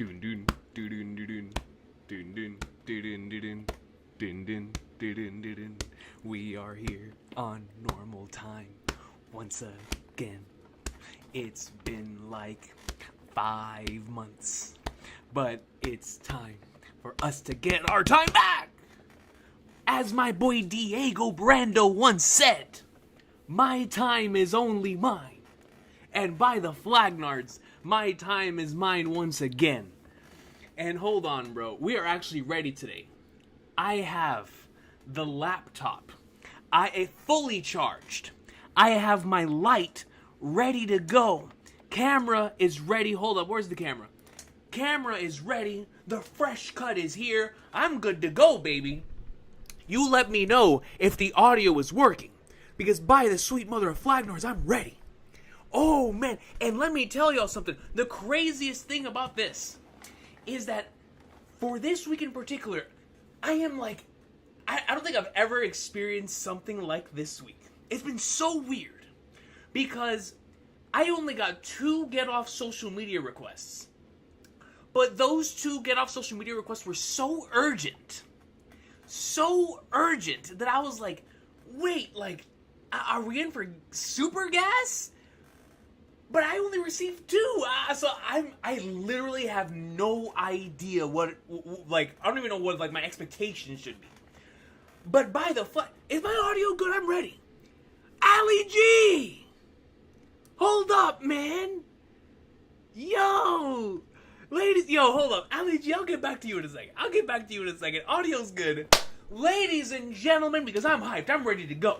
Dun dun dun dun dun dun dun dun dun dun dun dun. We are here on normal time once again. It's been like 5 months, but it's time for us to get our time back. As my boy Diego Brando once said, my time is only mine. And by the Flagnards, my time is mine once again. And hold on, bro. We are actually ready today. I have the laptop. I fully charged. I have my light ready to go. Camera is ready. Hold up. Where's the camera? Camera is ready. The fresh cut is here. I'm good to go, baby. You let me know if the audio is working. Because by the sweet mother of Flagnards, I'm ready. Oh, man. And let me tell y'all something. The craziest thing about this is that for this week in particular, I am like, I don't think I've ever experienced something like this week. It's been so weird because I only got 2 get off social media requests. But those 2 get off social media requests were so urgent that I was like, wait, like, are we in for super gas? But I only received 2, so I literally have no idea what, like, I don't even know what, like, my expectations should be. But by the is my audio good? I'm ready. Ali G! Hold up, man! Yo! Ladies, hold up. Ali G, I'll get back to you in a second. Audio's good. Ladies and gentlemen, because I'm hyped, I'm ready to go.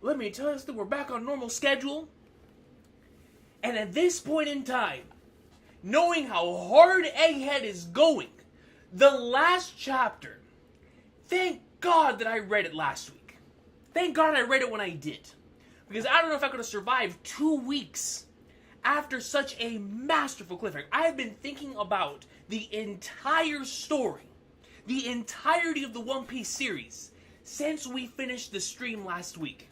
Let me tell you that we're back on normal schedule. And at this point in time, knowing how hard Egghead is going, the last chapter, thank God that I read it last week. Thank God I read it when I did. Because I don't know if I could have survived 2 weeks after such a masterful cliffhanger. I have been thinking about the entire story, the entirety of the One Piece series, since we finished the stream last week.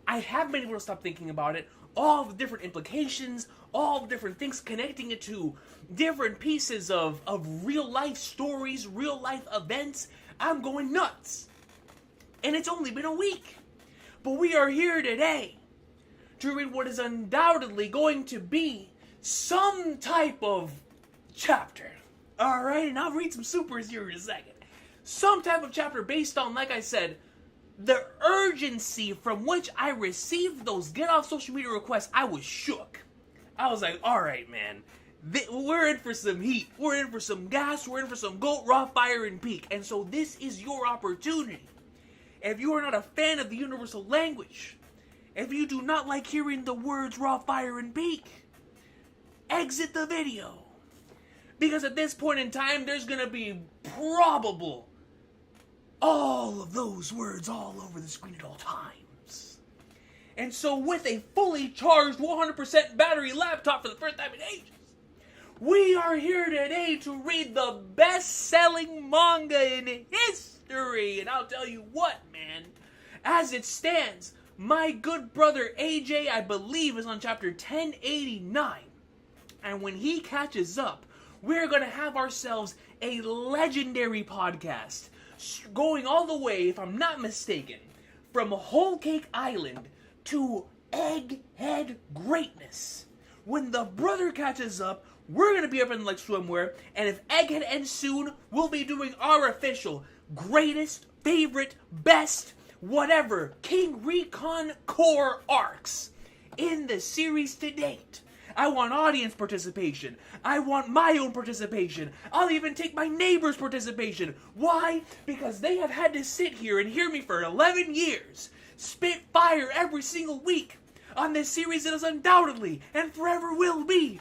I haven't been able to stop thinking about it, all the different implications, all the different things connecting it to different pieces of real life stories, real life events. I'm going nuts. And it's only been a week. But we are here today to read what is undoubtedly going to be some type of chapter. Alright, and I'll read some supers here in a second. Some type of chapter based on, like I said, the urgency from which I received those get off social media requests. I was shook. I was like, alright, man. We're in for some heat. We're in for some gas. We're in for some goat, raw, fire, and peak. And so this is your opportunity. If you are not a fan of the universal language, if you do not like hearing the words raw, fire, and peak, exit the video. Because at this point in time, there's going to be probable all of those words all over the screen at all times. And so with a fully charged 100% battery laptop for the first time in ages, we are here today to read the best-selling manga in history. And I'll tell you what, man, as it stands, my good brother AJ, I believe, is on chapter 1089. And when he catches up, we're going to have ourselves a legendary podcast going all the way, if I'm not mistaken, from Whole Cake Island to Egghead greatness. When the brother catches up, we're going to be up in like swimwear, and if Egghead ends soon, we'll be doing our official greatest, favorite, best, whatever, King Recon core arcs in the series to date. I want audience participation. I want my own participation. I'll even take my neighbor's participation. Why? Because they have had to sit here and hear me for 11 years, spit fire every single week on this series that is undoubtedly and forever will be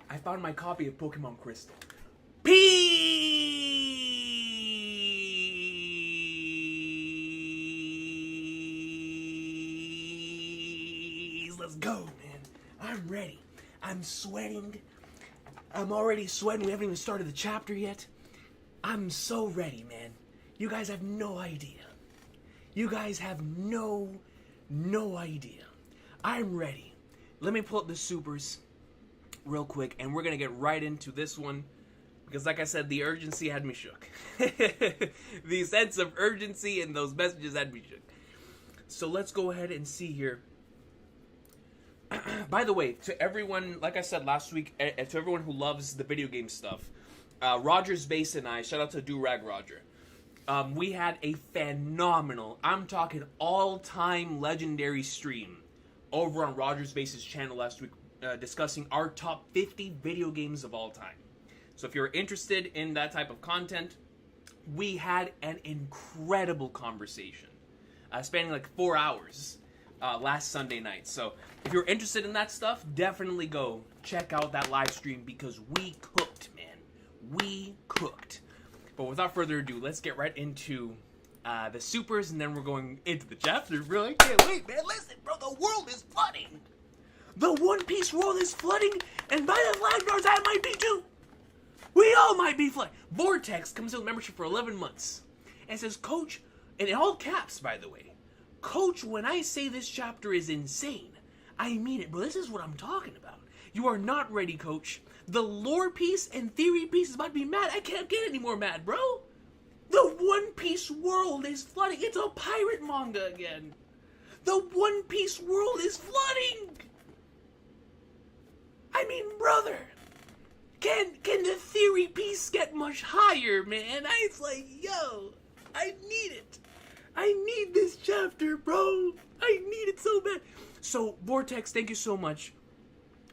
I found my copy of Pokemon Crystal. Peace! let's go, man. I'm ready. I'm sweating. I'm already sweating. We haven't even started the chapter yet. I'm so ready, man. You guys have no idea. You guys have no idea. I'm ready. Let me pull up the supers real quick, and we're going to get right into this one. Because like I said, the urgency had me shook. The sense of urgency and those messages had me shook. So let's go ahead and see here. By the way, to everyone, like I said last week, to everyone who loves the video game stuff, Roger's Base and I, shout out to Do-Rag Roger, we had a phenomenal, I'm talking all-time legendary stream over on Roger's Base's channel last week, discussing our top 50 video games of all time. So if you're interested in that type of content, we had an incredible conversation, spanning like 4 hours last Sunday night. So if you're interested in that stuff, definitely go check out that live stream because we cooked, man. We cooked. But without further ado, let's get right into the supers, and then we're going into the chapter. Bro, I can't wait, man. Listen, bro, the world is flooding. The One Piece world is flooding, and by the flag guards, I might be too. We all might be flooding. Vortex comes in with membership for 11 months and says, Coach, and in all caps, by the way, Coach, when I say this chapter is insane, I mean it, bro. This is what I'm talking about. You are not ready, Coach. The lore piece and theory piece is about to be mad. I can't get any more mad, bro. The One Piece world is flooding. It's a pirate manga again. The One Piece world is flooding. I mean, brother, can the theory piece get much higher, man? It's like, yo, I need it. I need this chapter, bro. I need it so bad. So, Vortex, thank you so much.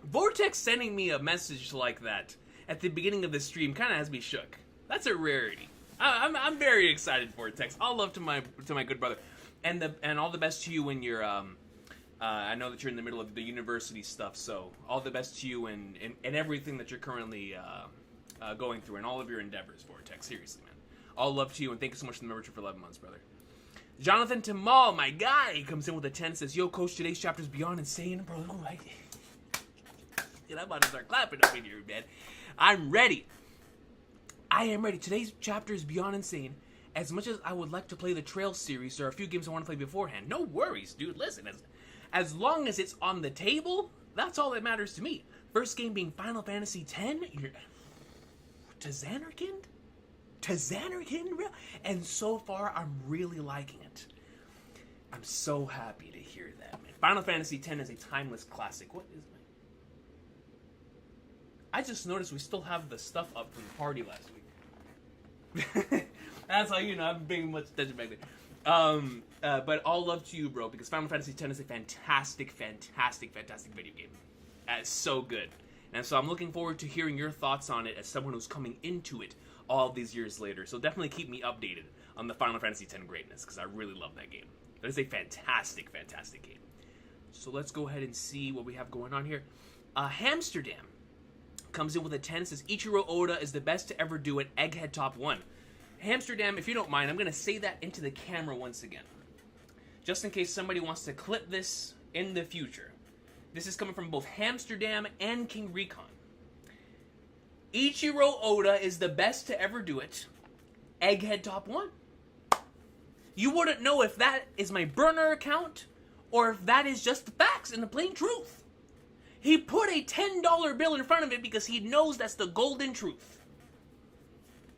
Vortex sending me a message like that at the beginning of the stream kind of has me shook. That's a rarity. I'm very excited, Vortex. All love to my good brother, and all the best to you when you're I know that you're in the middle of the university stuff, so all the best to you and everything that you're currently going through and all of your endeavors, Vortex. Seriously, man. All love to you, and thank you so much for the membership for 11 months, brother. Jonathan Tamal, my guy, comes in with a 10, says, Yo, Coach, today's chapter's beyond insane, bro. I'm about to start clapping up in here, man. I'm ready. I am ready. Today's chapter is beyond insane. As much as I would like to play the Trail series, there are a few games I want to play beforehand. No worries, dude. Listen, as long as it's on the table, that's all that matters to me. First game being Final Fantasy X. To Xanarkand? To Xanarkand, bro? And so far, I'm really liking it. I'm so happy to hear that, man. Final Fantasy X is a timeless classic. What is my... I just noticed we still have the stuff up from the party last week. That's how you know I'm paying much attention back there. But all love to you, bro, because Final Fantasy X is a fantastic video game. It's so good. And so I'm looking forward to hearing your thoughts on it as someone who's coming into it all these years later. So definitely keep me updated on the Final Fantasy X greatness, because I really love that game. It is a fantastic game. So let's go ahead and see what we have going on here. Hamsterdam comes in with a 10, says Ichiro Oda is the best to ever do it, Egghead Top 1. Hamsterdam, if you don't mind, I'm going to say that into the camera once again, just in case somebody wants to clip this in the future. This is coming from both Hamsterdam and King Recon. Ichiro Oda is the best to ever do it, Egghead Top 1. You wouldn't know if that is my burner account or if that is just the facts and the plain truth. He put a $10 bill in front of it because he knows that's the golden truth.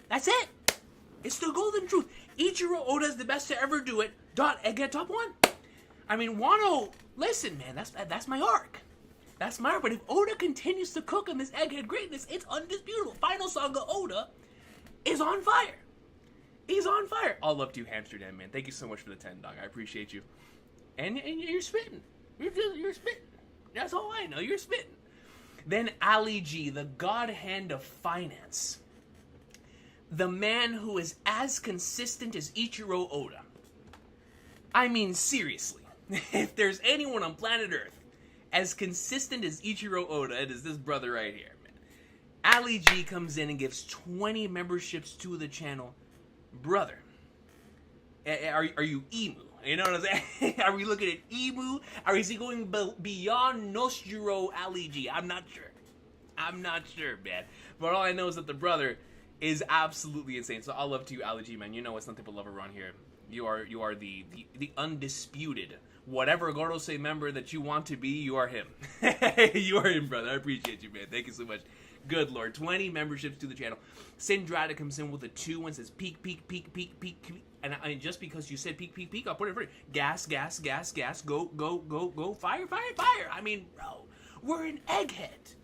That's it. It's the golden truth. Ichiro Oda is the best to ever do it. Egghead Top 1. I mean, Wano, listen, man, that's my arc. That's my arc. But if Oda continues to cook on this Egghead greatness, it's undisputable. Final Saga Oda is on fire. He's on fire. All love to you, Amsterdam, man. Thank you so much for the 10, dog. I appreciate you. And you're spitting. You're spitting. That's all I know. You're spitting. Then Ali G, the god hand of finance. The man who is as consistent as Ichiro Oda. I mean, seriously. If there's anyone on planet Earth as consistent as Ichiro Oda, it is this brother right here, man. Ali G comes in and gives 20 memberships to the channel. Brother, are you emu? You know what I'm saying? Are we looking at Emu? Or is he going beyond Noshiro Ali G? I'm not sure. I'm not sure, man. But all I know is that the brother is absolutely insane. So all love to you, Ali G, man. You know it's nothing but love around here. You are the undisputed whatever Gorosei member that you want to be. You are him. You are him, brother. I appreciate you, man. Thank you so much. Good Lord. 20 memberships to the channel. Sindrada comes in with a 2 and says peak, peak, peak, peak, peak, peak. And just because you said peak, peak, peak, I'll put it for you. Gas, gas, gas, gas. Go, go, go, go. Fire, fire, fire. I mean, bro, we're an egghead.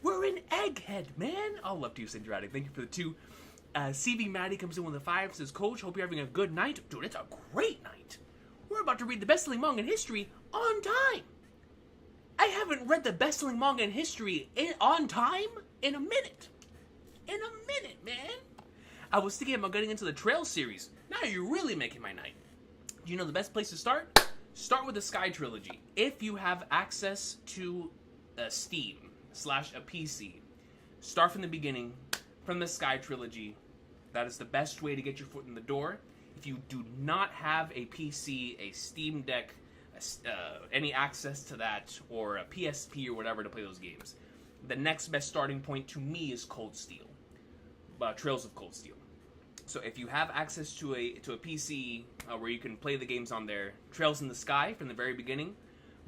We're an egghead, man. All love to you, Sindrada. Thank you for the 2. CV Maddie comes in with a 5. Says, Coach, hope you're having a good night. Dude, it's a great night. We're about to read the best-selling manga in history on time. I haven't read the best-selling manga in history on time in a minute. In a minute, man. I was thinking about getting into the Trail series. Now you're really making my night. Do you know the best place to start? Start with the Sky Trilogy. If you have access to Steam / a PC, start from the beginning, from the Sky Trilogy. That is the best way to get your foot in the door. If you do not have a PC, a Steam Deck, any access to that, or a PSP or whatever to play those games, the next best starting point to me is Cold Steel. Trails of Cold Steel. So if you have access to a PC where you can play the games on there, Trails in the Sky from the very beginning.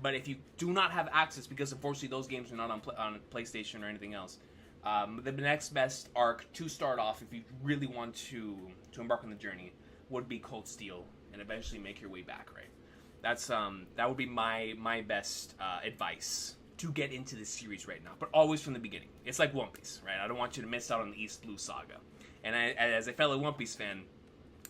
But if you do not have access, because unfortunately those games are not on PlayStation or anything else, the next best arc to start off, if you really want to embark on the journey, would be Cold Steel, and eventually make your way back. Right? That's that would be my best advice to get into this series right now. But always from the beginning. It's like One Piece, right? I don't want you to miss out on the East Blue Saga. And as a fellow One Piece fan,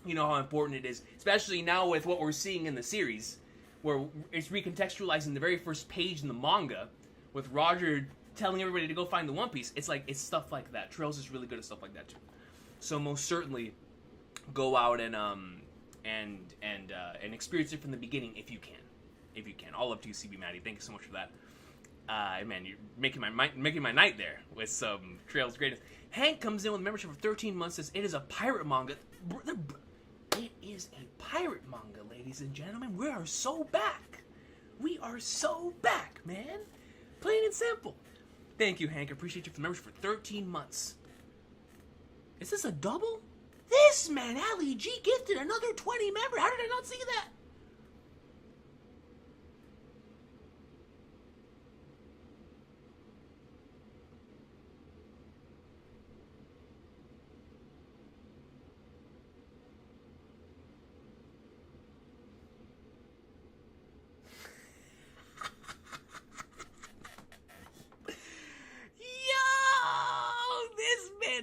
you know how important it is, especially now with what we're seeing in the series, where it's recontextualizing the very first page in the manga, with Roger telling everybody to go find the One Piece. It's stuff like that. Trails is really good at stuff like that too. So most certainly, go out and experience it from the beginning if you can. If you can. All up to you, CB Maddie. Thank you so much for that. Man, you're making my night there with some Trails greatness. Hank comes in with a membership for 13 months. Says it is a pirate manga. It is a pirate manga, ladies and gentlemen. We are so back. We are so back, man. Plain and simple. Thank you, Hank. I appreciate you for the membership for 13 months. Is this a double? This man, Ali G, gifted another 20 members. How did I not see that?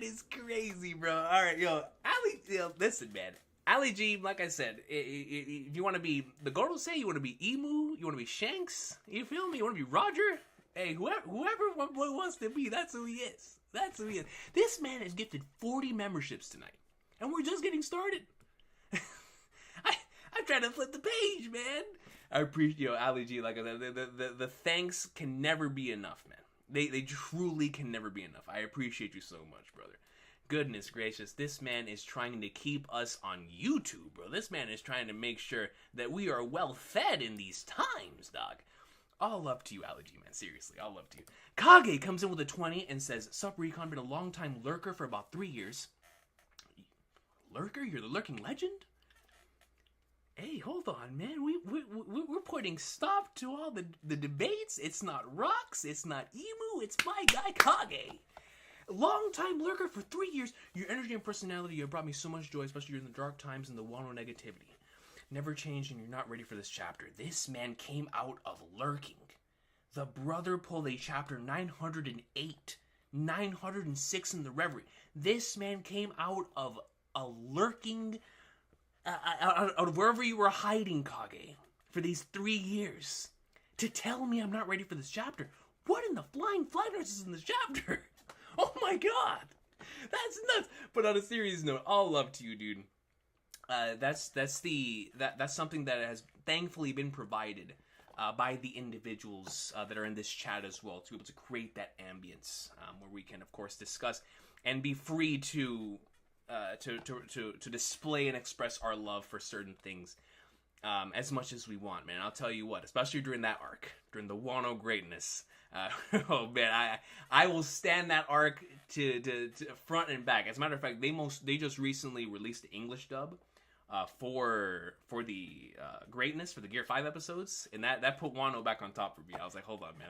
Is crazy, bro. All right, listen, man. Ali G, like I said, if you want to be the Gorosei, you want to be Emu, you want to be Shanks, you feel me? You want to be Roger? Hey, whoever wants to be, that's who he is. That's who he is. This man has gifted 40 memberships tonight, and we're just getting started. I'm trying to flip the page, man. I appreciate Ali G. Like I said, the thanks can never be enough, man. They truly can never be enough. I appreciate you so much, brother. Goodness gracious, this man is trying to keep us on YouTube, bro. This man is trying to make sure that we are well fed in these times, dog. All up to you, Ali G, man. Seriously, all up to you. Kage comes in with a 20 and says, Sup, Recon, been a long time lurker for about 3 years. Lurker? You're the lurking legend? Hey, hold on, man. We're putting stop to all the debates. It's not Rocks. It's not Emu. It's my guy, Kage. Long-time lurker for 3 years. Your energy and personality have brought me so much joy, especially during the dark times and the Wano negativity. Never changed, and you're not ready for this chapter. This man came out of lurking. The brother pulled a chapter 908, 906 in the Reverie. This man came out of a lurking... out of wherever you were hiding, Kage, for these 3 years, to tell me I'm not ready for this chapter. What in the flying flatters is in this chapter? Oh my god, that's nuts. But on a serious note, all love to you, dude. That's something that has thankfully been provided by the individuals that are in this chat as well, to be able to create that ambience where we can, of course, discuss and be free to display and express our love for certain things. as much as we want, man. I'll tell you what, especially during that arc, during the Wano greatness. Oh man, I will stand that arc to front and back. As a matter of fact, they just recently released the English dub for the greatness for the Gear 5 episodes, and that put Wano back on top for me. I was like, hold on, man,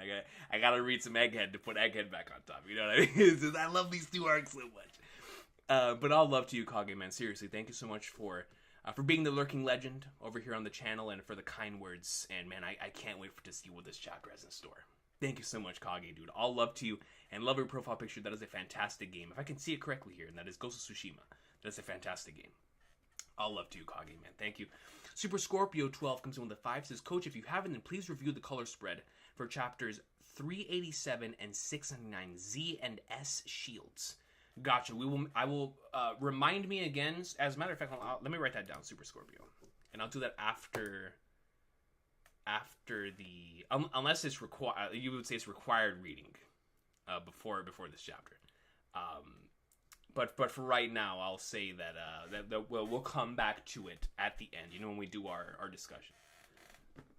I gotta read some Egghead to put Egghead back on top. You know what I mean? I love these two arcs so much. But all love to you, Kage, man. Seriously, thank you so much for being the lurking legend over here on the channel and for the kind words. And man, I can't wait to see what this chapter has in store. Thank you so much, Kage, dude. All love to you and love your profile picture. That is a fantastic game. If I can see it correctly here, and that is Ghost of Tsushima. That is a fantastic game. All love to you, Kage, man. Thank you. Super Scorpio 12 comes in with a 5. Says, Coach, if you haven't, then please review the color spread for chapters 387 and 699 Z and S shields. Gotcha. I will remind me again. As a matter of fact, let me write that down, Super Scorpio, and I'll do that after the unless it's required. You would say it's required reading before this chapter. But for right now, I'll say that we'll come back to it at the end. You know, when we do our discussion.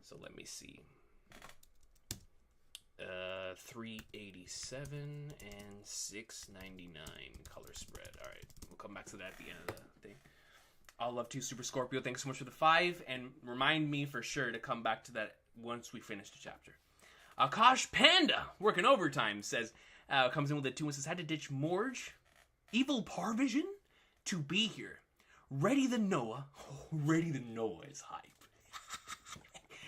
So let me see. 387 and 699 color spread. All right, we'll come back to that at the end of the thing. I'll love to Super Scorpio. Thanks so much for the 5, and remind me for sure to come back to that once we finish the chapter. Akash Panda, working overtime, says comes in with a 2 and says, had to ditch Morge, Evil Parvision to be here. Ready the Noah. Oh, Ready the Noah is hype.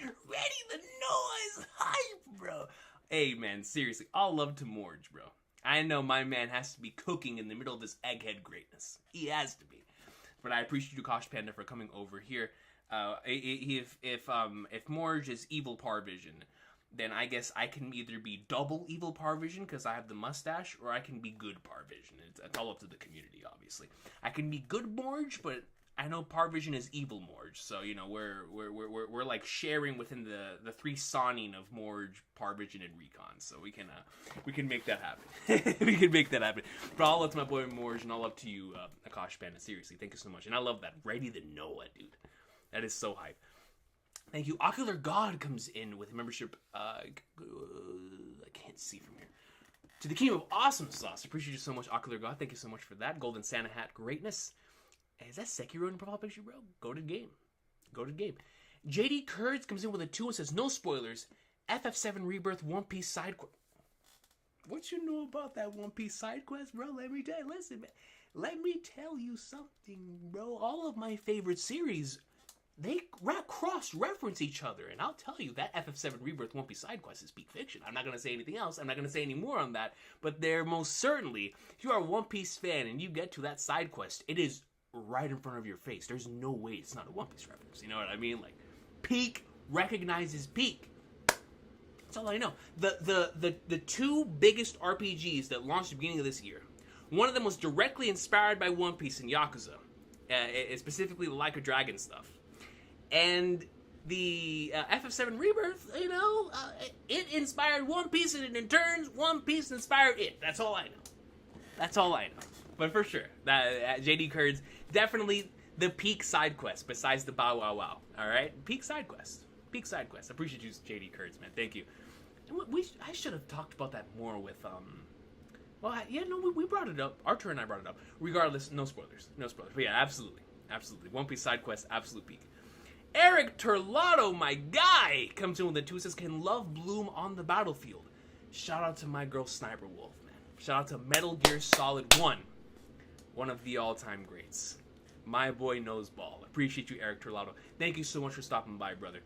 Ready the Noah is hype, bro. Hey, man, seriously, all love to Morge, bro. I know my man has to be cooking in the middle of this Egghead greatness. He has to be. But I appreciate you, Kosh Panda, for coming over here. If Morge is Evil Parvision, then I guess I can either be double Evil Parvision because I have the mustache, or I can be good Parvision. It's all up to the community, obviously. I can be good Morge, but I know Parvision is evil Morge, so you know we're like sharing within the 3 Sonning of Morge, Parvision, and Recon, so we can make that happen. We can make that happen. But all up to my boy Morge, and all up to you, Akash Panda. Seriously, thank you so much, and I love that. Ready the Noah, dude. That is so hype. Thank you. Ocular God comes in with membership. I can't see from here. To the Kingdom of Awesome Sauce. Appreciate you so much, Ocular God. Thank you so much for that. Golden Santa Hat greatness. Is that Sekiro in the profile picture, bro? Go to the game. Go to the game. JD Kurds comes in with a 2 and says, no spoilers. FF7 Rebirth One Piece side quest. What you know about that One Piece side quest, bro? Let me tell you. Listen, man. Let me tell you something, bro. All of my favorite series, they cross-reference each other. And I'll tell you, that FF7 Rebirth One Piece side quest is peak fiction. I'm not going to say anything else. I'm not going to say any more on that. But there most certainly, if you are a One Piece fan and you get to that side quest, it is right in front of your face. There's no way it's not a One Piece reference. You know what I mean? Like, peak recognizes peak. That's all I know. The 2 biggest RPGs that launched at the beginning of this year, one of them was directly inspired by One Piece and Yakuza, specifically the Like a Dragon stuff. And the FF7 Rebirth, you know, it inspired One Piece, and in turn, One Piece inspired it. That's all I know. That's all I know. But for sure, that JD Kurds, definitely the peak side quest besides the Bow Wow Wow. All right, peak side quest. Peak side quest. I appreciate you, JD Kurds, man. Thank you. I should have talked about that more with Well, yeah, no, we brought it up. Arthur and I brought it up. Regardless, no spoilers. No spoilers. But yeah, absolutely, absolutely. One Piece side quest, absolute peak. Eric Turlato, my guy, comes in with the 2 says, can love bloom on the battlefield? Shout out to my girl Sniper Wolf, man. Shout out to Metal Gear Solid 1. One of the all-time greats. My boy knows ball. Appreciate you, Eric Turlato. Thank you so much for stopping by, brother.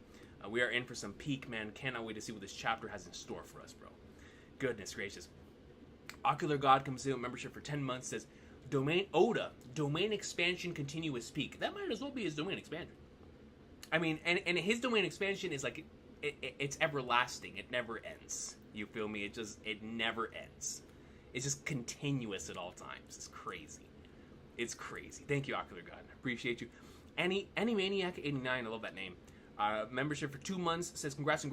We are in for some peak, man. Cannot wait to see what this chapter has in store for us, bro. Goodness gracious. Ocular God comes in with membership for 10 months. Says, Domain expansion continuous peak. That might as well be his domain expansion. I mean, and his domain expansion is like, it's everlasting. It never ends. You feel me? It never ends. It's just continuous at all times. It's crazy. It's crazy. Thank you, Ocular God. Appreciate you. Animaniac89, I love that name. Membership for 2 months. Says, congrats on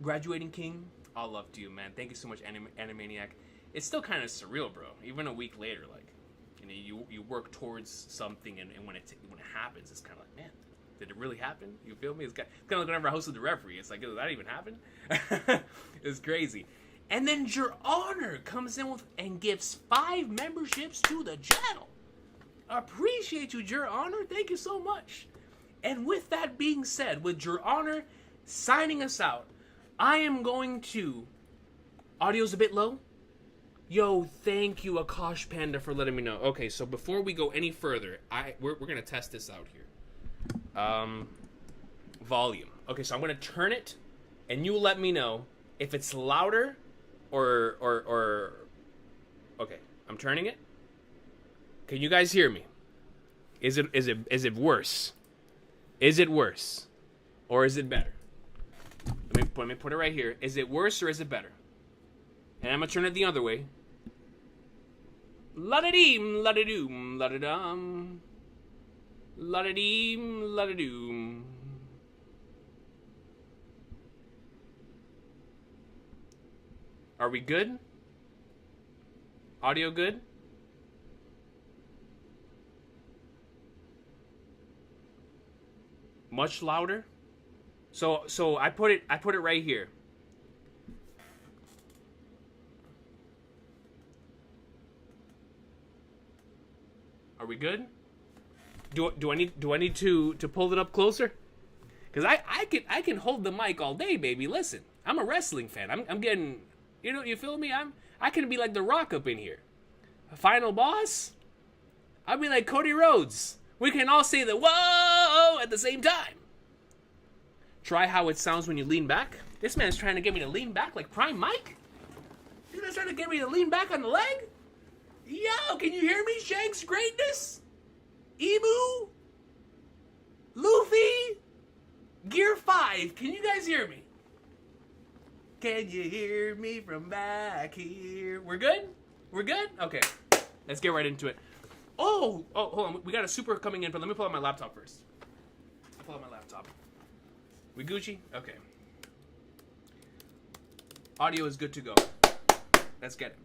graduating, King. All love to you, man. Thank you so much, Animaniac. It's still kind of surreal, bro. Even a week later, like, you know, you work towards something, and when it happens, it's kind of like, man, Did it really happen? You feel me? It's kind of like whenever I hosted the referee. It's like, did that even happen? It's crazy. And then Your Honor comes in with and gives 5 memberships to the channel. Appreciate you, Your Honor. Thank you so much. And with that being said, with Your Honor signing us out, I am going to... Audio's a bit low? Yo, thank you, Akash Panda, for letting me know. Okay, so before we go any further, we're going to test this out here. Volume. Okay, so I'm going to turn it, and you let me know if it's louder or... Okay, I'm turning it. Can you guys hear me? Is it worse? Is it worse? Or is it better? Let me put it right here. Is it worse or is it better? And I'm going to turn it the other way. La-da-deem, la-da-doom, la-da-dum. La-da-deem, la-da-doom. Are we good? Audio good? Much louder? So I put it right here. Are we good? Do I need to pull it up closer? Cause I can hold the mic all day, baby. Listen, I'm a wrestling fan. I'm getting, you feel me? I can be like The Rock up in here. Final boss? I'll be like Cody Rhodes. We can all say the whoa at the same time. Try how it sounds when you lean back. This man's trying to get me to lean back like Prime Mike. This man's trying to get me to lean back on the leg. Yo, can you hear me? Shanks greatness? Emu? Luffy? Gear 5. Can you guys hear me? Can you hear me from back here? We're good? We're good? Okay. Let's get right into it. Oh, hold on. We got a super coming in, but let me pull out my laptop first. I'll pull out my laptop. We Gucci? Okay. Audio is good to go. Let's get it.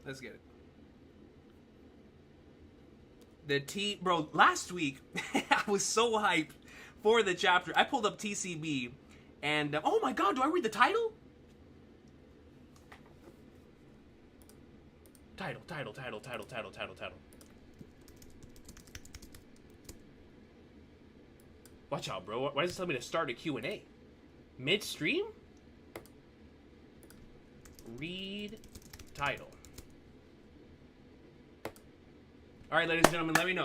Let's get it. Bro, last week, I was so hyped for the chapter. I pulled up TCB, and, oh my god, do I read the title? Title. Watch out, bro. Why does it tell me to start a Q&A? Midstream? Read title. Alright, ladies and gentlemen, let me know.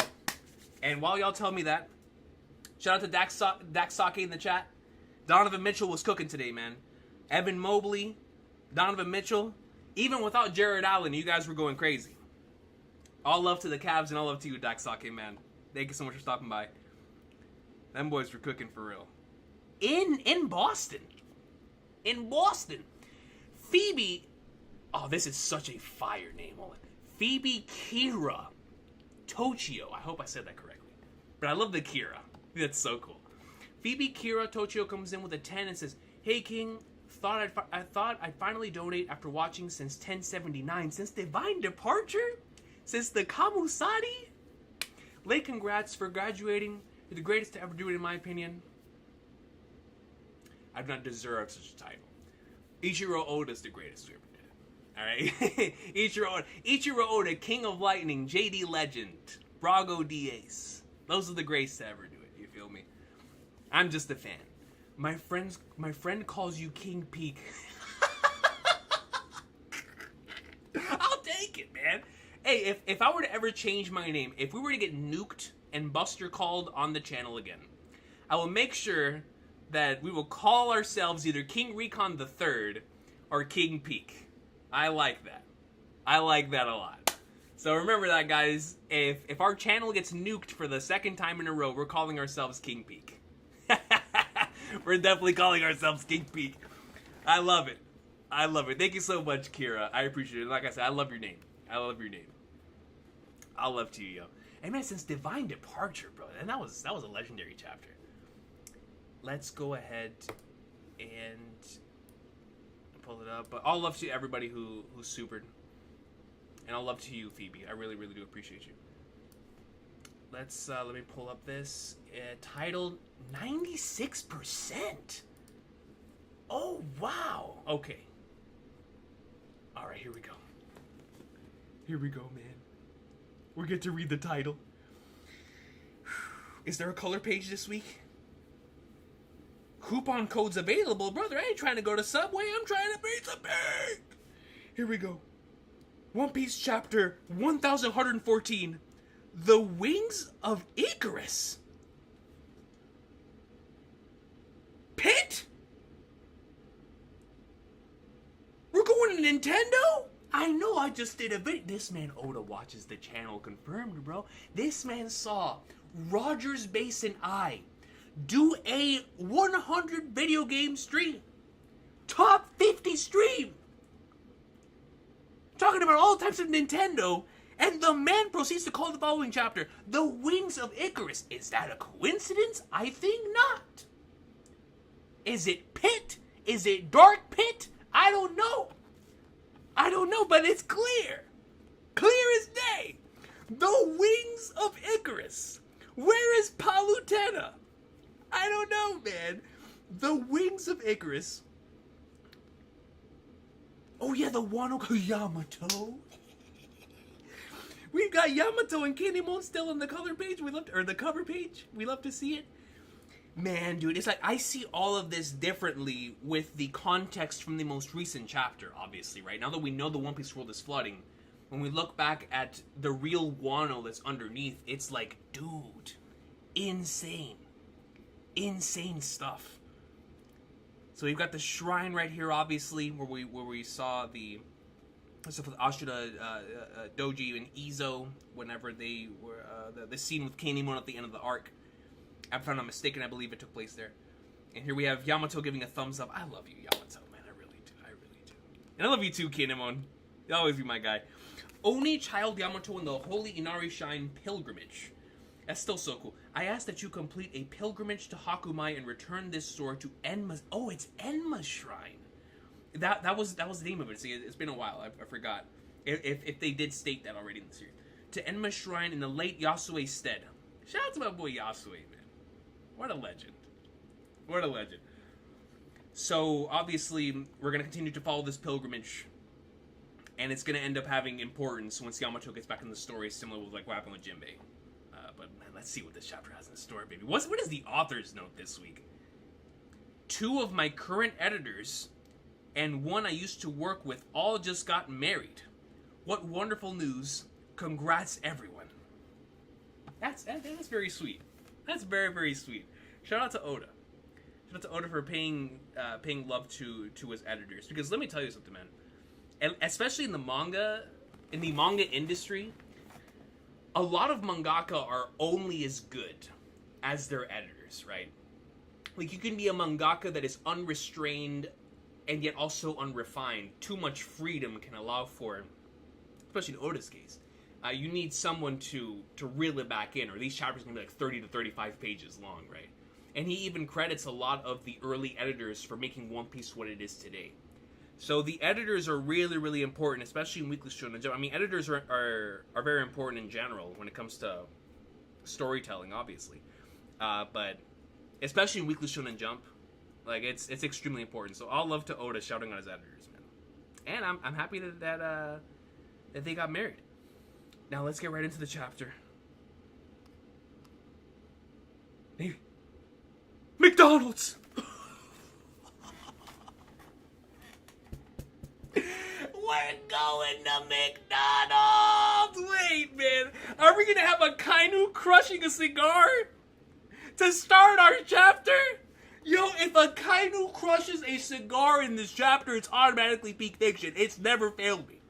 And while y'all tell me that, shout out to Dax Sake in the chat. Donovan Mitchell was cooking today, man. Evan Mobley, Donovan Mitchell. Even without Jared Allen, you guys were going crazy. All love to the Cavs and all love to you, Dax Sake, man. Thank you so much for stopping by. Them boys were cooking for real. In Boston. In Boston. Phoebe. Oh, this is such a fire name. Phoebe Kira Tochio. I hope I said that correctly. But I love the Kira. That's so cool. Phoebe Kira Tochio comes in with a 10 and says, "Hey King, I thought I'd finally donate after watching since 1079. Since Divine Departure? Since the Kamusadi? Late congrats for graduating. You're the greatest to ever do it, in my opinion. I do not deserve such a title. Ichiro Oda's the greatest who ever did it. Alright? Ichiro Oda, King of Lightning, JD Legend, Brago D-Ace. Those are the greats to ever do it, you feel me? I'm just a fan. My friend calls you King Peak. I'll take it, man. Hey, if I were to ever change my name, if we were to get nuked and Buster called on the channel again, I will make sure that we will call ourselves either King Recon the Third or King Peak. I like that. I like that a lot. So remember that, guys. If our channel gets nuked for the second time in a row, we're calling ourselves King Peak. We're definitely calling ourselves King Peak. I love it. I love it. Thank you so much, Kira. I appreciate it. Like I said, I love your name. I love your name. I love to you, yo. Hey man, since Divine Departure, bro, and that was a legendary chapter. Let's go ahead and pull it up. But all love to everybody who supered. And all love to you, Phoebe. I really, really do appreciate you. let me pull up this titled 96%. Oh wow. Okay. All right, here we go. Here we go, man. We get to read the title. Is there a color page this week? Coupon codes available, brother. I ain't trying to go to Subway. I'm trying to beat the pig. Here we go. One Piece chapter 1114. The Wings of Icarus. Pit? We're going to Nintendo? I know I just did a bit. This man Oda watches the channel, confirmed, bro. This man saw Rogers Base and I do a 100 video game stream. Top 50 stream. Talking about all types of Nintendo, and the man proceeds to call the following chapter The Wings of Icarus. Is that a coincidence? I think not. Is it Pit? Is it Dark Pit? I don't know. I don't know, but it's clear. Clear as day. The Wings of Icarus. Where is Palutena? I don't know, man. The Wings of Icarus. Oh yeah, the Wano Yamato. We've got Yamato and Kinemon still on the color page. The cover page. We love to see it. Man, dude, it's like I see all of this differently with the context from the most recent chapter, obviously, right? Now that we know the One Piece world is flooding, when we look back at the real Wano that's underneath, it's like, dude, insane. Insane stuff. So we've got the shrine right here, obviously, where we saw the stuff with Ashura, Doji, and Izo, whenever they were, the scene with Kinemon at the end of the arc. If I'm not mistaken, I believe it took place there. And here we have Yamato giving a thumbs up. I love you, Yamato, man. I really do. I really do. And I love you too, Kinemon. You'll always be my guy. Oni Child Yamato in the Holy Inari Shrine Pilgrimage. That's still so cool. I ask that you complete a pilgrimage to Hakumai and return this sword to Enma's... Oh, it's Enma's Shrine. That was the name of it. See, it's been a while. I forgot. If they did state that already in the series. To Enma's Shrine in the late Yasue's stead. Shout out to my boy Yasue, man. What a legend. What a legend. So, obviously, we're going to continue to follow this pilgrimage. And it's going to end up having importance once Yamato gets back in the story, similar with like what happened with Jinbei. But, man, let's see what this chapter has in store, baby. What is the author's note this week? 2 of my current editors and 1 I used to work with all just got married. What wonderful news. Congrats, everyone. That's very sweet. That's very, very sweet. Shout out to Oda. Shout out to Oda for paying love to his editors. Because let me tell you something, man. And especially in the manga industry, a lot of mangaka are only as good as their editors, right? Like, you can be a mangaka that is unrestrained and yet also unrefined. Too much freedom can allow for, especially in Oda's case. You need someone to reel it back in, or these chapters are going to be like 30 to 35 pages long, right? And he even credits a lot of the early editors for making One Piece what it is today. So the editors are really, really important, especially in Weekly Shonen Jump. I mean, editors are very important in general when it comes to storytelling, obviously. But especially in Weekly Shonen Jump, like, it's extremely important. So all love to Oda shouting on his editors, man. And I'm happy that they got married. Now let's get right into the chapter. Maybe. McDonald's! We're going to McDonald's! Wait, man. Are we going to have a Kainu crushing a cigar to start our chapter? Yo, if a Kainu crushes a cigar in this chapter, it's automatically peak fiction. It's never failed me.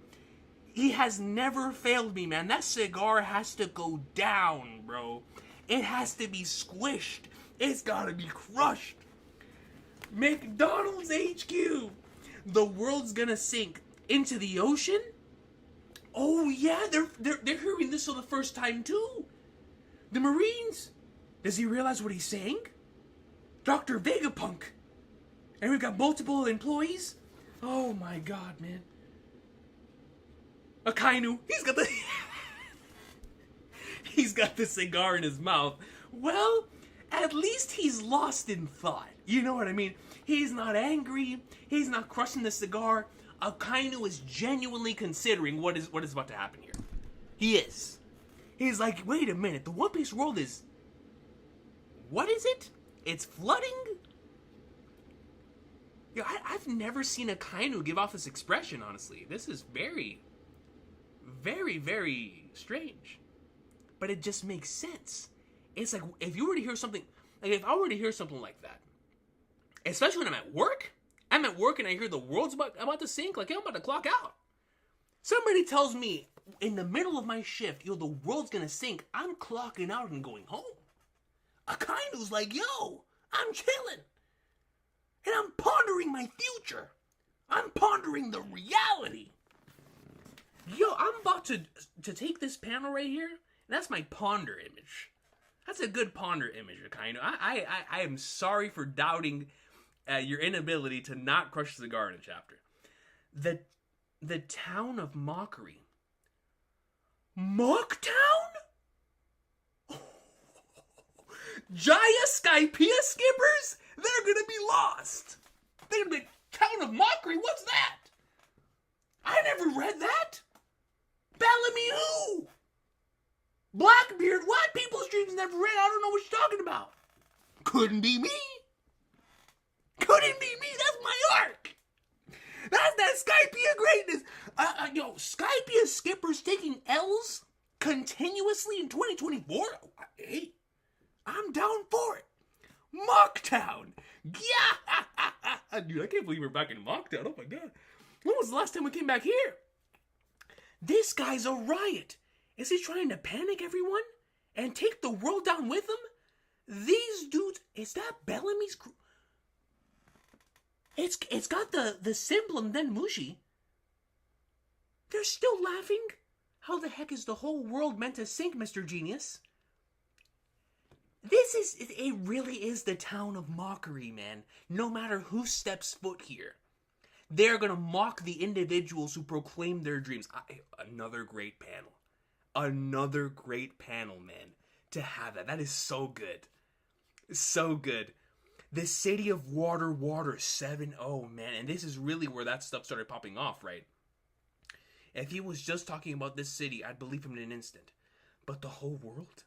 He has never failed me, man. That cigar has to go down, bro. It has to be squished. It's gotta be crushed. McDonald's HQ. The world's gonna sink into the ocean? Oh yeah, they're hearing this for the first time too. The Marines. Does he realize what he's saying? Dr. Vegapunk. And we've got multiple employees? Oh my god, man. Akainu. He's got the... he's got the cigar in his mouth. Well, at least he's lost in thought. You know what I mean? He's not angry. He's not crushing the cigar. Akainu is genuinely considering what is about to happen here. He is. He's like, wait a minute. The One Piece world is... What is it? It's flooding? I've never seen Akainu give off this expression, honestly. This is very, very, very strange. But it just makes sense. It's like, if you were to hear something... Like, if I were to hear something like that, especially when I'm at work and I hear the world's about to sink, like, I'm about to clock out. Somebody tells me in the middle of my shift, the world's gonna sink, I'm clocking out and going home. Akainu's like, yo, I'm chilling. And I'm pondering my future. I'm pondering the reality. Yo, I'm about to take this panel right here, and that's my ponder image. That's a good ponder image, Akainu. I am sorry for doubting your inability to not crush a cigar in a chapter. The town of Mockery. Mocktown? Jaya Skypiea skippers? They're gonna be lost. They're gonna be town of Mockery. What's that? I never read that. Bellamy who? Blackbeard? What? People's Dreams never read. I don't know what you're talking about. Couldn't be me. Couldn't be me. That's my arc. That's that Skypiea greatness. Skypiea skippers taking L's continuously in 2024? Hey, I'm down for it. Mocktown. Yeah. Dude, I can't believe we're back in Mocktown. Oh my god. When was the last time we came back here? This guy's a riot. Is he trying to panic everyone and take the world down with him? These dudes, is that Bellamy's crew? It's got the symbol and then Mushi. They're still laughing? How the heck is the whole world meant to sink, Mr. Genius? It really is the town of Mockery, man. No matter who steps foot here, they're gonna mock the individuals who proclaim their dreams. Another great panel. Another great panel, man. To have that. That is so good. So good. The City of Water 7-0, man. And this is really where that stuff started popping off, right? If he was just talking about this city, I'd believe him in an instant. But the whole world?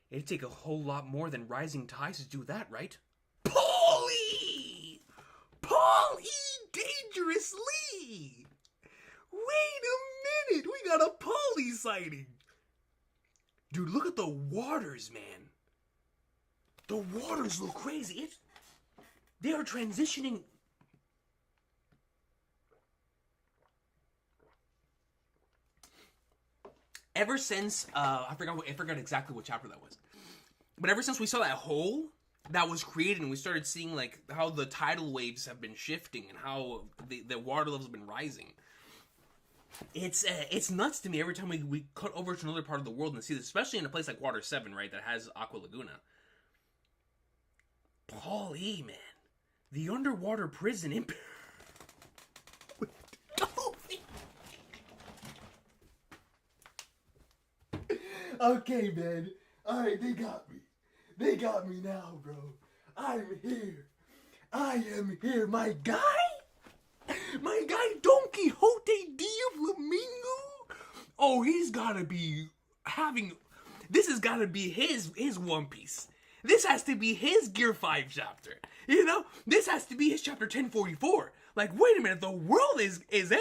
It'd take a whole lot more than rising tides to do that, right? Paulie! Paul E. Dangerously! Wait a minute! We got a Paulie sighting! Dude, look at the waters, man. The waters look crazy. They are transitioning. Ever since, I forgot exactly what chapter that was. But ever since we saw that hole that was created and we started seeing like how the tidal waves have been shifting and how the water levels have been rising. It's nuts to me every time we cut over to another part of the world and see this, especially in a place like Water 7, right, that has Aqua Laguna. Paul E, man. The underwater prison in... Okay, man. Alright, they got me. They got me now, bro. I'm here. I am here. My guy? My guy Don Quixote Dia Flamingo? Oh, he's gotta be having... This has gotta be his One Piece. This has to be his Gear 5 chapter. You know? This has to be his chapter 1044. Like, wait a minute, the world is ending?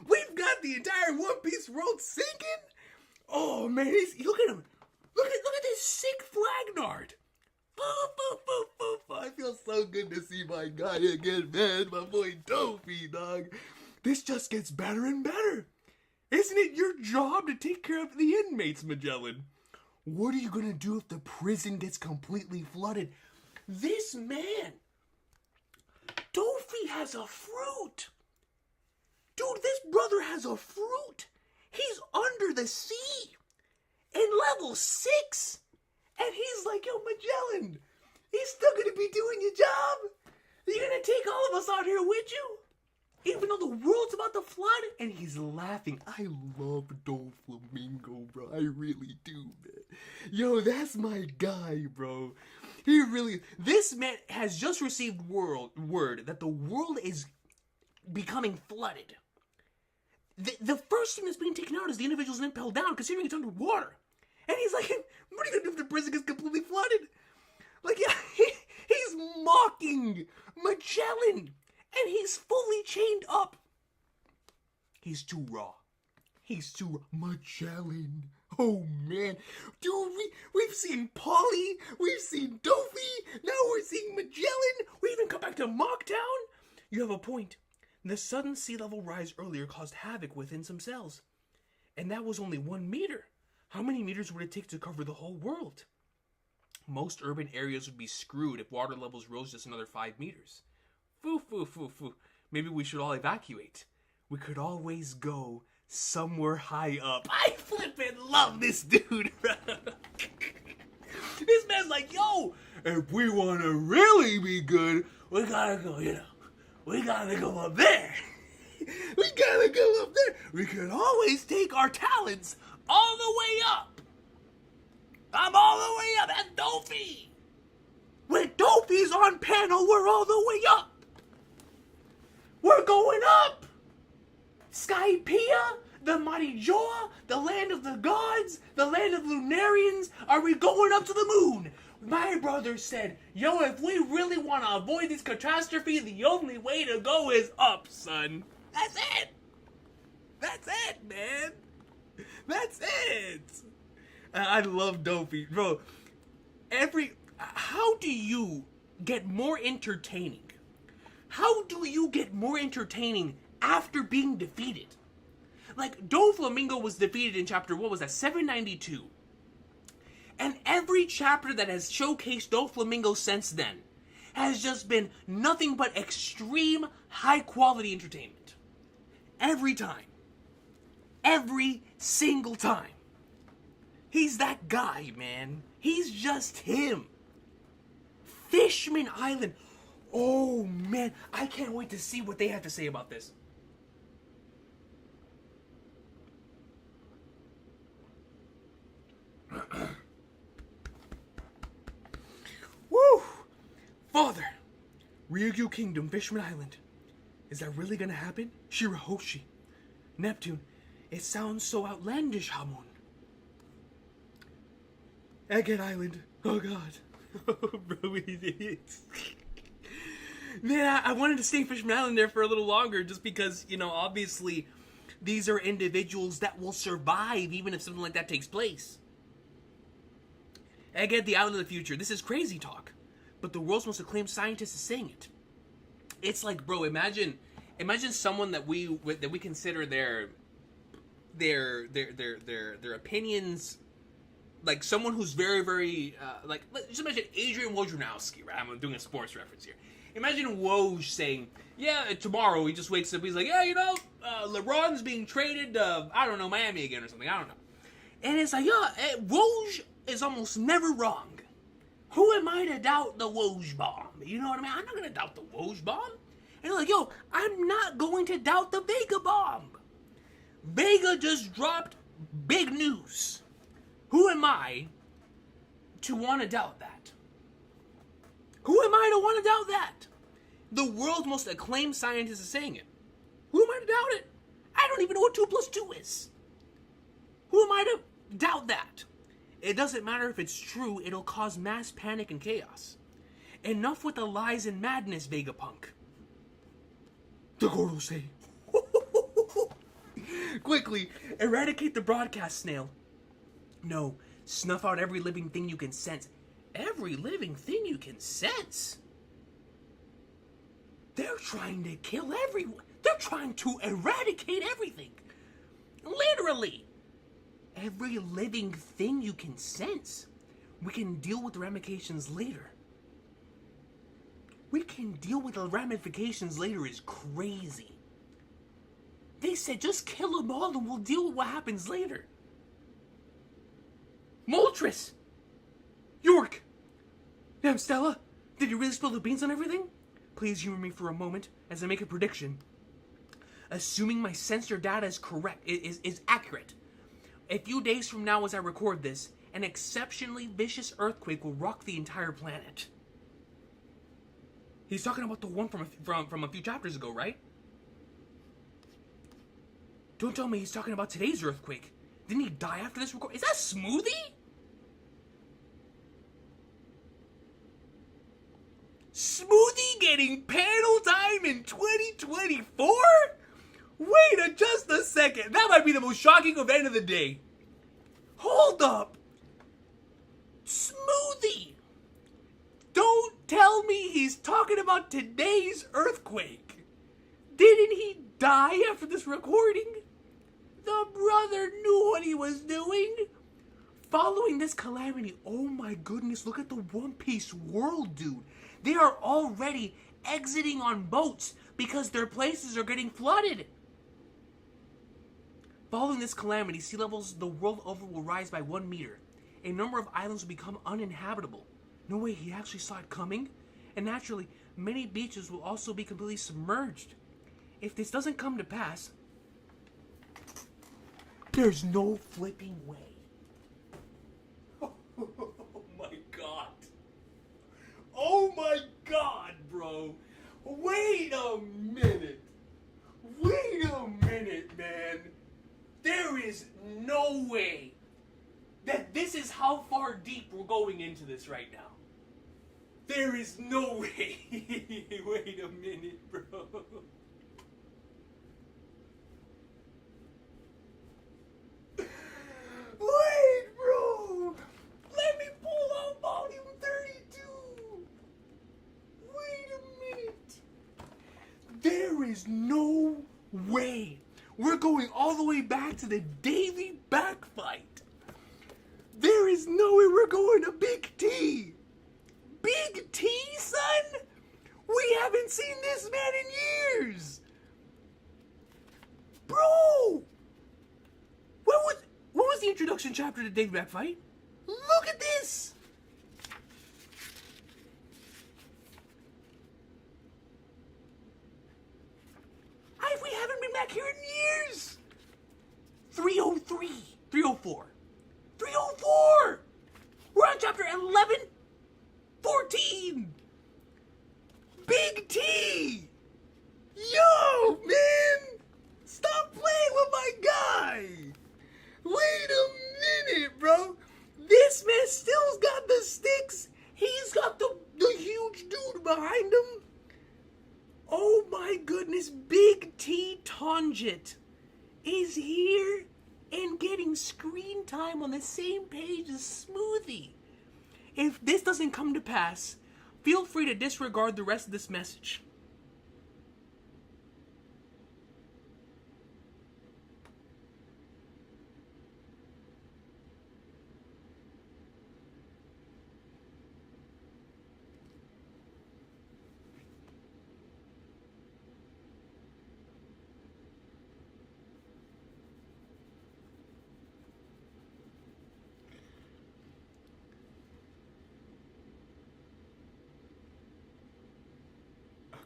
We've got the entire One Piece world sinking? Oh, man, look at him. Look at this sick flag nard. I feel so good to see my guy again, man. My boy Dopey, dog. This just gets better and better. Isn't it your job to take care of the inmates, Magellan? What are you gonna do if the prison gets completely flooded? This man, Dofi has a fruit. Dude, this brother has a fruit. He's under the sea in level 6. And he's like, yo, Magellan, he's still gonna be doing your job? You're gonna take all of us out here with you? Even though the world's about to flood? And he's laughing. I love Doflamingo, bro. I really do, man. Yo, that's my guy, bro. He really... This man has just received word that the world is becoming flooded. The first thing that's being taken out is the individual's impelled down, considering it's underwater. And he's like, what are you going to do if the prison gets completely flooded? Like, yeah, he's mocking Magellan. And he's fully chained up. He's too raw. He's too Magellan. Oh, man. Dude, we've seen Polly. We've seen Dophie. Now we're seeing Magellan. We even come back to Mocktown. You have a point. The sudden sea level rise earlier caused havoc within some cells. And that was only 1 meter. How many meters would it take to cover the whole world? Most urban areas would be screwed if water levels rose just another 5 meters. Foo, foo, foo, foo. Maybe we should all evacuate. We could always go somewhere high up. I flippin' love this dude, bro. This man's like, yo, if we want to really be good, we gotta go, we gotta go up there. We gotta go up there. We can always take our talents all the way up. I'm all the way up. That's Dophie. When Dophie's on panel, we're all the way up. We're going up. Skypiea, the Mighty Joa, the land of the gods, the land of Lunarians. Are we going up to the moon? My brother said, yo, if we really want to avoid this catastrophe, the only way to go is up, son. That's it. That's it, man. That's it. I love Dophie. Bro, how do you get more entertaining? How do you get more entertaining after being defeated? Like, Doflamingo was defeated in chapter, 792. And every chapter that has showcased Doflamingo since then has just been nothing but extreme high-quality entertainment. Every time. Every single time. He's that guy, man. He's just him. Fishman Island. Oh, man. I can't wait to see what they have to say about this. Woo! Father, Ryukyu Kingdom, Fishman Island. Is that really gonna happen? Shirahoshi. Neptune. It sounds so outlandish, Hamon. Egghead Island. Oh, God. Oh, bro, idiots. Man, I wanted to stay Fishman Island there for a little longer just because, obviously, these are individuals that will survive even if something like that takes place. Egghead, the island of the future. This is crazy talk, but the world's most acclaimed scientist is saying it. It's like, bro, imagine someone that we consider their opinions, like someone who's very, very, just imagine Adrian Wojnarowski, right? I'm doing a sports reference here. Imagine Woj saying, yeah, tomorrow he just wakes up, he's like, yeah, LeBron's being traded to, I don't know, Miami again or something, I don't know. And it's like, yeah, Woj is almost never wrong. Who am I to doubt the Woj bomb? You know what I mean? I'm not going to doubt the Woj bomb. And like, yo, I'm not going to doubt the Vega bomb. Vega just dropped big news. Who am I to want to doubt that? Who am I to want to doubt that? The world's most acclaimed scientist is saying it. Who am I to doubt it? I don't even know what 2 plus 2 is. Who am I to doubt that? It doesn't matter if it's true, it'll cause mass panic and chaos. Enough with the lies and madness, Vegapunk. The Gorosei. Quickly, eradicate the broadcast snail. No, snuff out every living thing you can sense. Every living thing you can sense? They're trying to kill everyone. They're trying to eradicate everything. Literally. Every living thing you can sense. We can deal with the ramifications later. We can deal with the ramifications later is crazy. They said just kill them all and we'll deal with what happens later. Moltres! York! Damn, Stella, did you really spill the beans on everything? Please humor me for a moment as I make a prediction. Assuming my sensor data is correct, is accurate. A few days from now as I record this, an exceptionally vicious earthquake will rock the entire planet. He's talking about the one from a few chapters ago, right? Don't tell me he's talking about today's earthquake. Didn't he die after this record? Is that Smoothie? Smoothie getting panel time in 2024? Wait just a second. That might be the most shocking event of the day. Hold up. Smoothie. Don't tell me he's talking about today's earthquake. Didn't he die after this recording? The brother knew what he was doing. Following this calamity, oh my goodness, look at the One Piece world, dude. They are already exiting on boats because their places are getting flooded. Following this calamity, sea levels the world over will rise by 1 meter. A number of islands will become uninhabitable. No way, he actually saw it coming? And naturally, many beaches will also be completely submerged. If this doesn't come to pass, there's no flipping way. Oh my god. Oh my god, bro. Wait a minute. Wait a minute, man. There is no way that this is how far deep we're going into this right now. There is no way. Wait a minute, bro. Wait, bro. Let me pull out volume 32. Wait a minute. There is no way. We're going all the way back to the daily backfight. There is no way we're going to Big T. Big T, son? We haven't seen this man in years. Bro! What was the introduction chapter to Daily Backfight? Look at this! We haven't been back here in years! 303. 304. 304! We're on chapter 11. 14! Big T! Yo, man! Stop playing with my guy! Wait a minute, bro! This man still's got the sticks! He's got the huge dude behind him! Oh my goodness, Big T Tonjit is here and getting screen time on the same page as Smoothie. If this doesn't come to pass, feel free to disregard the rest of this message.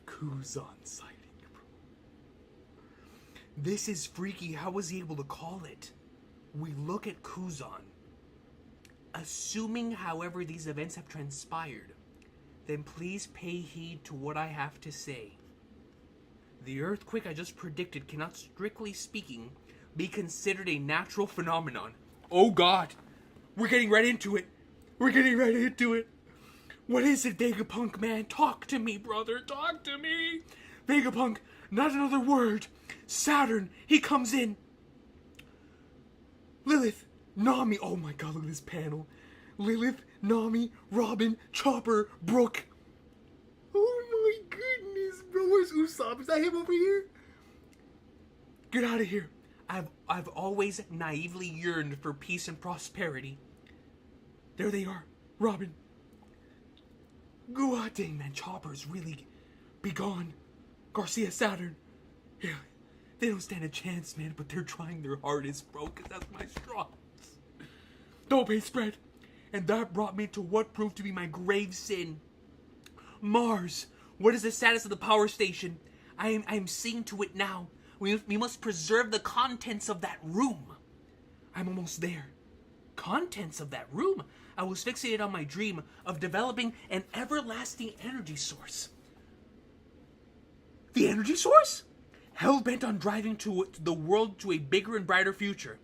Kuzan sighting, bro. This is freaky. How was he able to call it? We look at Kuzan. Assuming, however, these events have transpired, then please pay heed to what I have to say. The earthquake I just predicted cannot, strictly speaking, be considered a natural phenomenon. Oh god! We're getting right into it! We're getting right into it! What is it, Vegapunk, man? Talk to me, brother. Talk to me. Vegapunk, not another word. Saturn, he comes in. Lilith, Nami. Oh my god, look at this panel. Lilith, Nami, Robin, Chopper, Brooke. Oh my goodness, bro. Where's Usopp? Is that him over here? Get out of here. I've always naively yearned for peace and prosperity. There they are. Robin. God dang, man, Chopper's really be gone. Garcia, Saturn. Yeah, they don't stand a chance, man, but they're trying their hardest, bro, because that's my strongest. Dope spread. And that brought me to what proved to be my grave sin. Mars, what is the status of the power station? I am seeing to it now. We must preserve the contents of that room. I'm almost there. contents of that room, I was fixated on my dream of developing an everlasting energy source. The energy source? Hell-bent on driving to the world to a bigger and brighter future.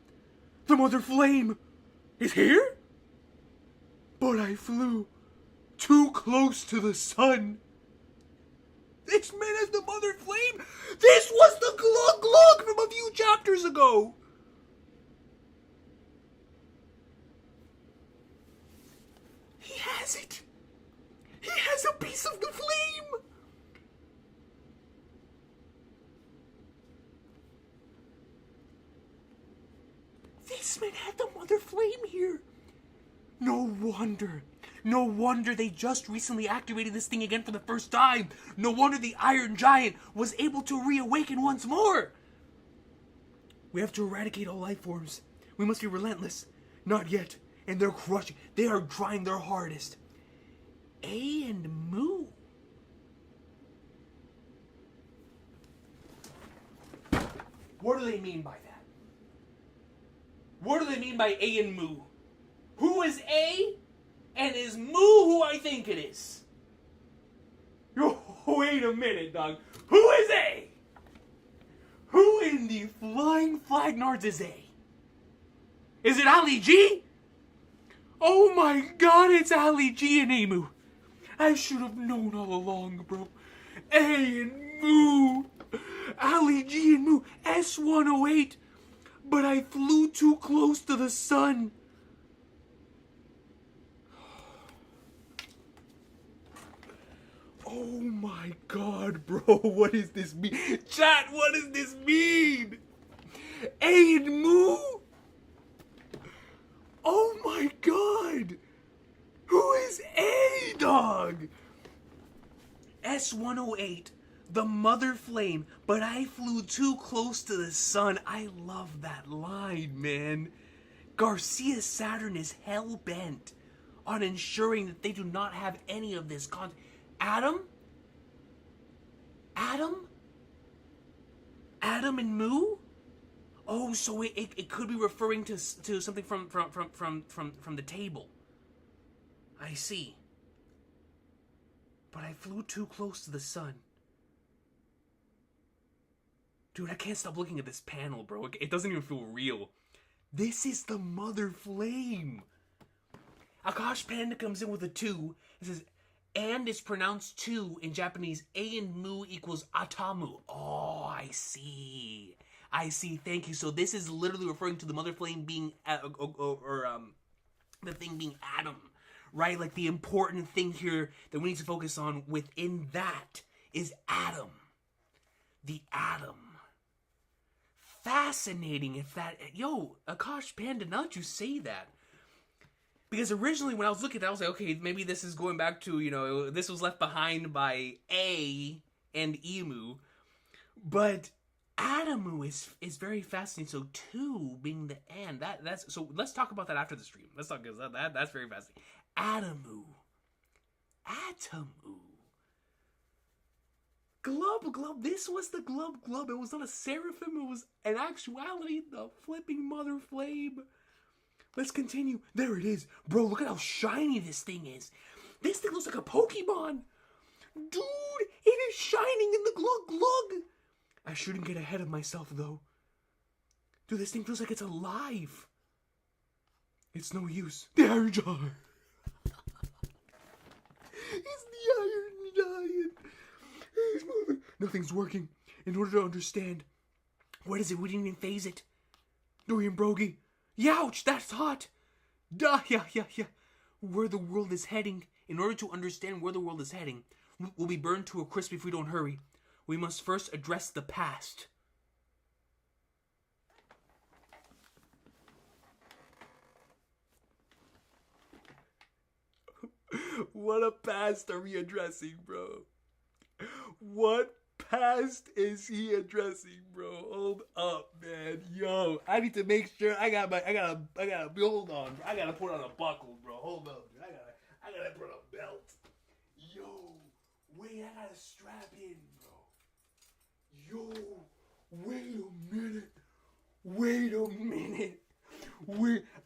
The Mother Flame is here? But I flew too close to the sun. It's meant as the Mother Flame. This was the Glug Glug from a few chapters ago. He has it. He has a piece of the flame. This man had the Mother Flame here. No wonder they just recently activated this thing again for the first time. No wonder the Iron Giant was able to reawaken once more. We have to eradicate all life forms. We must be relentless. Not yet. And they're crushing. They are trying their hardest. A and Moo. What do they mean by that? What do they mean by A and Moo? Who is A? And is Moo who I think it is? Wait a minute, dog. Who is A? Who in the flying flag nards is A? Is it Ali G? Oh my god, it's Ali G and Emu. I should have known all along, bro. A and Moo. Ali G and Moo. S108. But I flew too close to the sun. Oh my god, bro. What does this mean? Chat, what does this mean? A and Moo? Oh my god. Who is A, dog? S108, the Mother Flame, but I flew too close to the sun. I love that line, man. Garcia Saturn is hell-bent on ensuring that they do not have any of this content. Adam and Moo? Oh, so it could be referring to something from the table. I see. But I flew too close to the sun. Dude, I can't stop looking at this panel, bro. It doesn't even feel real. This is the Mother Flame. Akash Panda comes in with a 2. It says, and is pronounced 2 in Japanese. A and Moo equals Atamu. Oh, I see. Thank you. So this is literally referring to the Mother Flame being, the thing being Adam. Right? Like the important thing here that we need to focus on within that is Adam. The Atom. Fascinating if that... Yo, Akash Panda, now that you say that. Because originally when I was looking at that, I was like, okay, maybe this is going back to, this was left behind by A and Emu. But Adamu is very fascinating. So 2 being the and. That's so let's talk about that after the stream. Let's talk, because that's very fascinating. Adamu. Glub. This was the Glub. It was not a seraphim. It was, in actuality, the flipping Mother Flame. Let's continue. There it is. Bro, look at how shiny this thing is. This thing looks like a Pokemon. Dude, it is shining in the Glug. I shouldn't get ahead of myself, though. Dude, this thing feels like it's alive. It's no use. The Iron Giant. It's the Iron Giant. He's moving. Nothing's working. In order to understand, what is it? We didn't even phase it. Dorian Brogy. Youch, that's hot. Duh, yeah. Where the world is heading. In order to understand where the world is heading, we'll be burned to a crisp if we don't hurry. We must first address the past. What a past are we addressing, bro? What past is he addressing, bro? Hold up, man. Yo, I need to make sure I gotta hold on. I gotta put on a buckle, bro. Hold up, dude. I gotta put on a belt. Yo, wait, I gotta strap in, bro. Yo, wait a minute.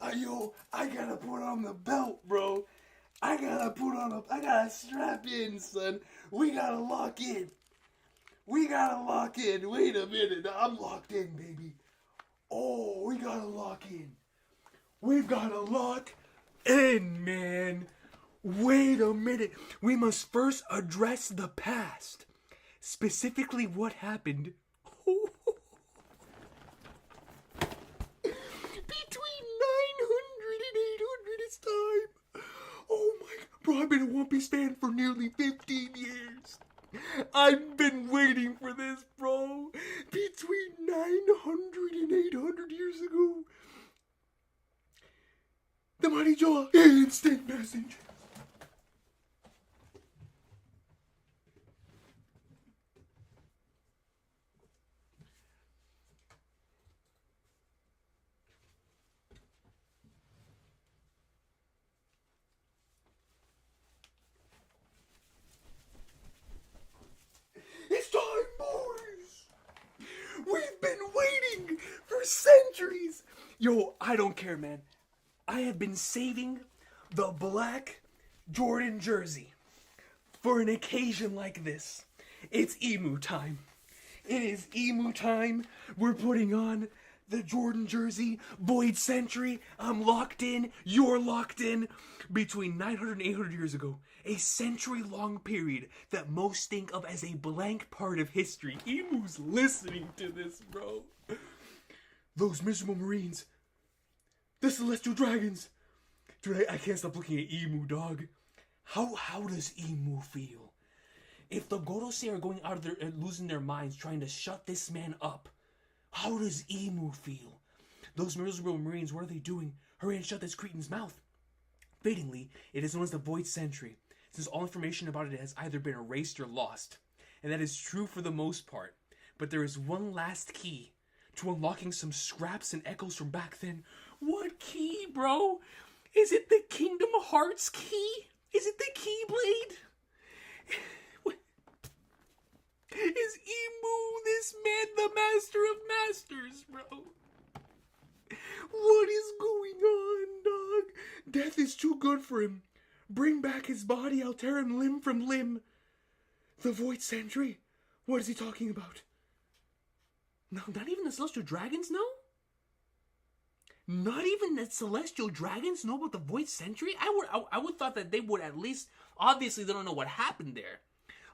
I gotta put on the belt, bro. I gotta strap in, son. We gotta lock in. Wait a minute. I'm locked in, baby. Oh, we gotta lock in. We've gotta lock in, man. Wait a minute. We must first address the past. Specifically what happened between 900 and 800 this time. Oh my god. Bro, I've been a One Piece fan for nearly 15 years. I've been waiting for this, bro. Between 900 and 800 years ago. The Mighty Jaw instant message. It's time, boys. We've been waiting for centuries. Yo, I don't care, man. I have been saving the black Jordan jersey for an occasion like this. It's emu time. It is emu time. We're putting on the Jordan jersey. Void Century. I'm locked in. You're locked in. Between 900 and 800 years ago, a century-long period that most think of as a blank part of history. Emu's listening to this, bro. Those miserable Marines. The Celestial Dragons. Dude, I can't stop looking at Emu, dog. How does Emu feel? If the Gorosei are going out of their losing their minds trying to shut this man up, how does Emu feel? Those miserable Marines, what are they doing? Hurry and shut this cretin's mouth. Fittingly, it is known as the Void Century, since all information about it has either been erased or lost. And that is true for the most part. But there is one last key to unlocking some scraps and echoes from back then. What key, bro? Is it the Kingdom Hearts key? Is it the Keyblade? Is Emu this man the master of masters, bro? What is going on, dog? Death is too good for him. Bring back his body, I'll tear him limb from limb. The Void Sentry? What is he talking about? No, not even the Celestial Dragons know? Not even the Celestial Dragons know about the Void Sentry? I would thought that they would at least, obviously they don't know what happened there,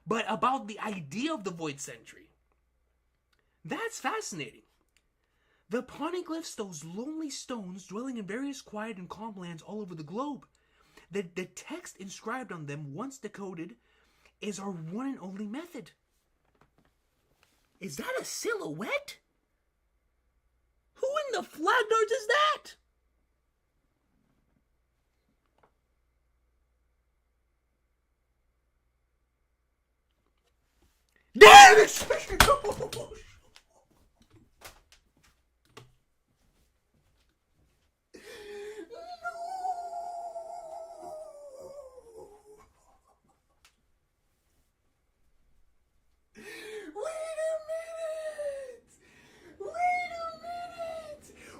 but about the idea of the Void Sentry. That's fascinating. The poneglyphs, those lonely stones dwelling in various quiet and calm lands all over the globe. The text inscribed on them, once decoded, is our one and only method. Is that a silhouette? Who in the flag darts is that? Damn it!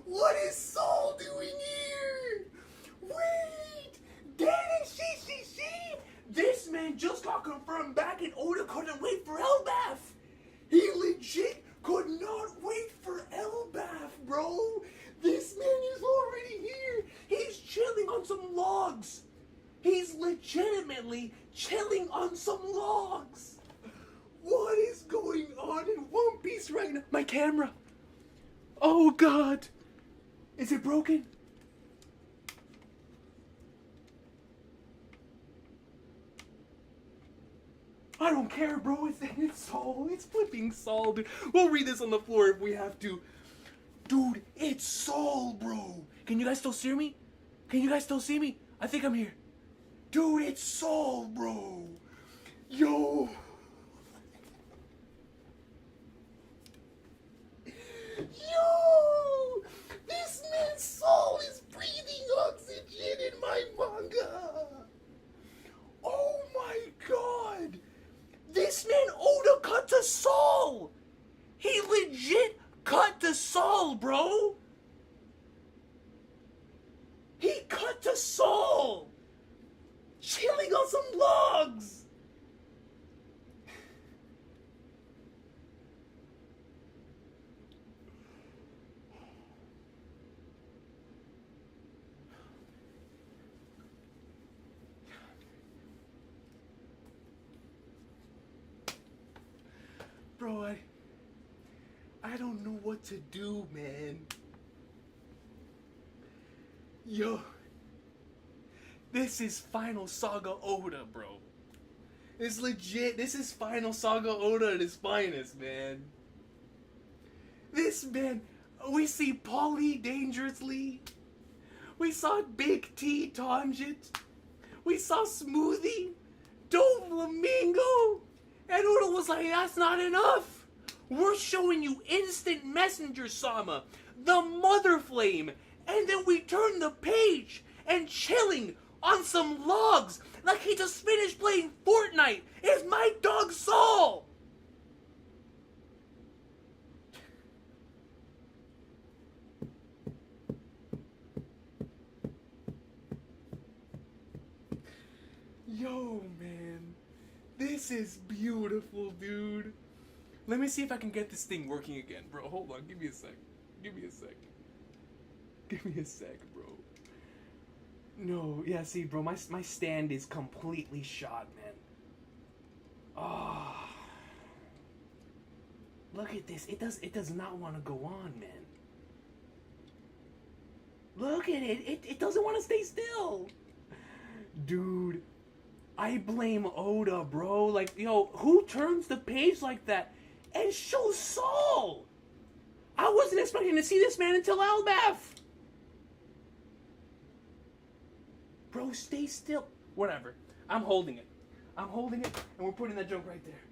What is Saul doing here? Wait! This man just got confirmed back and Oda couldn't wait for Elbaf! He legit could not wait for Elbaf, bro! This man is already here! He's chilling on some logs! He's legitimately chilling on some logs! What is going on in One Piece right now? My camera! Oh god! Is it broken? I don't care, bro. It's Saul. It's flipping Saul, dude. We'll read this on the floor if we have to. Dude, it's Saul, bro. Can you guys still see me? I think I'm here. Dude, it's Saul, bro. Yo. Yo! This man's soul is breathing oxygen in my manga! Oh my god! This man Oda cut to Saul! He legit cut to Saul, bro! to Saul, chilling on some logs. Bro, I don't know what to do, man. Yo, this is Final Saga Oda, bro. It's legit. This is Final Saga Oda at his finest, man. This man, we see Polly dangerously. We saw Big T Tangent. We saw Smoothie, Doflamingo, and Oda was like, that's not enough. We're showing you Instant Messenger Sama, the Mother Flame, and then we turn the page and chilling on some logs like he just finished playing Fortnite is my dog Saul. Yo, man, this is beautiful, dude. Let me see if I can get this thing working again, bro. Hold on, give me a sec. Give me a sec. Give me a sec, bro. No, yeah, see, bro, my stand is completely shot, man. Ah, look at this. It does not want to go on, man. Look at it. It doesn't want to stay still. Dude, I blame Oda, bro. Like, yo, who turns the page like that and shows Saul? I wasn't expecting to see this man until Elbaf. Bro, stay still. Whatever. I'm holding it. I'm holding it, and we're putting that joke right there.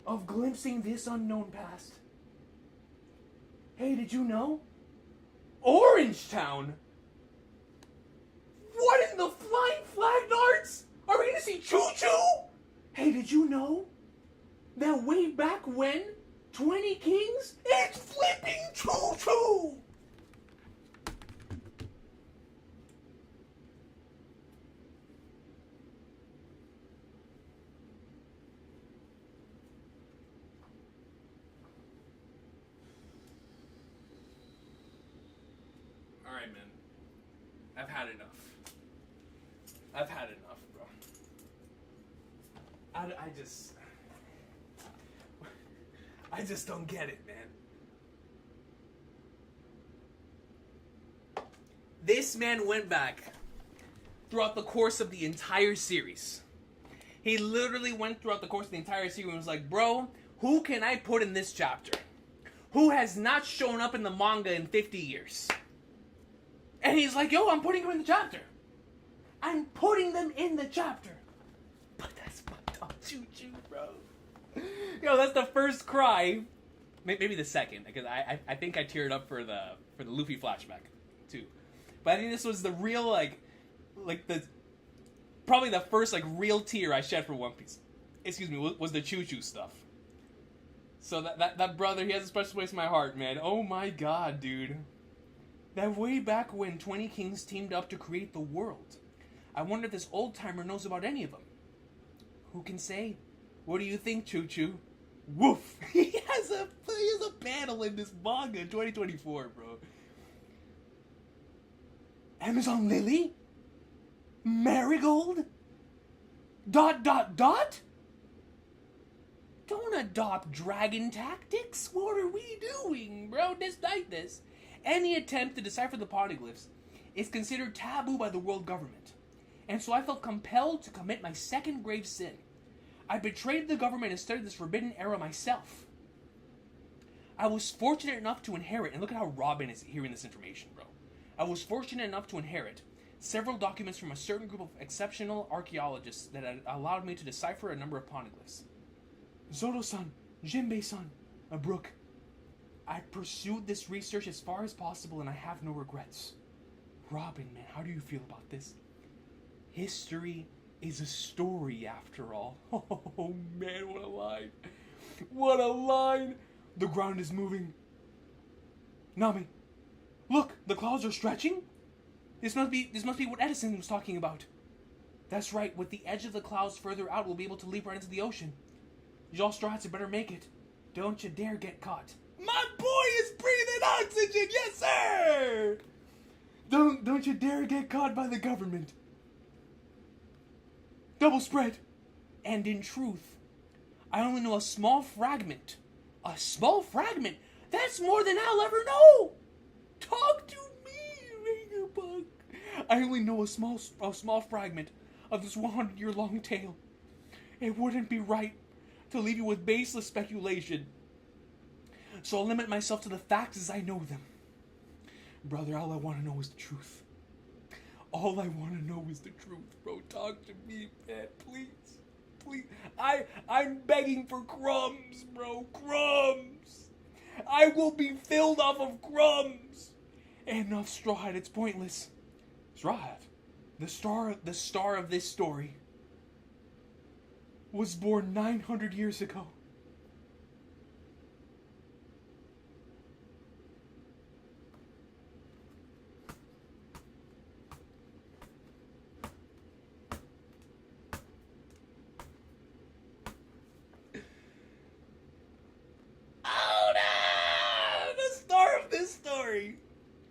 Of glimpsing this unknown past. Hey, did you know? Orange Town? What in the flying flag darts? Are we gonna see Choo Choo? Hey, did you know that way back when 20 Kings? It's flipping Choo Choo! Alright, man. I've had enough. I've had enough, bro. I just don't get it, man. This man went back throughout the course of the entire series. He literally went throughout the course of the entire series and was like, bro, who can I put in this chapter? Who has not shown up in the manga in 50 years? And he's like, yo, I'm putting him in the chapter. I'm putting them in the chapter. But that's my dog Choo Choo, bro. Yo, that's the first cry. Maybe the second, because I think I teared up for the Luffy flashback too. But I think this was the real like the probably the first like real tear I shed for One Piece. Excuse me, was the Choo Choo stuff. So that brother, he has a special place in my heart, man. Oh my god, dude. That way back when 20 Kings teamed up to create the world. I wonder if this old-timer knows about any of them. Who can say? What do you think, Choo Choo? Woof! He has a panel in this manga in 2024, bro. Amazon Lily? Marigold? ... Don't adopt dragon tactics? What are we doing, bro? Despite this, any attempt to decipher the poneglyphs is considered taboo by the world government. And so I felt compelled to commit my second grave sin. I betrayed the government and studied this forbidden era myself. I was fortunate enough to inherit, and look at how Robin is hearing this information, bro. I was fortunate enough to inherit several documents from a certain group of exceptional archaeologists that had allowed me to decipher a number of poneglyphs. Zoro-san, Jinbei-san, Brook. I pursued this research as far as possible and I have no regrets. Robin, man, how do you feel about this? History is a story after all. Oh man, what a line. What a line. The ground is moving. Nami, look, the clouds are stretching. This must be what Edison was talking about. That's right, with the edge of the clouds further out, we'll be able to leap right into the ocean. Y'all Strats, you better make it. Don't you dare get caught. My boy is breathing oxygen, yes sir! Don't you dare get caught by the government. Double spread. And in truth, I only know a small fragment. A small fragment? That's more than I'll ever know! Talk to me, Ragerbug. I only know a small fragment of this 100-year-long tale. It wouldn't be right to leave you with baseless speculation. So I'll limit myself to the facts as I know them. Brother, all I want to know is the truth. All I want to know is the truth, bro. Talk to me, man, please. Please. I'm begging for crumbs, bro. Crumbs. I will be filled off of crumbs. And enough Straw Hat, it's pointless. Straw Hat, the star of this story, was born 900 years ago.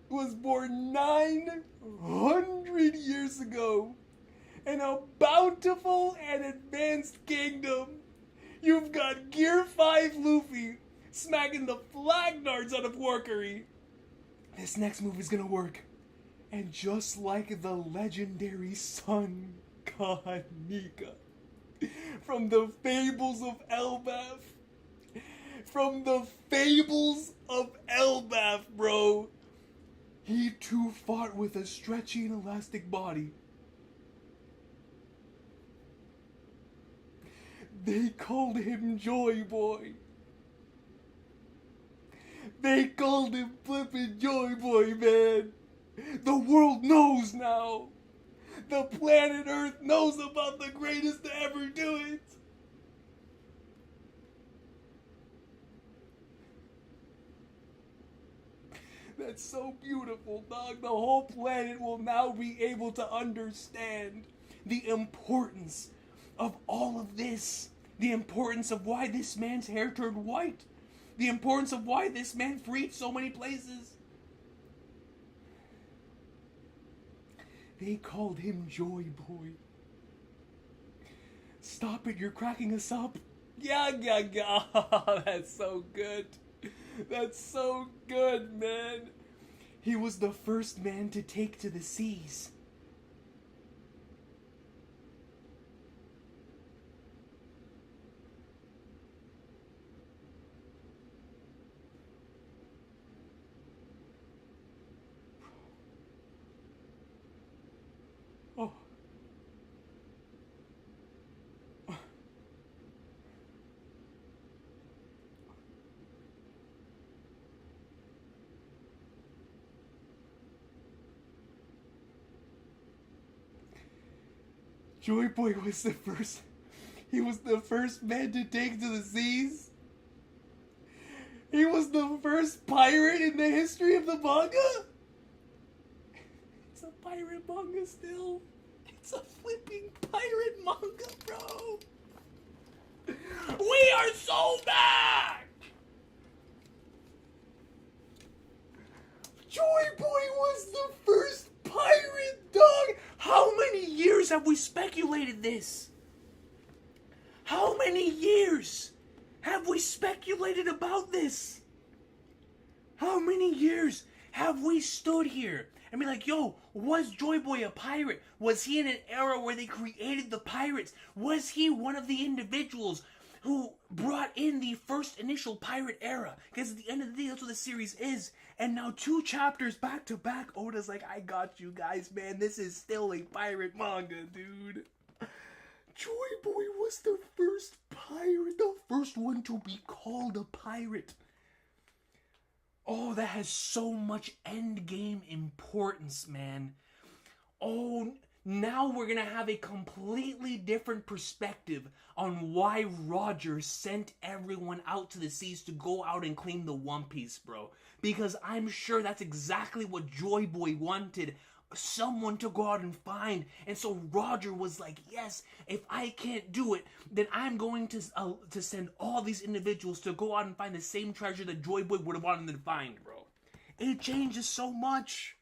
Was born 900 years ago in a bountiful and advanced kingdom. You've got Gear 5 Luffy smacking the flag darts out of Workery. This next move is gonna work. And just like the legendary sun god Nika from the fables of Elbaf. From the fables of Elbaf, bro. He too fought with a stretchy and elastic body. They called him Joy Boy. They called him flippin' Joy Boy, man. The world knows now. The planet Earth knows about the greatest to ever do it. That's so beautiful, dog. The whole planet will now be able to understand the importance of all of this. The importance of why this man's hair turned white. The importance of why this man freed so many places. They called him Joy Boy. Stop it, you're cracking us up. Yeah. That's so good. That's so good, man. He was the first man to take to the seas. Oh. Joy Boy was the first. He was the first man to take to the seas. He was the first pirate in the history of the manga. It's a pirate manga still. It's a flipping pirate manga, bro. We are so back. Joy Boy was the first pirate, dog. How many years have we speculated this? How many years have we speculated about this? How many years have we stood here and be like, yo, was Joy Boy a pirate? Was he in an era where they created the pirates? Was he one of the individuals who brought in the first initial pirate era? Because at the end of the day, that's what the series is. And now 2 chapters back to back, Oda's like, I got you guys, man. This is still a pirate manga, dude. Joy Boy was the first pirate, the first one to be called a pirate. Oh, that has so much endgame importance, man. Oh, now we're gonna have a completely different perspective on why Roger sent everyone out to the seas to go out and claim the One Piece, bro. Because I'm sure that's exactly what Joy Boy wanted someone to go out and find. And so Roger was like, yes, if I can't do it, then I'm going to send all these individuals to go out and find the same treasure that Joy Boy would have wanted them to find, bro. It changes so much.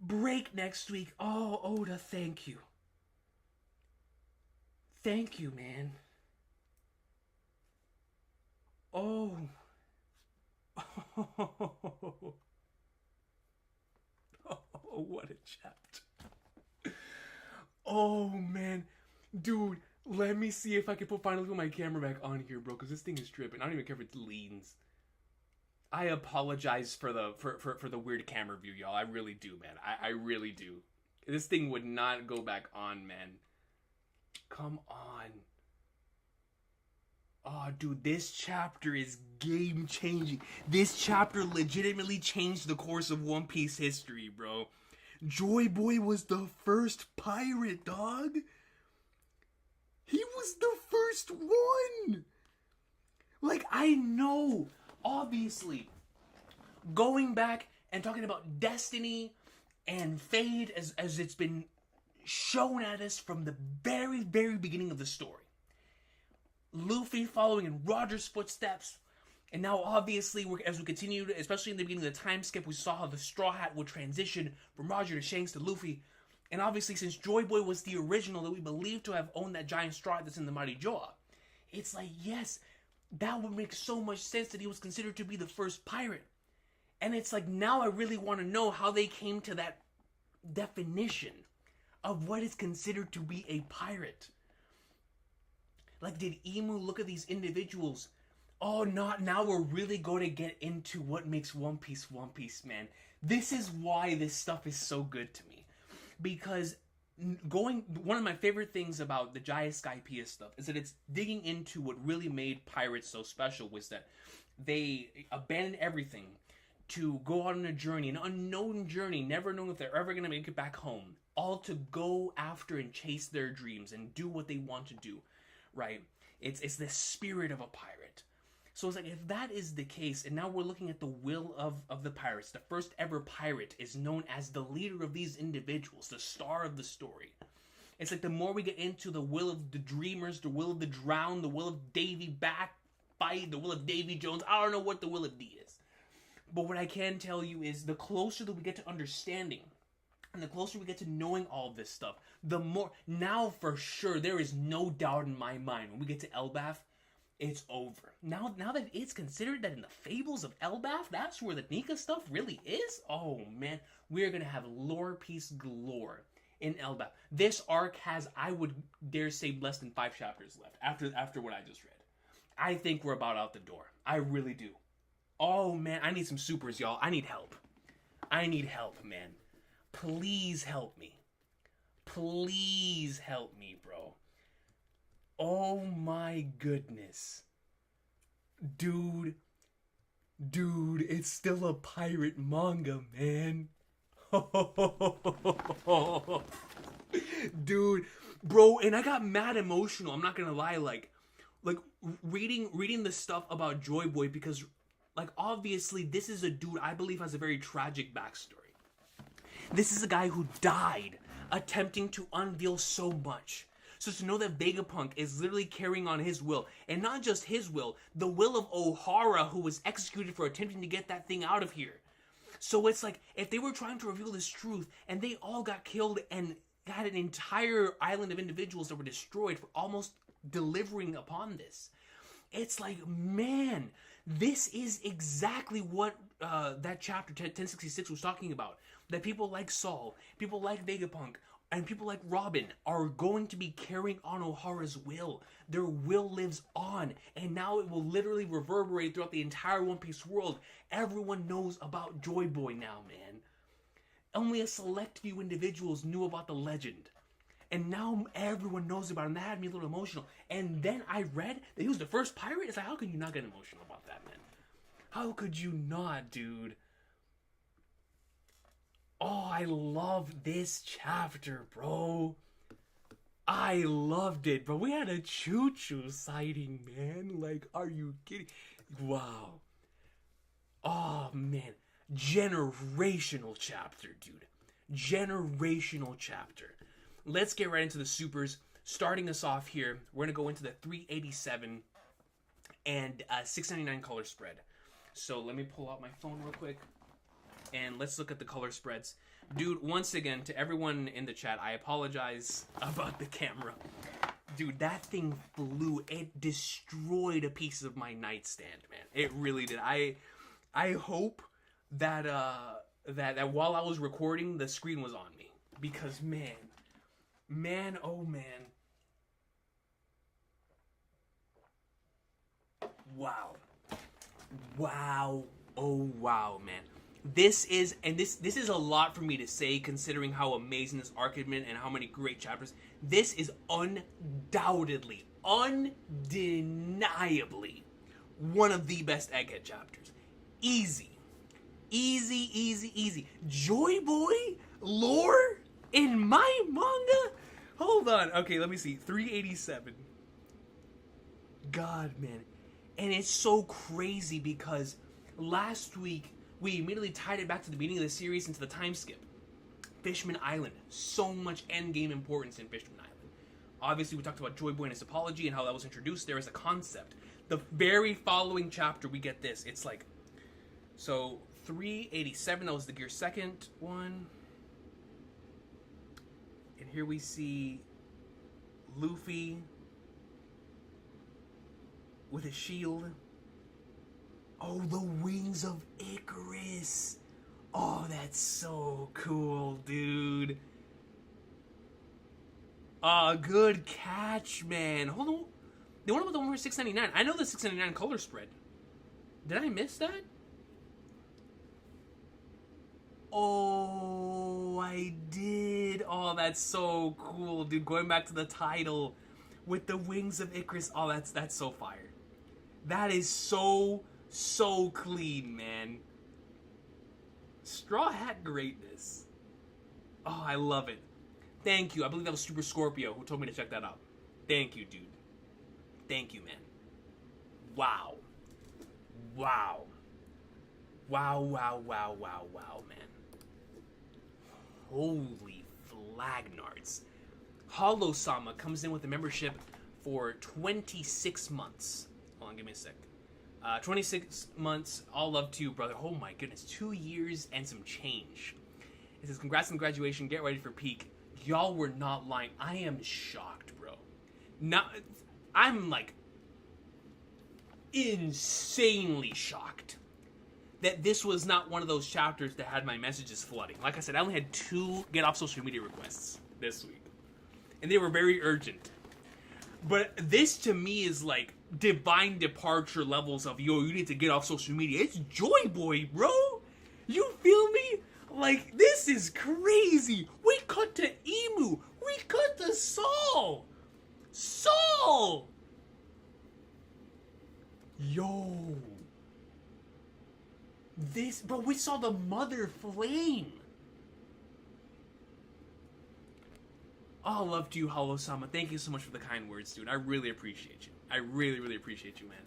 Break next week. Oh, Oda, thank you. Thank you, man. Oh. Oh, what a chapter. Oh, man. Dude, let me see if I can finally put my camera back on here, bro, because this thing is tripping. I don't even care if it leans. I apologize for the weird camera view, y'all. I really do, man. I really do. This thing would not go back on, man. Come on. Oh, dude, this chapter is game-changing. This chapter legitimately changed the course of One Piece history, bro. Joy Boy was the first pirate, dog. He was the first one. Like, I know, obviously, going back and talking about destiny and fate as it's been shown at us from the very, very beginning of the story. Luffy following in Roger's footsteps, and now obviously as we continued, especially in the beginning of the time skip, we saw how the Straw Hat would transition from Roger to Shanks to Luffy, and obviously since Joy Boy was the original that we believe to have owned that giant straw hat that's in the Mighty Joa, it's like, yes, that would make so much sense that he was considered to be the first pirate. And it's like, now I really want to know how they came to that definition of what is considered to be a pirate. Like, did Emu look at these individuals? Oh, not now. We're really going to get into what makes One Piece, man. This is why this stuff is so good to me. Because one of my favorite things about the Jaya Skypiea stuff is that it's digging into what really made pirates so special, was that they abandoned everything to go on a journey, an unknown journey, never knowing if they're ever going to make it back home, all to go after and chase their dreams and do what they want to do. Right? It's the spirit of a pirate. So it's like, if that is the case, and now we're looking at the will of the pirates, the first ever pirate is known as the leader of these individuals, the star of the story. It's like the more we get into the will of the dreamers, the will of the drowned, the will of Davy Backbite, the will of Davy Jones, I don't know what the will of D is. But what I can tell you is the closer that we get to understanding, and the closer we get to knowing all this stuff, the more, now for sure, there is no doubt in my mind, when we get to Elbaf, it's over. Now that it's considered that in the fables of Elbaf, that's where the Nika stuff really is, oh man, we're going to have lore piece galore in Elbaf. This arc has, I would dare say, less than 5 chapters left after what I just read. I think we're about out the door. I really do. Oh man, I need some supers, y'all. I need help. Man. Please help me. Please help me, bro. Oh my goodness. Dude, it's still a pirate manga, man. Dude, bro, and I got mad emotional, I'm not gonna lie, like reading the stuff about Joy Boy, because, like, obviously this is a dude I believe has a very tragic backstory. This is a guy who died attempting to unveil so much. So to know that Vegapunk is literally carrying on his will, and not just his will, the will of O'Hara, who was executed for attempting to get that thing out of here. So it's like, if they were trying to reveal this truth, and they all got killed, and had an entire island of individuals that were destroyed for almost delivering upon this, it's like, man, this is exactly what that chapter 1066 was talking about. That people like Saul, people like Vegapunk, and people like Robin are going to be carrying on O'Hara's will. Their will lives on, and now it will literally reverberate throughout the entire One Piece world. Everyone knows about Joy Boy now, man. Only a select few individuals knew about the legend. And now everyone knows about it, and that had me a little emotional. And then I read that he was the first pirate. It's like, how could you not get emotional about that, man? How could you not, dude? Oh, I love this chapter, bro. I loved it, bro. We had a choo-choo sighting, man. Like, are you kidding? Wow. Oh, man. Generational chapter, dude. Generational chapter. Let's get right into the supers. Starting us off here, we're going to go into the 387 and 699 color spread. So let me pull out my phone real quick, and let's look at the color spreads. Dude, once again, to everyone in the chat, I apologize about the camera. Dude, that thing flew. It destroyed a piece of my nightstand, man. It really did. I hope that that while I was recording, the screen was on me. Because, man, oh man. Wow. Wow. Oh wow, man. This is a lot for me to say, considering how amazing this arc has been and how many great chapters. This is undoubtedly, undeniably one of the best Egghead chapters. Easy. Joy Boy lore in my manga? Hold on. Okay, let me see. 387. God, man. And it's so crazy because last week we immediately tied it back to the beginning of the series into the time skip. Fishman Island. So much endgame importance in Fishman Island. Obviously, we talked about Joy Boy and his apology and how that was introduced there as a concept. The very following chapter, we get this. It's like... So, 387, that was the Gear Second one. And here we see Luffy with a shield. Oh, the wings of Icarus. Oh, that's so cool, dude. Good catch, man. Hold on. The one about the one for 699. I know the 699 color spread. Did I miss that? Oh, I did. Oh, that's so cool, dude. Going back to the title with the wings of Icarus. Oh, that's so fire. That is so clean, man. Straw Hat greatness. Oh, I love it. Thank you. I believe that was Super Scorpio who told me to check that out. Thank you, dude. Thank you, man. Wow. Wow. Wow, man. Holy flagnards. Hollow-sama comes in with a membership for 26 months. Hold on, give me a sec. 26 months, all love to you, brother. Oh my goodness, 2 years and some change. It says, congrats on graduation, get ready for peak. Y'all were not lying. I am shocked, bro. I'm like insanely shocked that this was not one of those chapters that had my messages flooding. Like I said, I only had 2 get off social media requests this week. And they were very urgent. But this to me is like divine departure levels of, yo, you need to get off social media. It's Joy Boy, bro. You feel me? Like, this is crazy. We cut to Emu. We cut to Saul. Saul! Yo. This, bro, we saw the Mother Flame. All love to you, Hollow-sama. Thank you so much for the kind words, dude. I really appreciate you. I really appreciate you, man.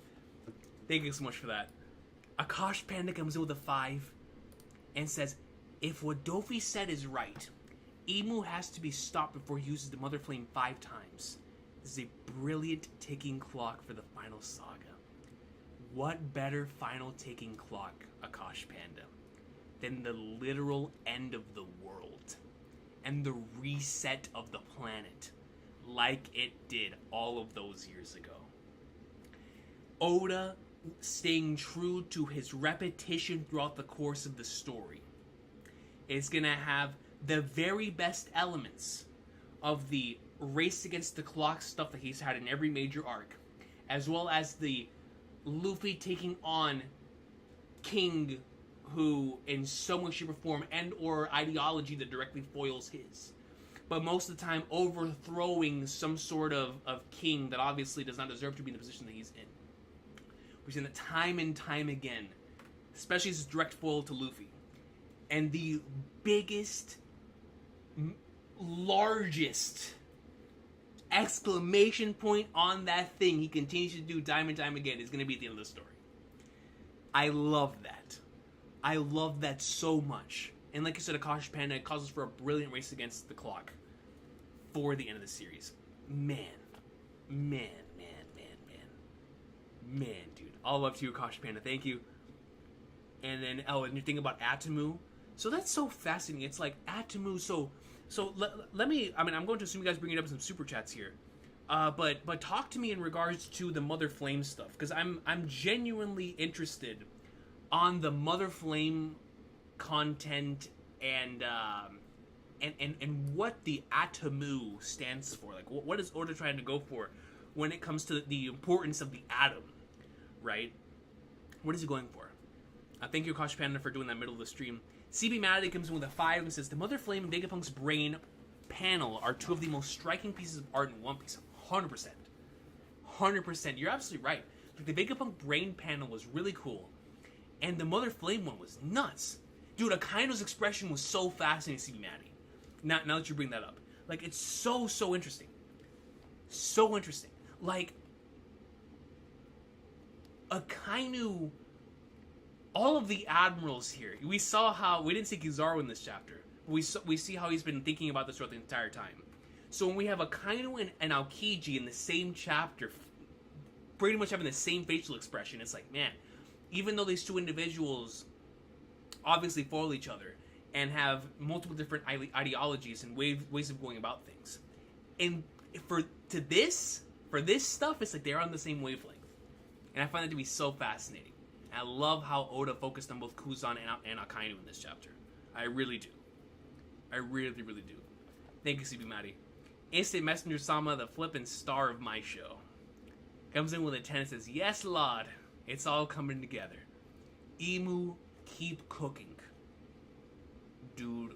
Thank you so much for that. Akash Panda comes in with a 5 and says, if what Dofi said is right, Emu has to be stopped before he uses the Mother Flame 5 times. This is a brilliant ticking clock for the final saga. What better final ticking clock, Akash Panda, than the literal end of the world and the reset of the planet like it did all of those years ago. Oda staying true to his repetition throughout the course of the story is going to have the very best elements of the race against the clock stuff that he's had in every major arc, as well as the Luffy taking on King, who in some way, shape, or form and or ideology that directly foils his. But most of the time overthrowing some sort of king that obviously does not deserve to be in the position that he's in. We've seen that time and time again, especially as his direct foil to Luffy. And the biggest, largest exclamation point on that thing he continues to do time and time again is going to be at the end of the story. I love that. I love that so much. And like I said, Akash Panda causes for a brilliant race against the clock for the end of the series. Man, dude. All love to you, Akash Panda. Thank you. And then, and you're thinking about Atomu. So that's so fascinating. It's like Atomu. So let me. I mean, I'm going to assume you guys bring it up in some super chats here. But talk to me in regards to the Mother Flame stuff, because I'm genuinely interested on the Mother Flame content and what the Atomu stands for. Like, what is Oda trying to go for when it comes to the importance of the atom, right? What is he going for? Thank you, Akash Panda, for doing that middle of the stream. CB Maddie comes in with a 5 and says, the Mother Flame and Vegapunk's brain panel are two of the most striking pieces of art in One Piece. 100%. 100%. You're absolutely right. Like, the Vegapunk brain panel was really cool. And the Mother Flame one was nuts. Dude, Akaino's expression was so fascinating, CB Maddie. Now that you bring that up. Like, it's so interesting. So interesting. Like, Akainu, all of the admirals here, we saw how, we didn't see Kizaru in this chapter, but we see how he's been thinking about this throughout the entire time. So when we have Akainu and Aokiji in the same chapter, pretty much having the same facial expression, it's like, man, even though these two individuals obviously foil each other and have multiple different ideologies and ways of going about things, and for this stuff, it's like they're on the same wavelength, and I find that to be so fascinating. I love how Oda focused on both Kuzan and Akainu in this chapter. I really do. I really do. Thank you, CB Maddie. Instant Messenger Sama, the flippin' star of my show, comes in with a 10 and says, yes, Lord, it's all coming together. Emu, keep cooking. Dude,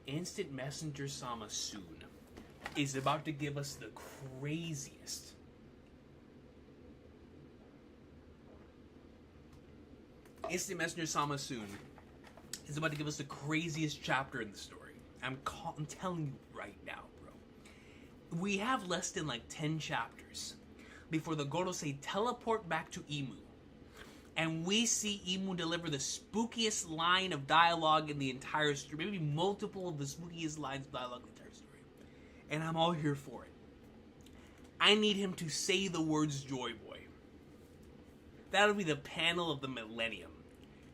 Instant Messenger Sama soon is about to give us the craziest. Instant Messenger Sama soon is about to give us the craziest chapter in the story. I'm telling you right now, bro. We have less than like 10 chapters before the Gorosei teleport back to Emu. And we see Emu deliver the spookiest line of dialogue in the entire story. Maybe multiple of the spookiest lines of dialogue in the entire story. And I'm all here for it. I need him to say the words Joy Boy. That'll be the panel of the millennium.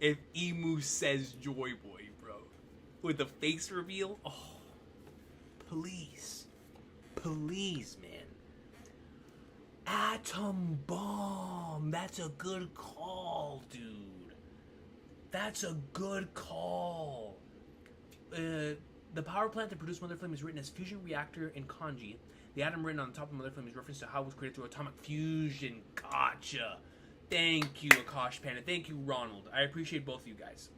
If Emu says Joy Boy, bro. With the face reveal. Oh, please. Please, man. Atom Bomb. That's a good call, dude. That's a good call. The power plant that produced Mother Flame is written as fusion reactor in kanji. The atom written on the top of Mother Flame is reference to how it was created through atomic fusion. Gotcha. Thank you, Akash Panda. Thank you, Ronald. I appreciate both of you guys.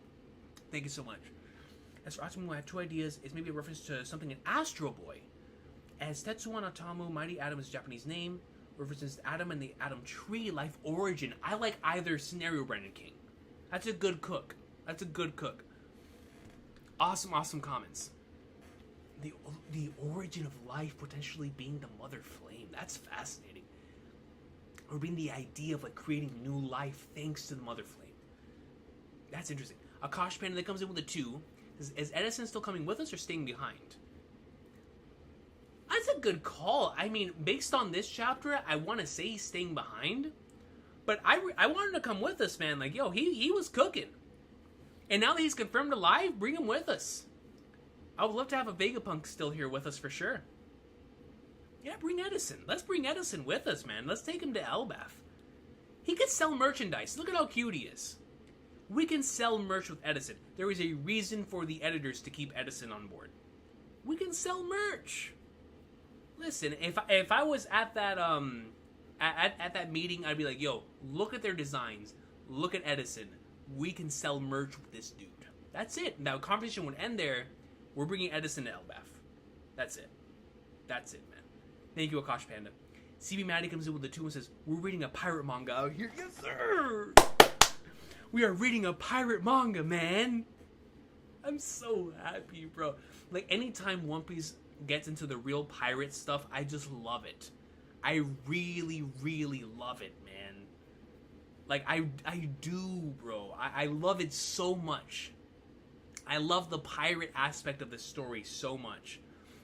Thank you so much. As for Atomu, I have two ideas. It's maybe a reference to something in Astro Boy. As Tetsuwan Atamu, Mighty Atom is a Japanese name. References to Atom and the Atom Tree, life origin. I like either scenario, Brandon King. That's a good cook. That's a good cook. Awesome comments. The origin of life potentially being the Mother Flame. That's fascinating. Or being the idea of like creating new life thanks to the Mother Flame. That's interesting. Akash Panda that comes in with a 2. Is Edison still coming with us or staying behind? That's a good call. I mean, based on this chapter, I want to say he's staying behind. But I want him to come with us, man. Like, yo, he was cooking. And now that he's confirmed alive, bring him with us. I would love to have a Vegapunk still here with us for sure. Yeah, bring Edison. Let's bring Edison with us, man. Let's take him to Elbaf. He could sell merchandise. Look at how cute he is. We can sell merch with Edison. There is a reason for the editors to keep Edison on board. We can sell merch. Listen, if I was at that at that meeting, I'd be like, yo, look at their designs. Look at Edison. We can sell merch with this dude. That's it. Now, conversation would end there. We're bringing Edison to Elbaf. That's it. That's it, man. Thank you, Akash Panda. CB Maddie comes in with the 2 and says, we're reading a pirate manga out here. Yes, sir! We are reading a pirate manga, man! I'm so happy, bro. Like, anytime One Piece gets into the real pirate stuff, I just love it. I really love it, man. Like I do, bro. I love it so much. I love the pirate aspect of the story so much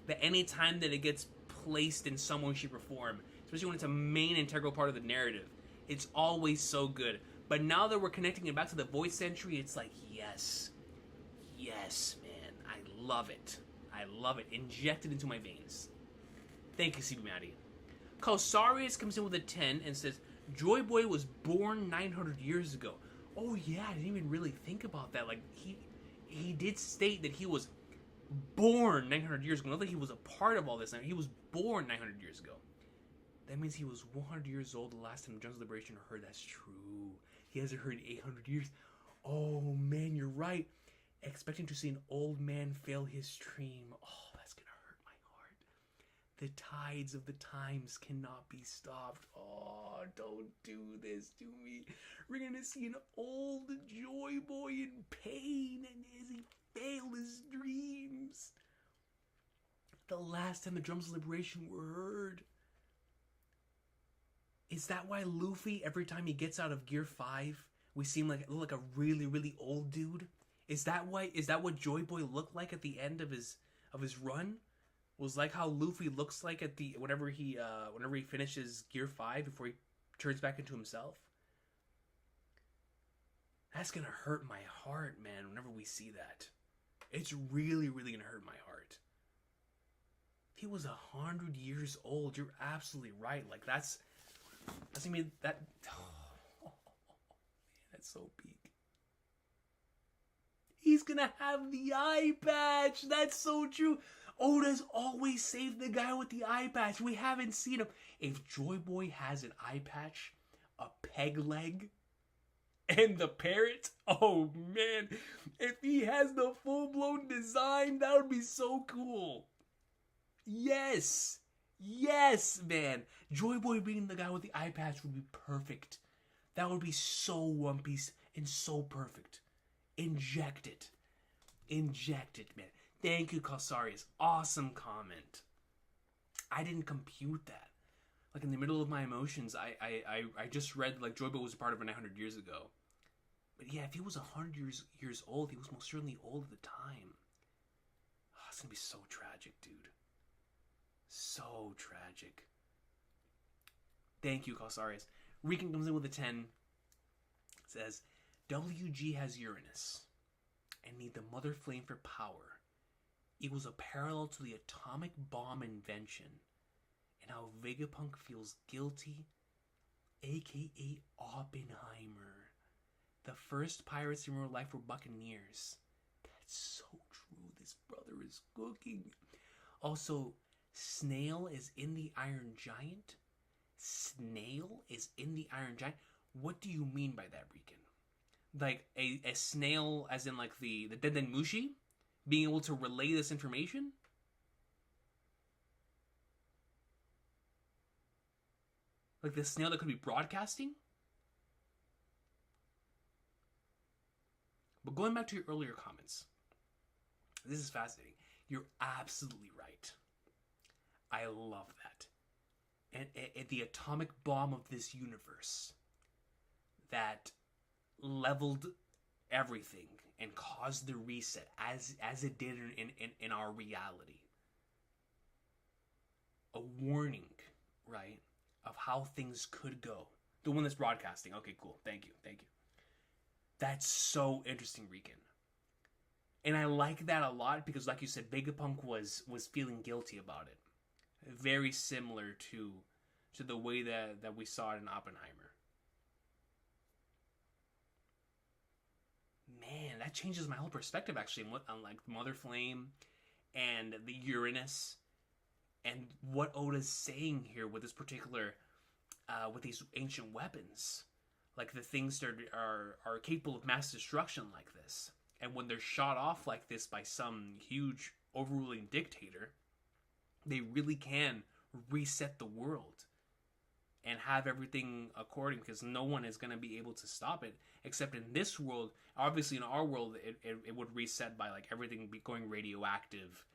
that any time that it gets placed in some way, shape, or form, especially when it's a main integral part of the narrative, it's always so good. But now that we're connecting it back to the Void Century, it's like, yes, yes, man, I love it. I love it. Inject it into my veins. Thank you, CB Maddie. Calsarius comes in with a 10 and says, Joy Boy was born 900 years ago. Oh yeah, I didn't even really think about that. Like, he did state that he was born 900 years ago. Not that he was a part of all this. He was born 900 years ago. That means he was 100 years old the last time John's Liberation heard. That's true. He hasn't heard 800 years. Oh, man, you're right. Expecting to see an old man fail his dream. Oh, that's going to hurt my heart. The tides of the times cannot be stopped. Oh, don't do this to me. We're going to see an old Joy Boy in pain and as he failed his dreams. The last time the drums of liberation were heard. Is that why Luffy, every time he gets out of Gear 5, we seem like a really, really old dude? Is that what Joy Boy looked like at the end of his run? Was like how Luffy looks like at the whenever he finishes Gear 5 before he turns back into himself? That's gonna hurt my heart, man, whenever we see that. It's really, really gonna hurt my heart. He was 100 years old. You're absolutely right. Like that's gonna be that. Oh, man, that's so peak. He's gonna have the eye patch. That's so true. Oda's always saved the guy with the eye patch. We haven't seen him. If Joy Boy has an eye patch, a peg leg, and the parrot, oh man, if he has the full-blown design, that would be so cool. Yes, man. Joy Boy being the guy with the eye patch would be perfect. That would be so One Piece and so perfect. Inject it, man. Thank you, Calsarius. Awesome comment. I didn't compute that. Like in the middle of my emotions, I just read like Joy Boy was a part of it 900 years ago. But yeah, if he was 100 years old, he was most certainly old at the time. Oh, it's gonna be so tragic, dude. So tragic. Thank you, Calsarius. Recon comes in with a 10. Says, WG has Uranus and need the mother flame for power. Equals a parallel to the atomic bomb invention and how Vegapunk feels guilty, aka Oppenheimer. The first pirates in real life were buccaneers. That's so true. This brother is cooking. Also, Snail is in the Iron Giant. Snail is in the Iron Giant. What do you mean by that, Riken? Like a snail, as in like the Dendenmushi, being able to relay this information? Like the snail that could be broadcasting? But going back to your earlier comments, this is fascinating. You're absolutely right. I love that. And the atomic bomb of this universe that leveled everything and caused the reset as it did in our reality. A warning, right, of how things could go. The one that's broadcasting. Okay, cool. Thank you. That's so interesting, Recon. And I like that a lot because, like you said, Vegapunk was feeling guilty about it. Very similar to the way that we saw it in Oppenheimer. Man, that changes my whole perspective, actually, on like Mother Flame and the Uranus and what Oda's saying here with this particular, with these ancient weapons. Like the things that are capable of mass destruction like this. And when they're shot off like this by some huge overruling dictator, they really can reset the world and have everything according, because no one is going to be able to stop it except in this world. Obviously in our world it would reset by like everything going radioactive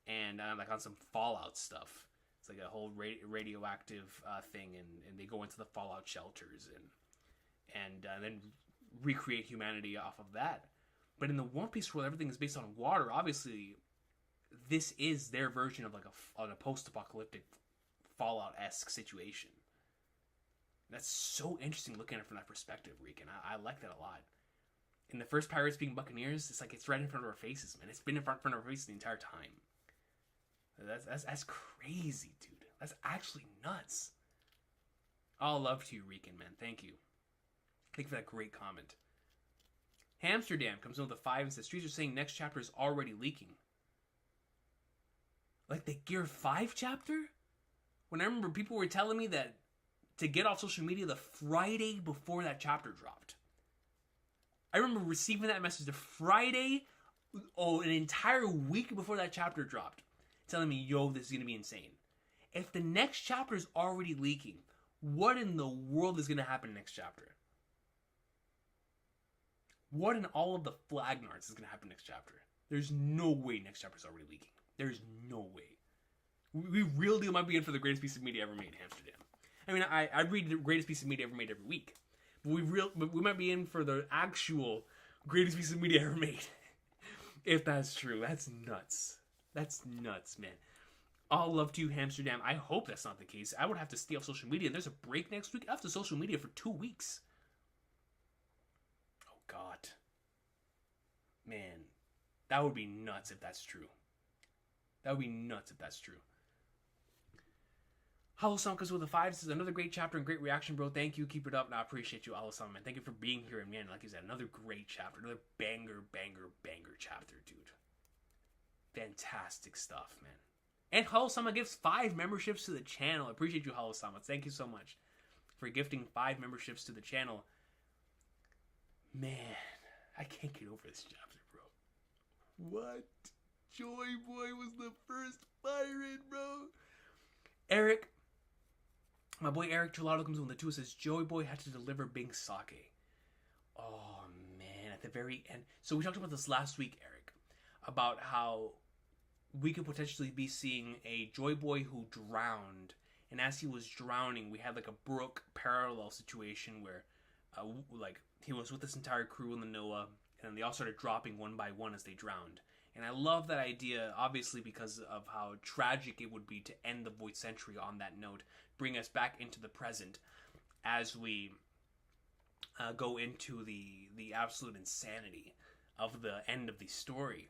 and like on some Fallout stuff. It's like a whole radioactive thing, and they go into the Fallout shelters, and and then recreate humanity off of that. But in the One Piece world, everything is based on water. Obviously, this is their version of like a post-apocalyptic Fallout-esque situation. That's so interesting looking at it from that perspective, Recon. I like that a lot. In the first Pirates being Buccaneers, it's like it's right in front of our faces, man. It's been in front of our faces the entire time. That's crazy, dude. That's actually nuts. All love to you, Recon, man. Thank you. Thank you for that great comment. Hamsterdam comes in with a 5 and says, Streets are saying next chapter is already leaking. Like the Gear 5 chapter? When I remember people were telling me that to get off social media the Friday before that chapter dropped. I remember receiving that message the Friday, an entire week before that chapter dropped, telling me, yo, this is going to be insane. If the next chapter is already leaking, what in the world is going to happen next chapter? What in all of the flag nards is going to happen next chapter? There's no way next chapter is already leaking. There's no way. We really might be in for the greatest piece of media ever made in Amsterdam. I mean, I read the greatest piece of media ever made every week. But we might be in for the actual greatest piece of media ever made. If that's true. That's nuts. That's nuts, man. All love to you, Amsterdam. I hope that's not the case. I would have to stay off social media. There's a break next week. I have to social media for 2 weeks. Oh, God. Man. That would be nuts if that's true. That would be nuts if that's true. Hollow-san comes with a 5. This is another great chapter and great reaction, bro. Thank you. Keep it up. And I appreciate you, Hollow-san, man. Thank you for being here. And, man, like you said, another great chapter. Another banger chapter, dude. Fantastic stuff, man. And Hollow-sama gives 5 memberships to the channel. I appreciate you, Hollow-sama. Thank you so much for gifting 5 memberships to the channel. Man, I can't get over this chapter, bro. What? Joy Boy was the first pirate, bro. Eric, my boy Eric Gelato comes in with the 2 and says, Joy Boy had to deliver Bing Sake. Oh, man, at the very end. So we talked about this last week, Eric, about how we could potentially be seeing a Joy Boy who drowned. And as he was drowning, we had like a Brook parallel situation where like he was with this entire crew in the Noah, and they all started dropping one by one as they drowned. And I love that idea, obviously, because of how tragic it would be to end the Void Century on that note, bring us back into the present as we go into the absolute insanity of the end of the story.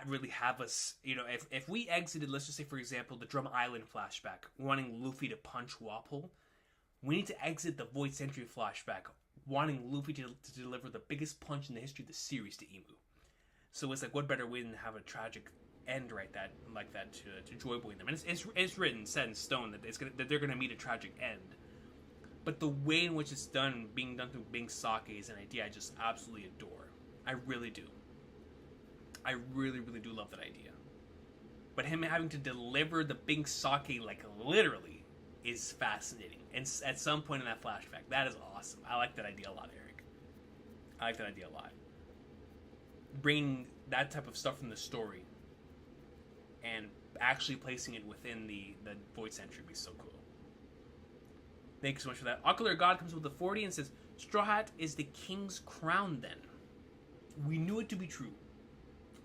Really have us, you know, if we exited, let's just say, for example, the Drum Island flashback, wanting Luffy to punch Wapol, we need to exit the Void Century flashback, wanting Luffy to deliver the biggest punch in the history of the series to Imu. So it's like, what better way than to have a tragic end like that to Joy Boy and them. And it's written, set in stone that they're gonna meet a tragic end. But the way in which it's being done through Bing Sake, is an idea I just absolutely adore. I really do. I really, really do love that idea. But him having to deliver the Bing Sake, like, literally, is fascinating. And at some point in that flashback, that is awesome. I like that idea a lot, Eric. I like that idea a lot. Bringing that type of stuff from the story and actually placing it within the Void Century would be so cool. Thank you so much for that. Ocular God comes with the 40 and says, Straw Hat is the king's crown then. We knew it to be true.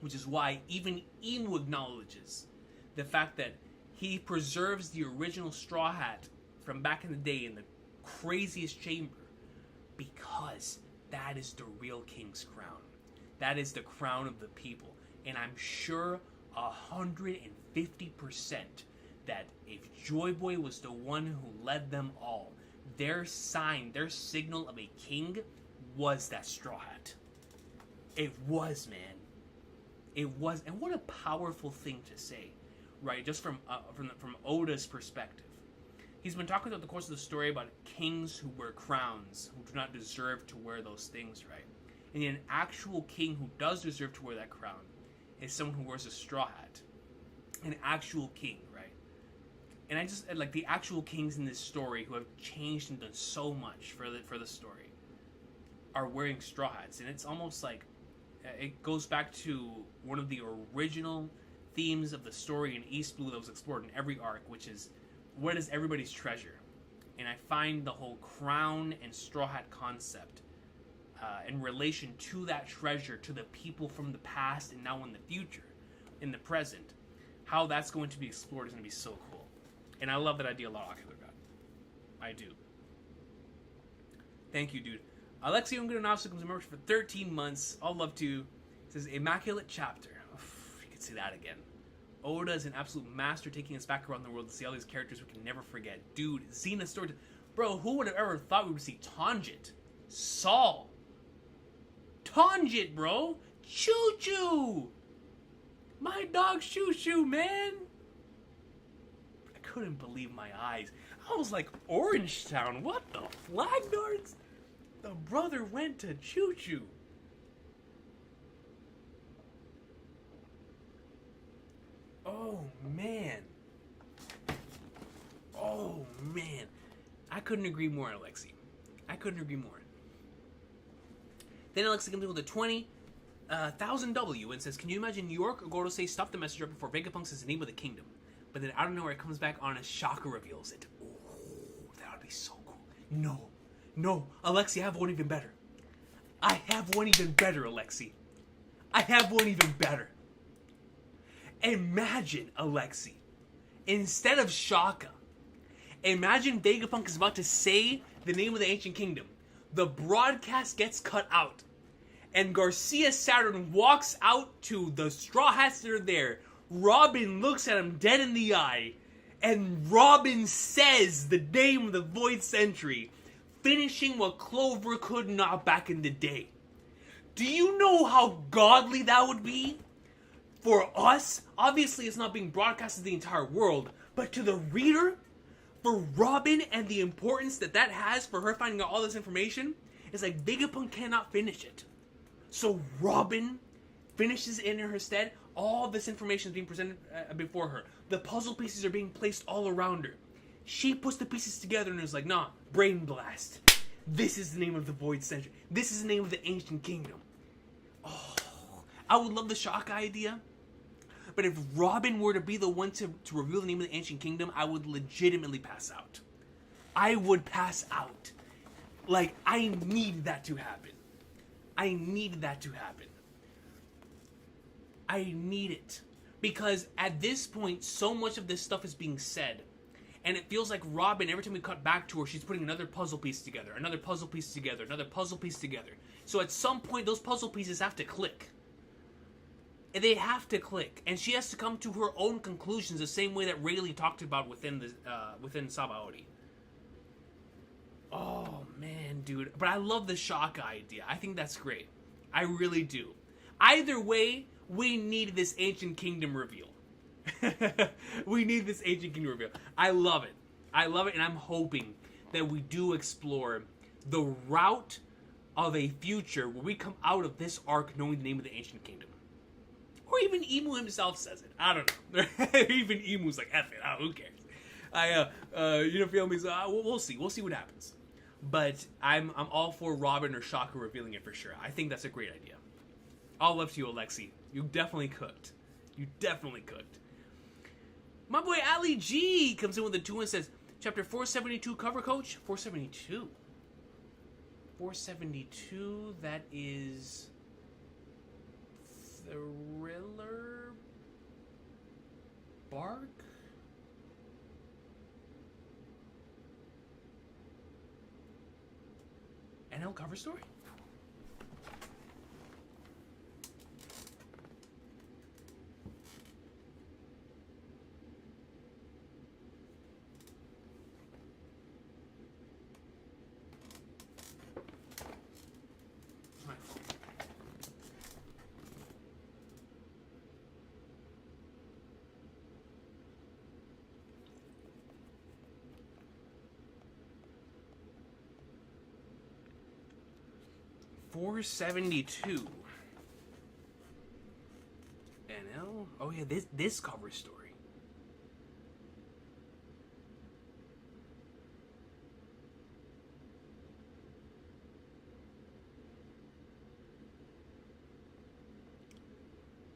Which is why even Imu acknowledges the fact that he preserves the original Straw Hat from back in the day in the craziest chamber, because that is the real king's crown. That is the crown of the people. And I'm sure 150% that if Joy Boy was the one who led them all, their sign, their signal of a king was that Straw Hat. It was, man. It was, and what a powerful thing to say, right? Just from Oda's perspective, he's been talking throughout the course of the story about kings who wear crowns, who do not deserve to wear those things, right? And an actual king who does deserve to wear that crown is someone who wears a straw hat, an actual king, right? And I just like the actual kings in this story who have changed and done so much for the story are wearing straw hats, and it's almost like. It goes back to one of the original themes of the story in East Blue that was explored in every arc, which is, what is everybody's treasure? and I find the whole crown and straw hat concept in relation to that treasure, to the people from the past and now in the future, in the present, how that's going to be explored is going to be so cool. And I love that idea a lot, Ocular God. I do. Thank you, dude. Alexi Ungranovsky comes to membership for 13 months. All love to. It says, Immaculate Chapter. Oof, you can see that again. Oda is an absolute master taking us back around the world to see all these characters we can never forget. Dude, Xena story. Bro, who would have ever thought we would see Tanjit? Saul. Tanjit, bro. Choo Choo. My dog Choo Choo, man. I couldn't believe my eyes. I was like, Orange Town, what the flag darts? The brother went to Choo Choo. Oh, man. Oh, man. I couldn't agree more, Alexi. I couldn't agree more. Then Alexi comes in with a 20,000 W and says, can you imagine York or Gordo say stop the messenger before Vegapunk says the name of the kingdom? But then out of nowhere it comes back on as Shaka reveals it. Oh, that would be so cool. No, Alexi, I have one even better. I have one even better, Alexi. I have one even better. Imagine, Alexi, instead of Shaka, imagine Vegapunk is about to say the name of the ancient kingdom. The broadcast gets cut out. And Garcia Saturn walks out to the Straw Hats that are there. Robin looks at him dead in the eye. And Robin says the name of the Void Sentry, finishing what Clover could not back in the day. Do you know how godly that would be? For us, obviously it's not being broadcast to the entire world, but to the reader, for Robin and the importance that that has for her finding out all this information, it's like Vegapunk cannot finish it. So Robin finishes in her stead. All this information is being presented before her. The puzzle pieces are being placed all around her. She puts the pieces together and is like, nah, Brain Blast. This is the name of the Void Sentry. This is the name of the Ancient Kingdom. Oh, I would love the Shaka idea. But if Robin were to be the one to reveal the name of the Ancient Kingdom, I would legitimately pass out. I would pass out. Like, I need that to happen. I need that to happen. I need it. Because at this point, so much of this stuff is being said. And it feels like Robin, every time we cut back to her, she's putting another puzzle piece together, another puzzle piece together, another puzzle piece together. So at some point, those puzzle pieces have to click. And they have to click. And she has to come to her own conclusions the same way that Rayleigh talked about within Sabaody. Oh, man, dude. But I love the Shaka idea. I think that's great. I really do. Either way, we need this Ancient Kingdom reveal. We need this Ancient Kingdom reveal. I love it. I love it, and I'm hoping that we do explore the route of a future where we come out of this arc knowing the name of the Ancient Kingdom. Or even Emu himself says it. I don't know. Even Emu's like, F it. Oh, who cares? You know, feel me? So, we'll see. We'll see what happens. But I'm all for Robin or Shaka revealing it for sure. I think that's a great idea. All love to you, Alexi. You definitely cooked. You definitely cooked. My boy Ali G comes in with a 2 and says, Chapter 472 cover coach? 472. 472, that is Thriller Bark? NL cover story? My fault. $472. NL? Oh yeah, this cover story.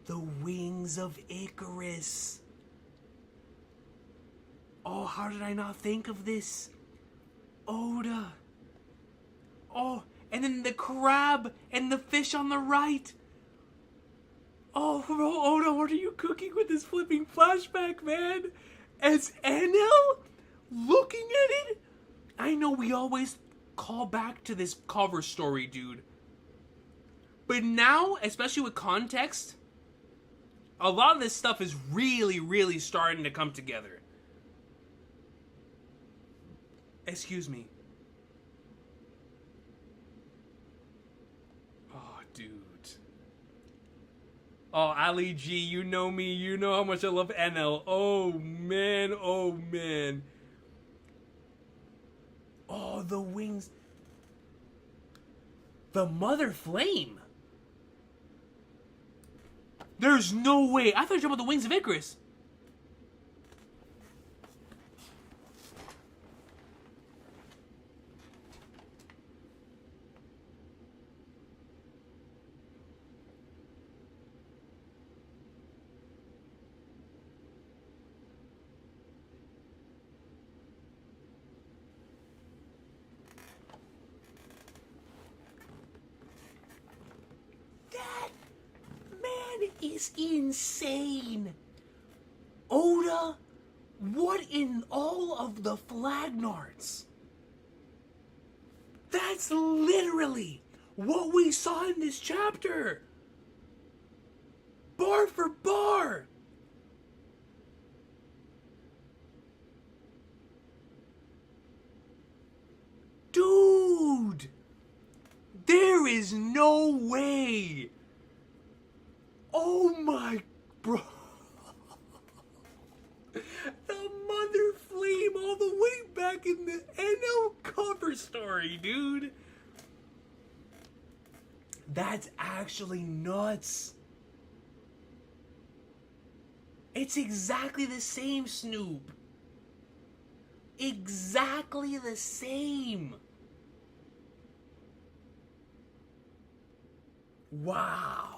The Wings of Icarus. Oh, how did I not think of this? Oda. Oh, and then the crab and the fish on the right. Oh, bro, Oda, what are you cooking with this flipping flashback, man? As NL looking at it? I know we always call back to this cover story, dude. But now, especially with context, a lot of this stuff is really, really starting to come together. Excuse me. Oh, dude. Oh, Ali G, you know me. You know how much I love NL. Oh, man. Oh, man. Oh, the wings. The Mother Flame. There's no way. I thought you were talking about the wings of Icarus. Is insane. Oda, what in all of the Flagnards? That's literally what we saw in this chapter. Bar for bar. Dude, there is no way. Oh my, bro. The Mother Flame all the way back in the NL cover story, dude. That's actually nuts. It's exactly the same, Snoop. Exactly the same. Wow.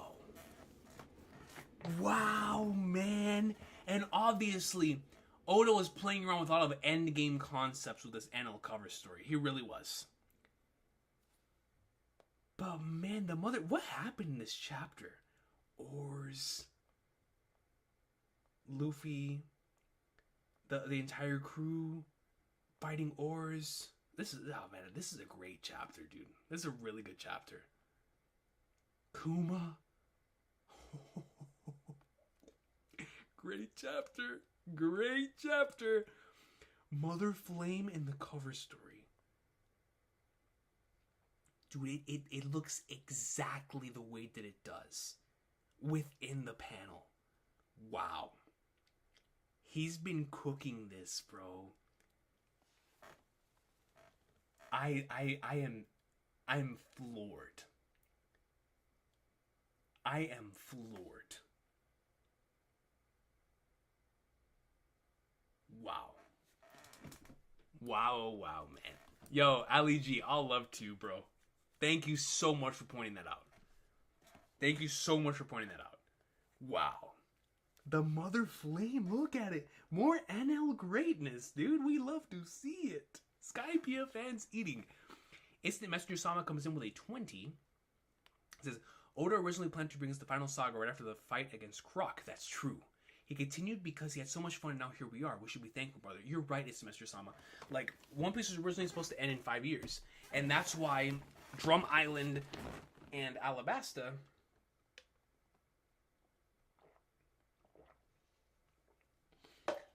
Wow, man. And obviously, Oda was playing around with a lot of endgame concepts with this NL cover story. He really was. But man, the mother... What happened in this chapter? Oars... Luffy... The entire crew... Fighting Oars... This is... Oh man, this is a great chapter, dude. This is a really good chapter. Kuma... Great chapter. Great chapter. Mother Flame in the cover story. Dude, it looks exactly the way that it does within the panel. Wow. He's been cooking this, bro. I'm floored. I am floored. Wow. Wow, wow, man. Yo, Ali G, all love to you, bro. Thank you so much for pointing that out. Thank you so much for pointing that out. Wow. The Mother Flame, look at it. More NL greatness, dude. We love to see it. Skypiea fans eating. Instant Messenger Sama comes in with a 20. It says, Oda originally planned to bring us the final saga right after the fight against Croc. That's true. He continued because he had so much fun, and now here we are. We should be thankful, brother. You're right, it's Semester Sama. Like, One Piece was originally supposed to end in 5 years. And that's why Drum Island and Alabasta...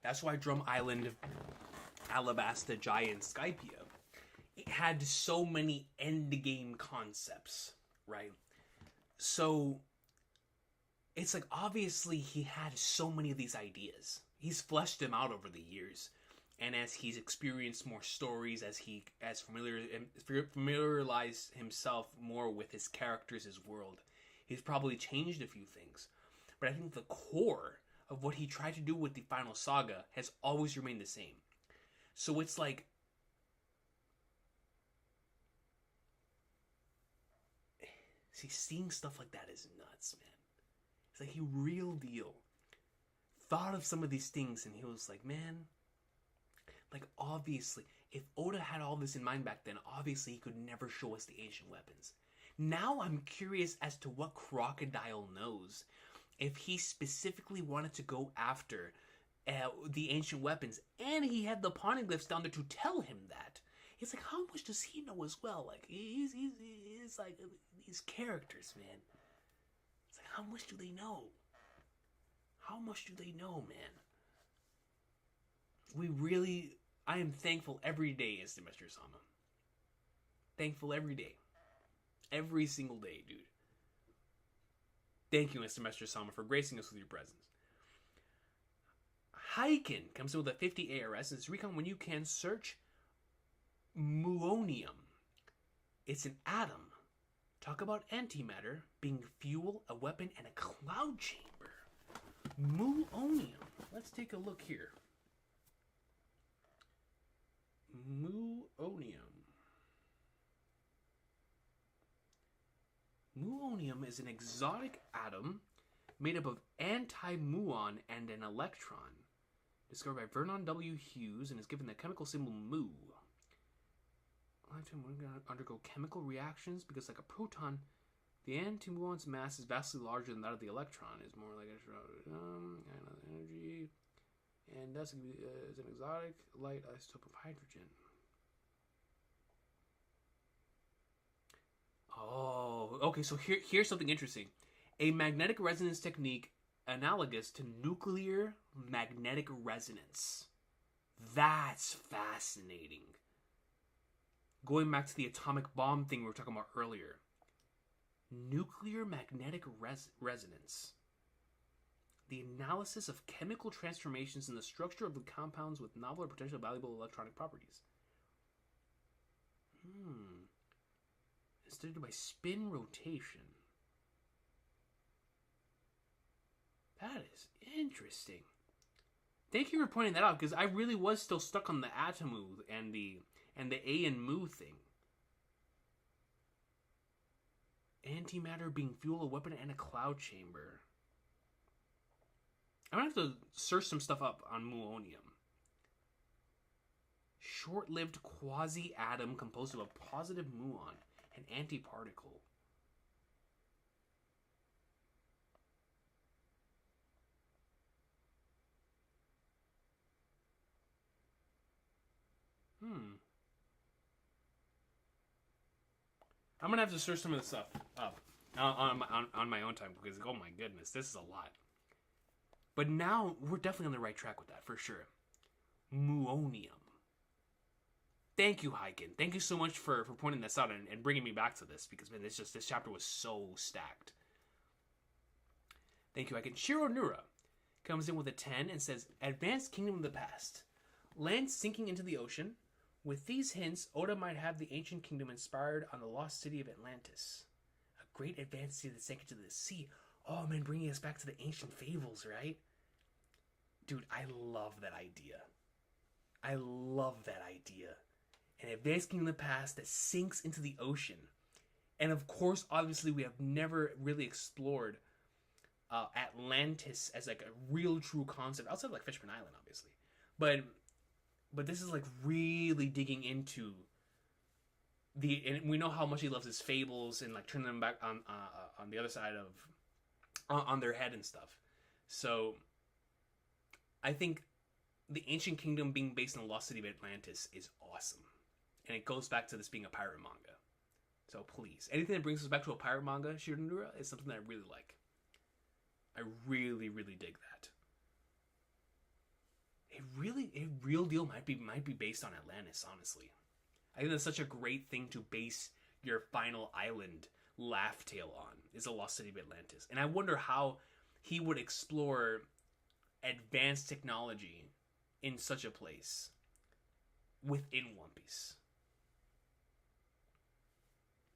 That's why Drum Island, Alabasta, Jaya, and Skypiea, it had so many endgame concepts, right? So... it's like, obviously, he had so many of these ideas. He's fleshed them out over the years. And as he's experienced more stories, as he has familiarized himself more with his characters, his world, he's probably changed a few things. But I think the core of what he tried to do with the final saga has always remained the same. So it's like... see, seeing stuff like that is nuts, man. It's like he real deal thought of some of these things and he was like, man, like obviously, If Oda had all this in mind back then, obviously he could never show us the ancient weapons. Now I'm curious as to what Crocodile knows. If he specifically wanted to go after the ancient weapons, and he had the poneglyphs down there to tell him that. It's like, how much does he know as well? Like, he's like, these characters, man. It's like, how much do they know? How much do they know, man? I am thankful every day as Mr. Sama. Thankful every day. Every single day, dude. Thank you, Mr. Mr. Sama, for gracing us with your presence. Hyken comes in with a 50 ARS and says, Recon, when you can, search muonium. It's an atom. Talk about antimatter being fuel, a weapon, and a cloud chamber. Muonium. Let's take a look here. Muonium. Muonium is an exotic atom made up of anti-muon and an electron. Discovered by Vernon W. Hughes and is given the chemical symbol Mu. Lifetime going to undergo chemical reactions because, like a proton, the anti-muon's mass is vastly larger than that of the electron. It's more like energy, and thus is an exotic light isotope of hydrogen. Oh, okay. So here's something interesting: a magnetic resonance technique analogous to nuclear magnetic resonance. That's fascinating. Going back to the atomic bomb thing we were talking about earlier. Nuclear magnetic resonance. The analysis of chemical transformations in the structure of the compounds with novel or potentially valuable electronic properties. It's studied by spin rotation. That is interesting. Thank you for pointing that out, because I really was still stuck on the atomu and the A and mu thing. Antimatter being fuel, a weapon, and a cloud chamber. I'm going to have to search some stuff up on muonium. Short-lived quasi-atom composed of a positive muon, an antiparticle. I'm gonna have to search some of this stuff up on my own time, because oh my goodness, this is a lot. But now we're definitely on the right track with that for sure. Muonium. Thank you, Hyken. Thank you so much for pointing this out and bringing me back to this, because man, this chapter was so stacked. Thank you, Hyken. Shiro Nura comes in with a 10 and says, Advanced Kingdom of the Past. Land sinking into the ocean. With these hints, Oda might have the ancient kingdom inspired on the lost city of Atlantis. A great advanced city that sank into the sea. Oh man, bringing us back to the ancient fables, right? Dude, I love that idea. I love that idea. An advanced kingdom of the past that sinks into the ocean. And of course, obviously, we have never really explored Atlantis as like a real true concept, outside of like Fishman Island, obviously. But this is like really digging into and we know how much he loves his fables and like turning them back on the other side of on their head and stuff. So I think the ancient kingdom being based in the lost city of Atlantis is awesome, and it goes back to this being a pirate manga. So please, anything that brings us back to a pirate manga, Shiranura, is something that I really like. I really, really dig that. A real deal might be based on Atlantis, honestly. I think that's such a great thing to base your final island Laugh Tale on, is the lost city of Atlantis. And I wonder how he would explore advanced technology in such a place within One Piece.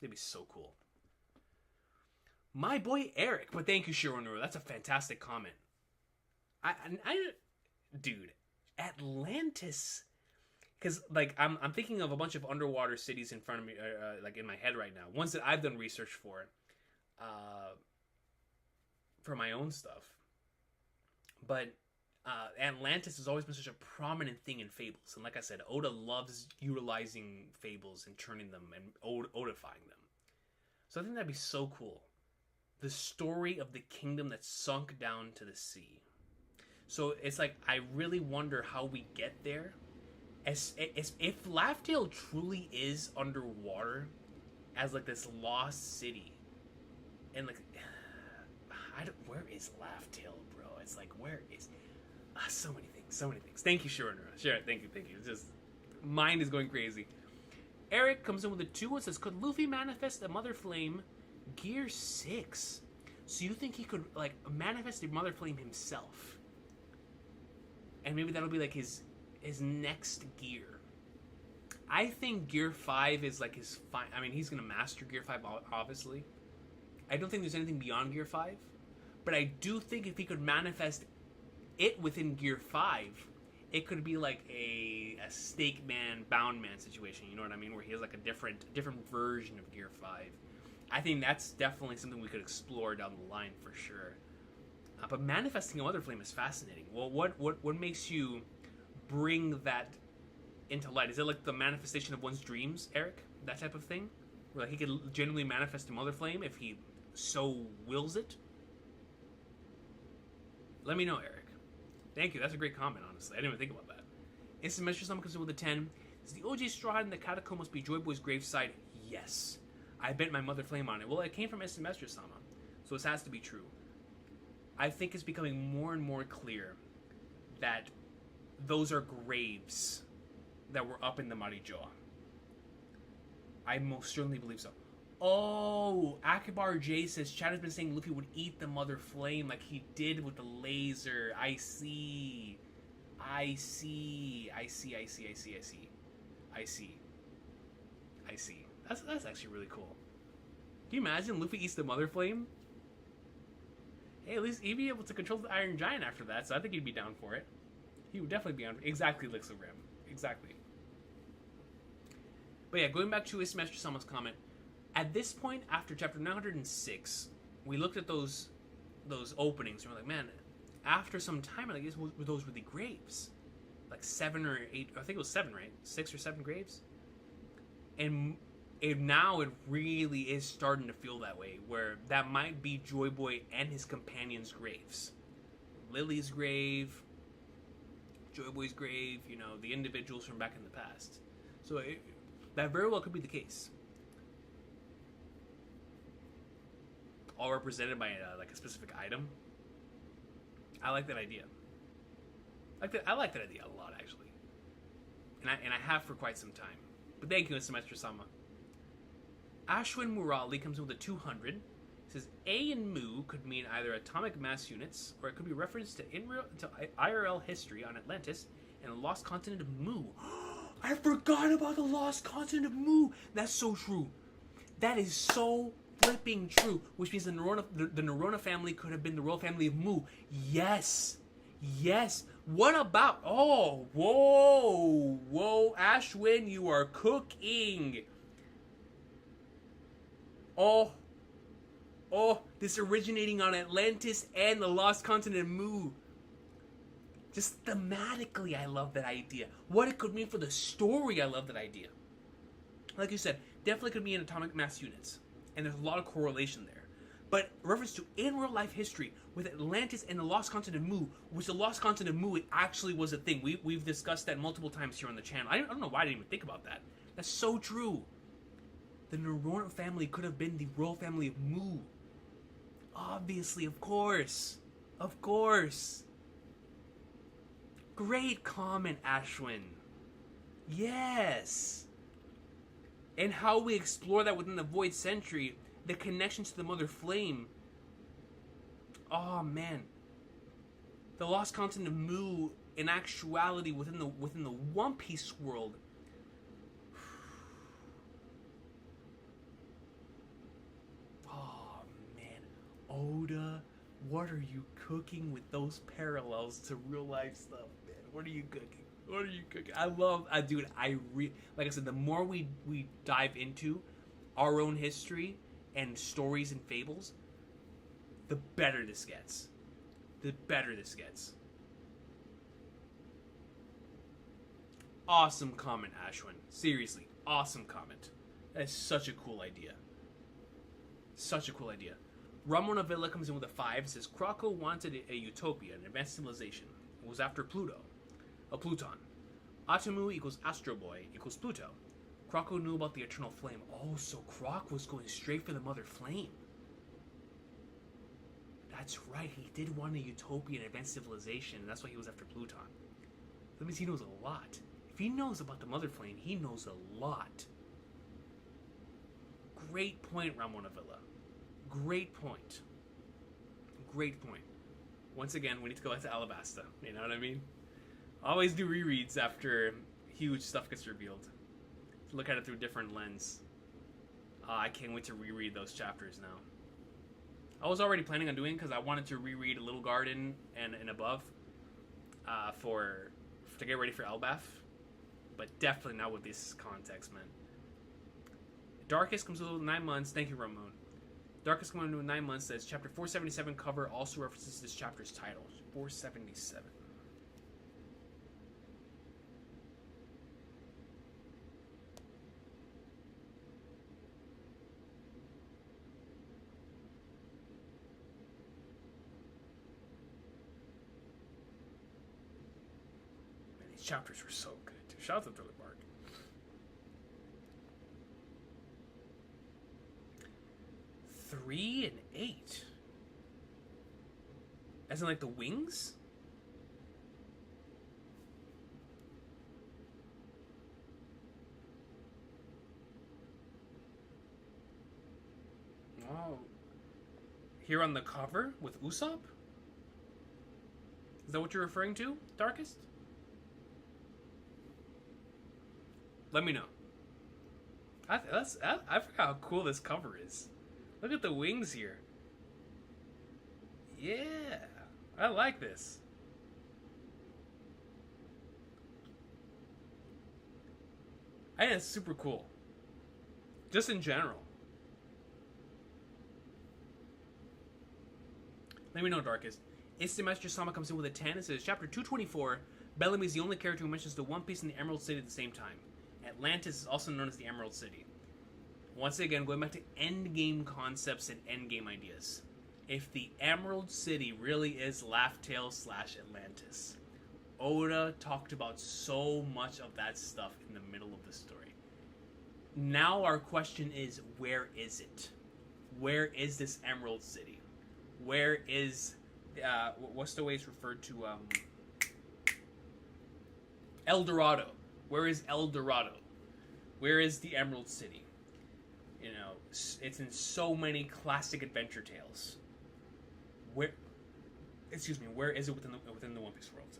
It'd be so cool. My boy Eric, but thank you, Shironuru. That's a fantastic comment. Dude, Atlantis, because like I'm thinking of a bunch of underwater cities in front of me, like in my head right now. Ones that I've done research for my own stuff. But Atlantis has always been such a prominent thing in fables, and like I said, Oda loves utilizing fables and turning them and odifying them. So I think that'd be so cool. The story of the kingdom that sunk down to the sea. So it's like I really wonder how we get there. As if Laugh-Tale truly is underwater as like this lost city, and like where is Laugh-Tale, bro? It's like where is so many things. Thank you, Sure, thank you. It's just mind is going crazy. Eric comes in with a 2 and says, could Luffy manifest the Mother Flame Gear 6? So you think he could like manifest the Mother Flame himself? And maybe that'll be like his next gear. I think Gear 5 is like his I mean, he's gonna master Gear 5 obviously. I don't think there's anything beyond Gear 5. But I do think if he could manifest it within Gear 5, it could be like a Snake Man, Bound Man situation, you know what I mean? Where he has like a different version of Gear 5. I think that's definitely something we could explore down the line for sure. But manifesting a Mother Flame is fascinating. Well, what makes you bring that into light? Is it like the manifestation of one's dreams, Eric? That type of thing? Where like he could genuinely manifest a Mother Flame if he so wills it? Let me know, Eric. Thank you. That's a great comment, honestly. I didn't even think about that. Instant Messenger Summon comes in with a 10. Does the OG Straw Hat in the Catacomb must be Joy Boy's graveside? Yes. I bet my Mother Flame on it. Well, it came from Instant Messenger Summon, so it has to be true. I think it's becoming more and more clear that those are graves that were up in the Marijoa. I most certainly believe so. Oh, Akibar J says Chad has been saying Luffy would eat the Mother Flame like he did with the laser. I see. That's actually really cool. Can you imagine Luffy eats the Mother Flame? Hey, at least he'd be able to control the Iron Giant after that, so I think he'd be down for it. He would definitely be down for it. Exactly, Lixogrim. Exactly. But yeah, going back to Ismaster Sama's comment, at this point, after chapter 906, we looked at those openings, and we're like, man, after some time, like, were those really graves? Like 7 or 8, I think it was 7, right? 6 or 7 graves? And now it really is starting to feel that way, where that might be Joy Boy and his companions' graves. Lily's grave, Joy Boy's grave, you know, the individuals from back in the past. So that very well could be the case. All represented by like a specific item. I like that idea. I like that idea a lot, actually. And I have for quite some time. But thank you, Semester Sama. Ashwin Murali comes in with a 200. Says A and Mu could mean either atomic mass units, or it could be reference to IRL history on Atlantis and the lost continent of Mu. I forgot about the lost continent of Mu. That's so true. That is so flipping true. Which means the Nerona family could have been the royal family of Mu. Yes. Yes. What about... Oh, whoa, Ashwin, you are cooking. Oh, this originating on Atlantis and the lost continent of Mu. Just thematically, I love that idea. What it could mean for the story, I love that idea. Like you said, definitely could be in atomic mass units. And there's a lot of correlation there. But reference to in real life history with Atlantis and the lost continent of Mu, which the lost continent of Mu, it actually was a thing. We've discussed that multiple times here on the channel. I don't know why I didn't even think about that. That's so true. The Nerona family could have been the royal family of Mu. Obviously, of course. Of course. Great comment, Ashwin. Yes. And how we explore that within the Void Century, the connection to the Mother Flame. Oh man. The lost continent of Mu, in actuality, within the One Piece world. Oh man. Oda, what are you cooking with those parallels to real life stuff, man? What are you cooking? What are you cooking? I love, dude, like I said, the more we dive into our own history and stories and fables, the better this gets. The better this gets. Awesome comment, Ashwin. Seriously, awesome comment. That is such a cool idea. Such a cool idea. Ramona Villa comes in with a 5. Says Krako wanted a utopia, an advanced civilization. It was after Pluto. A Pluton. Atomu equals Astro Boy equals Pluto. Krako knew about the eternal flame. Oh, so Krok was going straight for the mother flame. That's right, he did want a utopia, an advanced civilization, and that's why he was after Pluton. That means he knows a lot. If he knows about the mother flame, he knows a lot. Great point, Ramona Villa. Great point. Great point. Once again, we need to go back to Alabasta. You know what I mean? Always do rereads after huge stuff gets revealed. To look at it through a different lens. I can't wait to reread those chapters now. I was already planning on doing because I wanted to reread Little Garden and above to get ready for Elbaf, but definitely not with this context, man. Darkest comes with 9 months. Thank you, Ramon. Darkest comes with 9 months. Says chapter 477 cover also references this chapter's title. 477. Chapters were so good. Shout out to Thriller Bark. 3 and 8. As in like the wings? Oh. Here on the cover with Usopp? Is that what you're referring to, Darkest? Let me know. I forgot how cool this cover is. Look at the wings here. Yeah, I like this. I think it's super cool. Just in general. Let me know, Darkest. Instant Master Sama comes in with a 10. It says, Chapter 224, Bellamy is the only character who mentions the One Piece and the Emerald City at the same time. Atlantis is also known as the Emerald City. Once again, going back to endgame concepts and endgame ideas. If the Emerald City really is Laugh-Tale / Atlantis, Oda talked about so much of that stuff in the middle of the story. Now our question is, where is it? Where is this Emerald City? Where is, what's the way it's referred to? El Dorado. Where is El Dorado? Where is the Emerald City? You know, it's in so many classic adventure tales. Where is it within the One Piece world?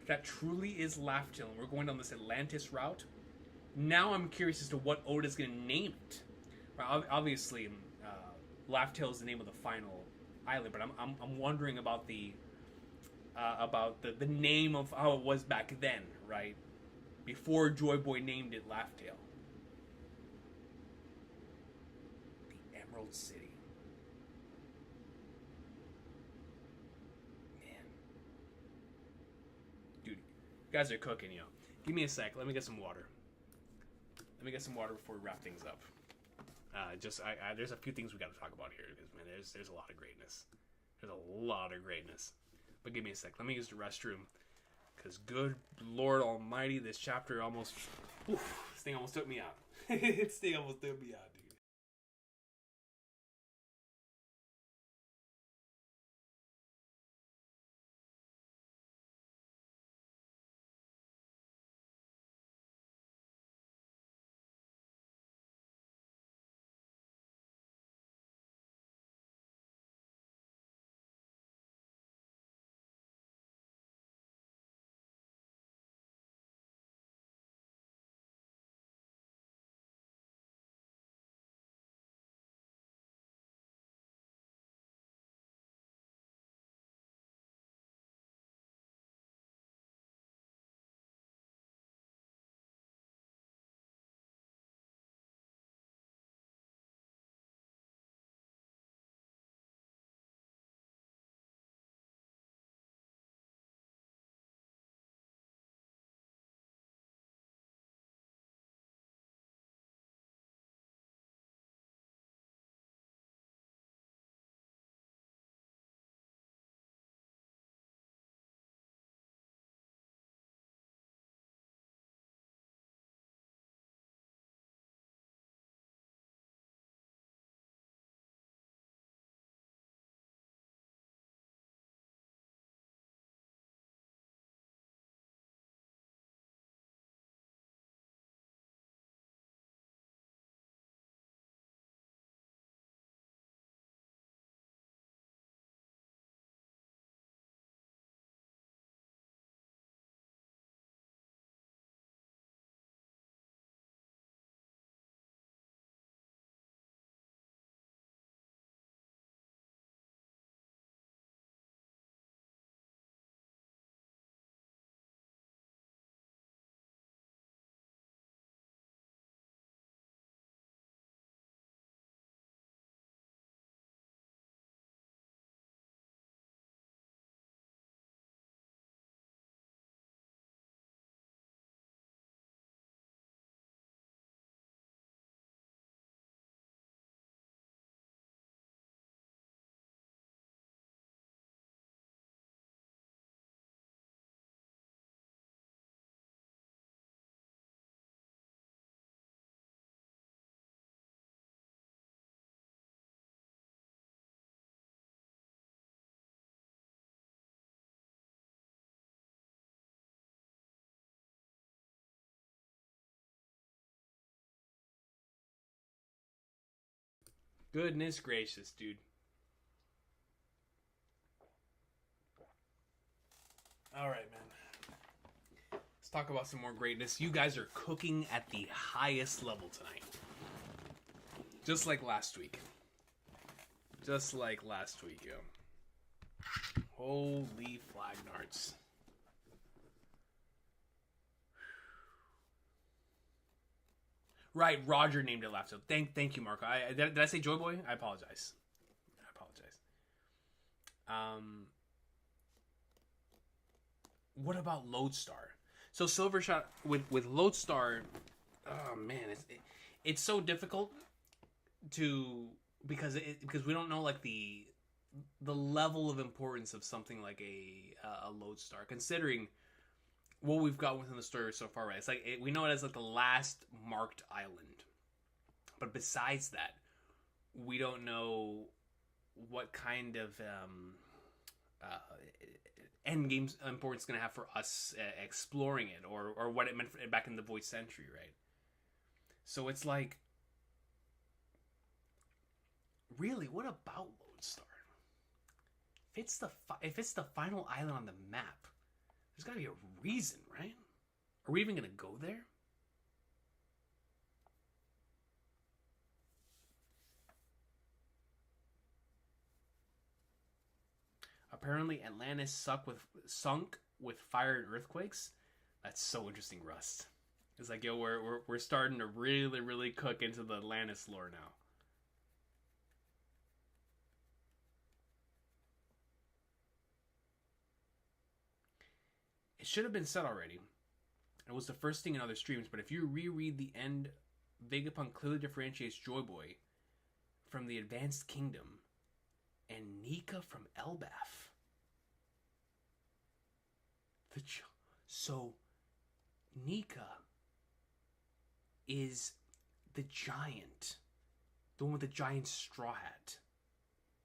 If that truly is Laugh-Tale, and we're going down this Atlantis route, now I'm curious as to what Oda's going to name it. Obviously, Laugh-Tale is the name of the final island, but I'm wondering about the name of how it was back then, right? Before Joy Boy named it Laugh-Tale. The Emerald City. Man. Dude, you guys are cooking, yo. Give me a sec. Let me get some water. Let me get some water before we wrap things up. There's a few things we got to talk about here because, man, there's a lot of greatness. There's a lot of greatness. But give me a sec. Let me use the restroom. Because good Lord Almighty, this chapter this thing almost took me out. This thing almost took me out. Goodness gracious, dude. All right, man. Let's talk about some more greatness. You guys are cooking at the highest level tonight. Just like last week. Just like last week, yo. Holy flagnarts. Right, Roger named it Laptop. Thank you, Marco. Did I say Joy Boy? I apologize. What about Lodestar? So Silvershot with Lodestar, oh man, it's so difficult to because we don't know like the level of importance of something like a Lodestar, considering what we've got within the story so far. Right, it's like we know it as like the last marked island, but besides that, we don't know what kind of end game importance it's going to have for us exploring it, or what it meant back in the Void Century, right? So it's like, really, what about Lodestar? If it's the final island on the map, there's got to be a reason, right? Are we even going to go there? Apparently, Atlantis sunk with fire and earthquakes. That's so interesting, Rust. It's like, yo, we're starting to really, really cook into the Atlantis lore now. It should have been said already. It was the first thing in other streams, but if you reread the end, Vegapunk clearly differentiates Joy Boy from the Advanced Kingdom and Nika from Elbaf. So, Nika is the giant, the one with the giant straw hat,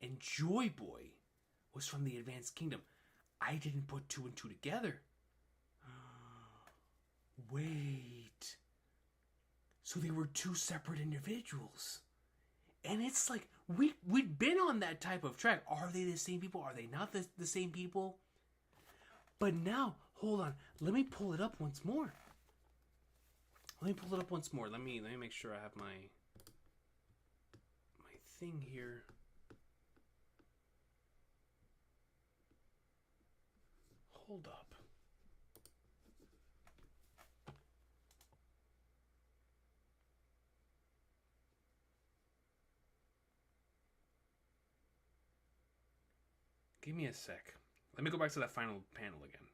and Joy Boy was from the Advanced Kingdom. I didn't put two and two together. Wait. So they were two separate individuals. And it's like, we'd been on that type of track. Are they the same people? Are they not the same people? But now, hold on. Let me pull it up once more. Let me make sure I have my thing here. Hold up. Give me a sec. Let me go back to that final panel again.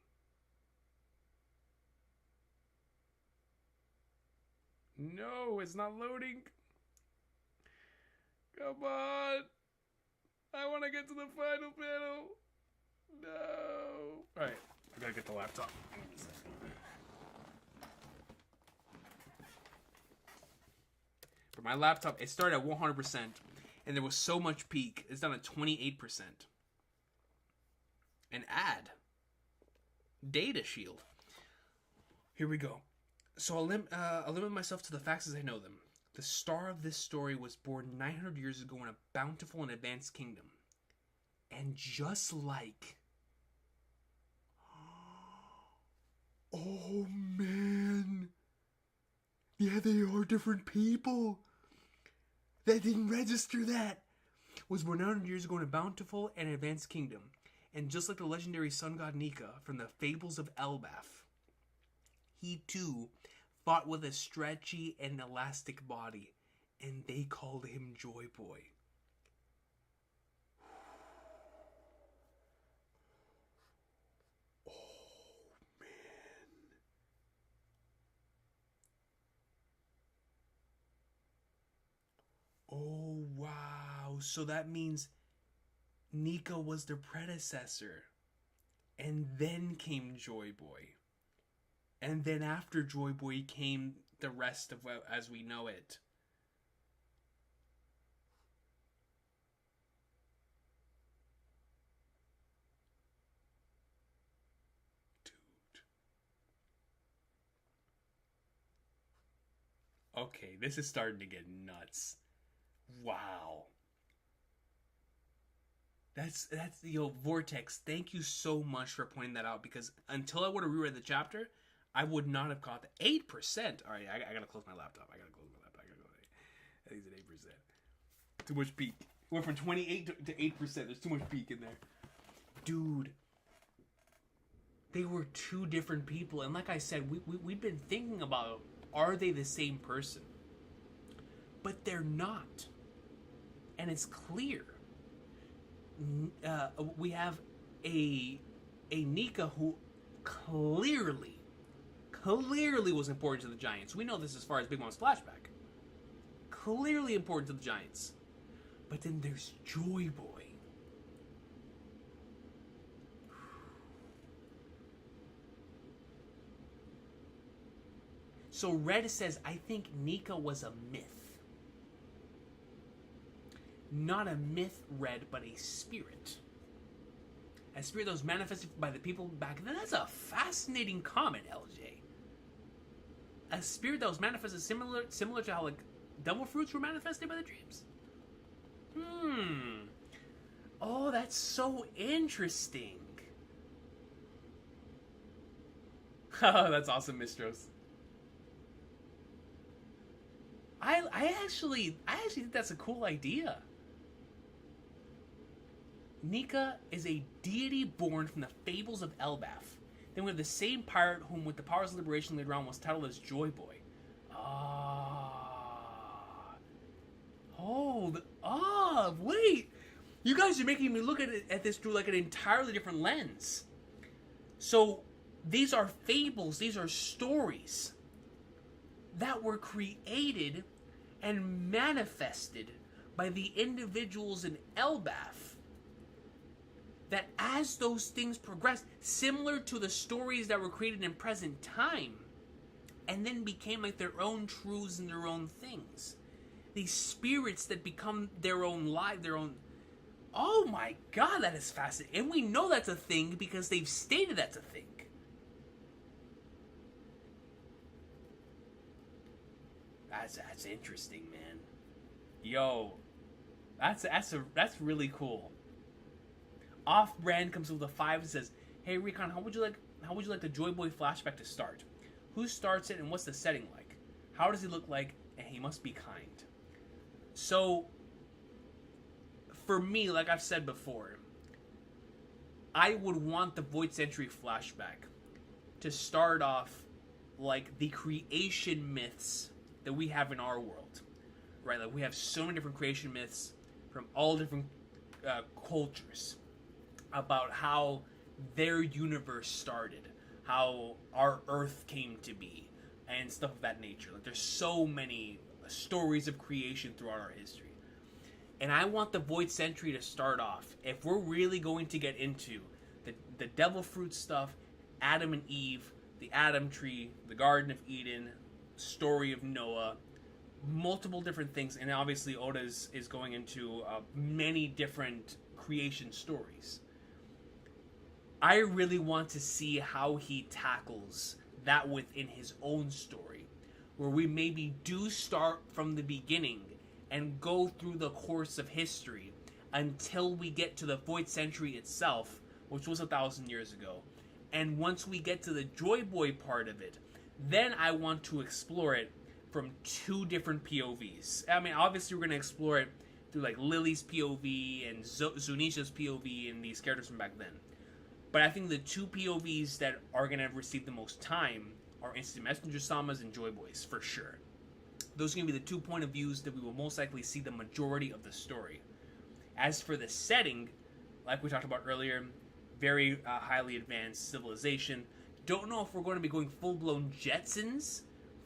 No, it's not loading. Come on. I want to get to the final panel. No. Alright, I gotta get the laptop. For my laptop, it started at 100%, and there was so much peak. It's down at 28%. And add data shield. Here we go. So I'll limit myself to the facts as I know them. The star of this story was born 900 years ago in a bountiful and advanced kingdom. And just like... Oh, man. Yeah, they are different people. That didn't register that. Was born 900 years ago in a bountiful and advanced kingdom. And just like the legendary sun god Nika from the fables of Elbaf, he too fought with a stretchy and elastic body, and they called him Joy Boy. Oh, man. Oh, wow. So that means Nika was their predecessor. And then came Joy Boy. And then after Joy Boy came the rest of as we know it. Dude. Okay, this is starting to get nuts. Wow. That's Vortex. Thank you so much for pointing that out, because until I would have reread the chapter, I would not have caught the 8%. All right, I gotta close my laptop. I think it's at 8%. Too much peak. It went from 28 to 8%. There's too much peak in there, dude. They were two different people, and like I said, we've been thinking about, are they the same person? But they're not, and it's clear. We have a Nika who clearly was important to the Giants. We know this as far as Big Mom's flashback. Clearly important to the Giants. But then there's Joy Boy. So Red says, I think Nika was a myth. Not a myth, Red, but a spirit. A spirit that was manifested by the people back then. That's a fascinating comment, LJ. A spirit that was manifested similar to how, like, devil fruits were manifested by the dreams. Oh, that's so interesting. Oh, that's awesome, Mistros. I actually think that's a cool idea. Nika is a deity born from the fables of Elbaf. Then we have the same pirate whom, with the powers of liberation later on, was titled as Joy Boy. Wait! You guys are making me look at this through like an entirely different lens. So, these are fables, these are stories that were created and manifested by the individuals in Elbaf. That as those things progressed, similar to the stories that were created in present time, and then became like their own truths and their own things. These spirits that become their own life, their own... Oh my god, that is fascinating. And we know that's a thing because they've stated that's a thing. That's interesting, man. Yo, that's really cool. Off-brand comes with a 5 and says, "Hey Recon, how would you like the Joy Boy flashback to start? Who starts it and what's the setting like? How does he look like? And he must be kind." So, for me, like I've said before, I would want the Void Century flashback to start off like the creation myths that we have in our world, right? Like we have so many different creation myths from all different cultures about how their universe started, how our Earth came to be, and stuff of that nature. Like there's so many stories of creation throughout our history. And I want the Void Century to start off, if we're really going to get into the devil fruit stuff, Adam and Eve, the Adam tree, the Garden of Eden, story of Noah, multiple different things, and obviously Oda is going into many different creation stories. I really want to see how he tackles that within his own story, where we maybe do start from the beginning and go through the course of history until we get to the Void Century itself, which was 1,000 years ago. And once we get to the Joy Boy part of it, then I want to explore it from two different POVs. I mean, obviously we're going to explore it through like Lily's POV and Zunisha's POV and these characters from back then. But I think the two POVs that are going to receive the most time are Instant Messenger Samas and Joy Boys, for sure. Those are going to be the 2 point of views that we will most likely see the majority of the story. As for the setting, like we talked about earlier, very highly advanced civilization. Don't know if we're going to be going full-blown Jetsons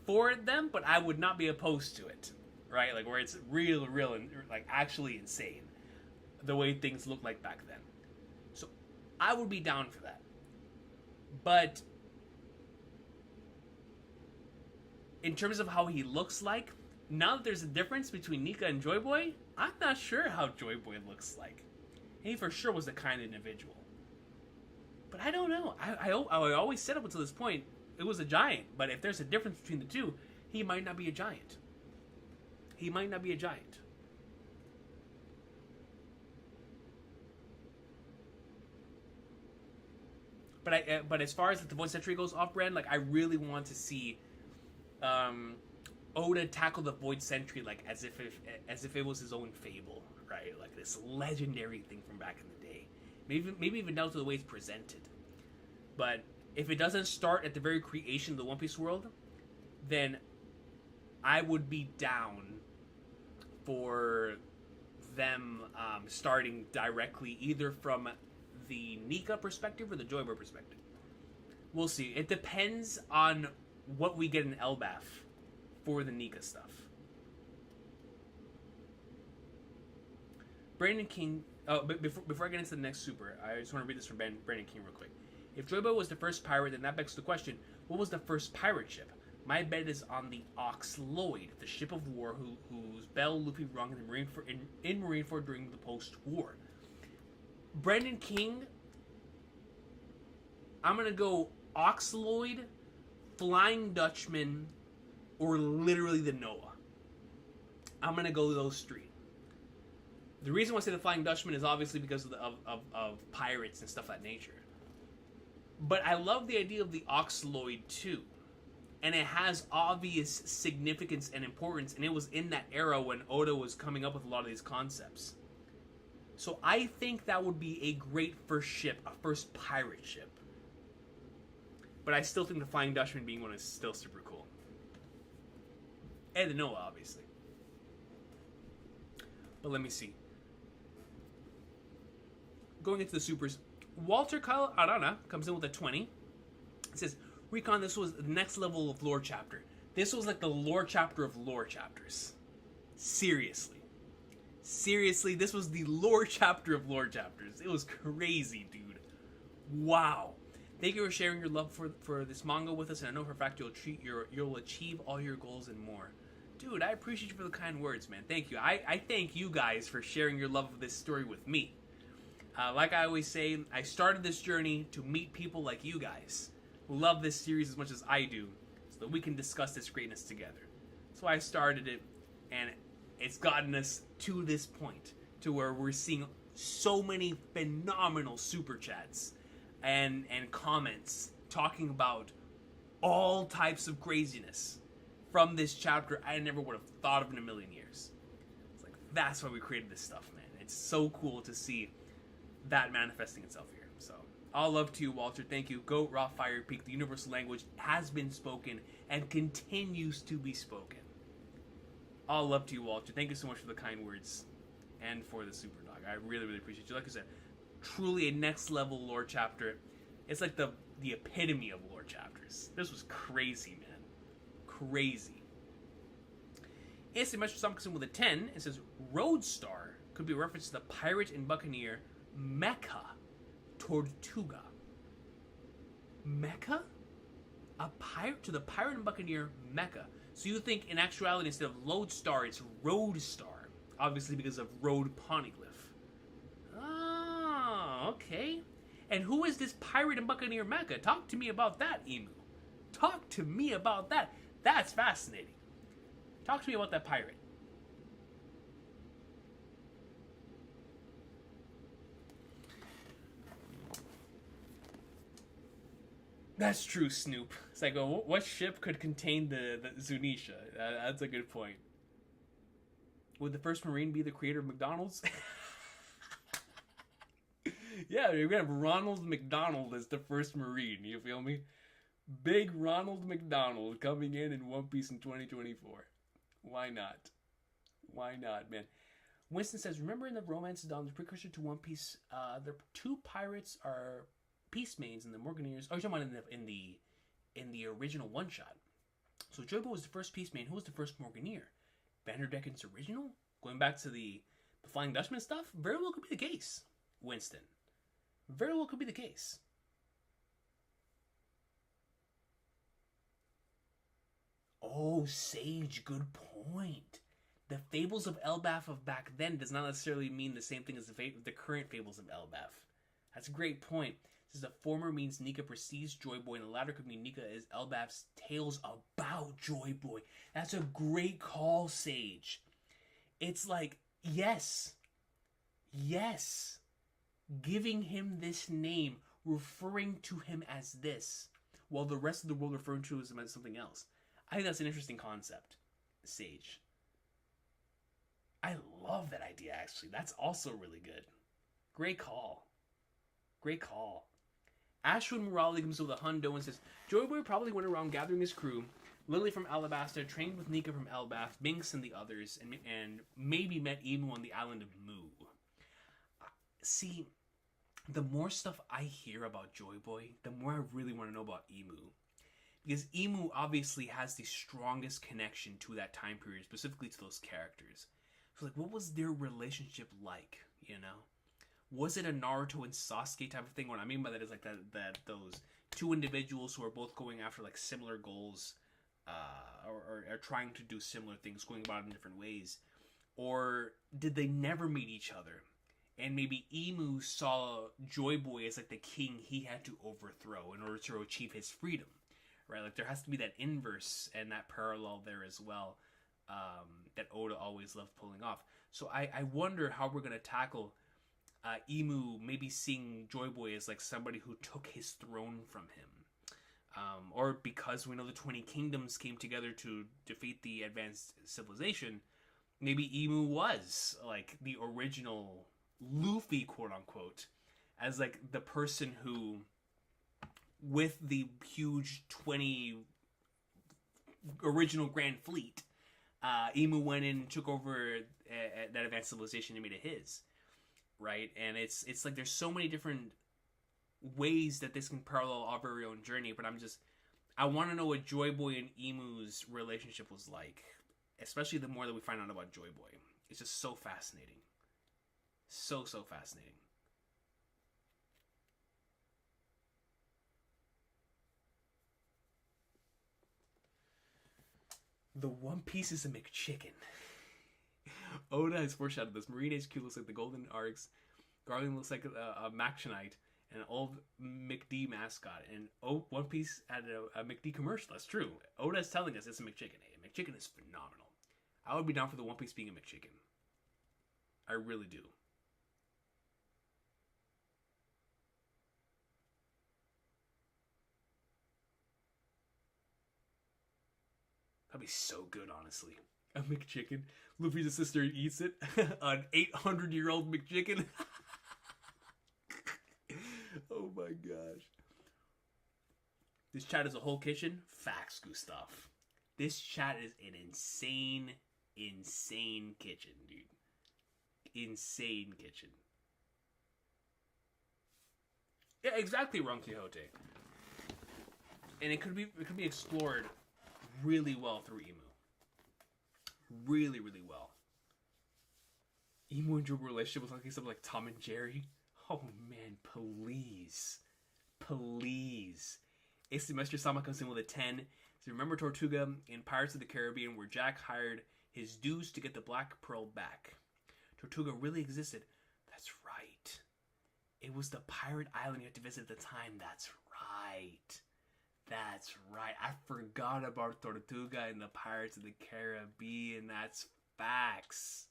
for them, but I would not be opposed to it, right? Like where it's real, and like actually insane, the way things look like back then. So I would be down for that. But in terms of how he looks like, now that there's a difference between Nika and Joy Boy, I'm not sure how Joy Boy looks like. He for sure was a kind individual. But I don't know. I always said up until this point, it was a giant. But if there's a difference between the two, he might not be a giant. He might not be a giant. but as far as the Void Sentry goes off-brand, like I really want to see Oda tackle the Void Sentry like as if it was his own fable, right? Like this legendary thing from back in the day. Maybe even down to the way it's presented. But if it doesn't start at the very creation of the One Piece world, then I would be down for them starting directly either from the Nika perspective or the Joy Boy perspective. We'll see. It depends on what we get in Elbaf for the Nika stuff. Brandon King. Oh, but before I get into the next super, I just want to read this from Brandon King real quick. If Joy Boy was the first pirate, then that begs the question: what was the first pirate ship? My bet is on the Ox Lloyd, the ship of war whose bell Luffy rung in Marineford during the post-war. Brandon King, I'm gonna go Ox Lloyd, Flying Dutchman, or literally the Noah. I'm gonna go those three. The reason why I say the Flying Dutchman is obviously because of pirates and stuff of that nature. But I love the idea of the Ox Lloyd too. And it has obvious significance and importance, and it was in that era when Oda was coming up with a lot of these concepts. So I think that would be a great first ship, a first pirate ship. But I still think the Flying Dutchman being one is still super cool. And the Noah, obviously. But let me see. Going into the supers, Walter Kyle Arana comes in with a 20. It says, Recon, this was the next level of lore chapter. This was like the lore chapter of lore chapters. Seriously, this was the lore chapter of lore chapters. It was crazy, dude. Wow. Thank you for sharing your love for this manga with us, and I know for a fact you'll achieve all your goals and more. Dude, I appreciate you for the kind words, man. Thank you. I thank you guys for sharing your love of this story with me. Like I always say, I started this journey to meet people like you guys who love this series as much as I do, so that we can discuss this greatness together. So I started it, and it's gotten us to this point, to where we're seeing so many phenomenal super chats and comments talking about all types of craziness from this chapter I never would have thought of in a million years. It's like, that's why we created this stuff, man. It's so cool to see that manifesting itself here. So, all love to you, Walter. Thank you. Go Raw Fire Peak. The universal language has been spoken and continues to be spoken. All love to you, Walter. Thank you so much for the kind words and for the super dog. I really, really appreciate you. Like I said, truly a next level lore chapter. It's like the epitome of lore chapters. This was crazy, man. Crazy. Instant message comes in with a 10. It says, Roadstar could be a reference to the pirate and buccaneer Mecca Tortuga. Mecca? To the pirate and buccaneer Mecca. So you think in actuality instead of Lodestar, it's Roadstar. Obviously because of Road Poneglyph. Oh, okay. And who is this pirate and buccaneer Mecca? Talk to me about that, Emu. Talk to me about that. That's fascinating. Talk to me about that pirate. That's true, Snoop. It's like, what ship could contain the Zunisha? That's a good point. Would the first Marine be the creator of McDonald's? Yeah, you're gonna have Ronald McDonald as the first Marine. You feel me? Big Ronald McDonald coming in One Piece in 2024. Why not? Why not, man? Winston says, remember in the Romance of Dawn, the precursor to One Piece, the two pirates are Peace Mains and the Morganeers. Oh, you're talking about in the original one shot. So Jobo was the first Peace Main. Who was the first Morganeer? Vanderdecken's original? Going back to the Flying Dutchman stuff? Very well could be the case, Winston. Very well could be the case. Oh, Sage, good point. The fables of Elbaf of back then does not necessarily mean the same thing as the current fables of Elbaf. That's a great point. This is the former means Nika precedes Joy Boy, and the latter could mean Nika is Elbaf's tales about Joy Boy. That's a great call, Sage. It's like, yes, giving him this name referring to him as this, while the rest of the world referring to him as something else. I think that's an interesting concept, Sage. I love that idea, actually. That's also really good. Great call. Great call. Ashwin Murali comes with a hundo and says, Joy Boy probably went around gathering his crew. Lily from Alabasta trained with Nika from Elbaf, Binks and the others, and maybe met Emu on the island of Mu. See, the more stuff I hear about Joy Boy, the more I really want to know about Emu. Because Emu obviously has the strongest connection to that time period, specifically to those characters. So, like, what was their relationship like, you know? Was it a Naruto and Sasuke type of thing? What I mean by that is, like, that those two individuals who are both going after, like, similar goals, or are trying to do similar things, going about it in different ways. Or did they never meet each other? And maybe Emu saw Joy Boy as, like, the king he had to overthrow in order to achieve his freedom, right? Like, there has to be that inverse and that parallel there as well, that Oda always loved pulling off. So I wonder how we're going to tackle Emu maybe seeing Joy Boy as, like, somebody who took his throne from him. Or because we know the 20 Kingdoms came together to defeat the advanced civilization, maybe Emu was, like, the original Luffy, quote-unquote, as, like, the person who, with the huge 20 original Grand Fleet, Emu went in and took over that advanced civilization and made it his, right? And it's like there's so many different ways that this can parallel our very own journey, but I want to know what Joy Boy and Emu's relationship was like, especially the more that we find out about Joy Boy. It's just so fascinating. So fascinating. The One Piece is a McChicken. Oda has foreshadowed this. Marine HQ looks like the Golden Arcs. Garland looks like a Mactionite. And an old McD mascot. And One Piece had a McD commercial. That's true. Oda is telling us it's a McChicken. A McChicken is phenomenal. I would be down for the One Piece being a McChicken. I really do. That'd be so good, honestly. A McChicken. Luffy's sister eats it. An 800-year-old McChicken. Oh my gosh. This chat is a whole kitchen? Facts, Gustav. This chat is an insane kitchen, dude. Insane kitchen. Yeah, exactly, Ron Quixote. And it could be explored really well through Emu. Really well. Emu and Joe relationship was like something like Tom and Jerry. Oh man, please. It's Mr. Sama comes in with a 10. So remember Tortuga in Pirates of the Caribbean where Jack hired his dues to get the Black Pearl back. Tortuga really existed. That's right. It was the pirate island you had to visit at the time. That's right. I forgot about Tortuga and the Pirates of the Caribbean. That's facts.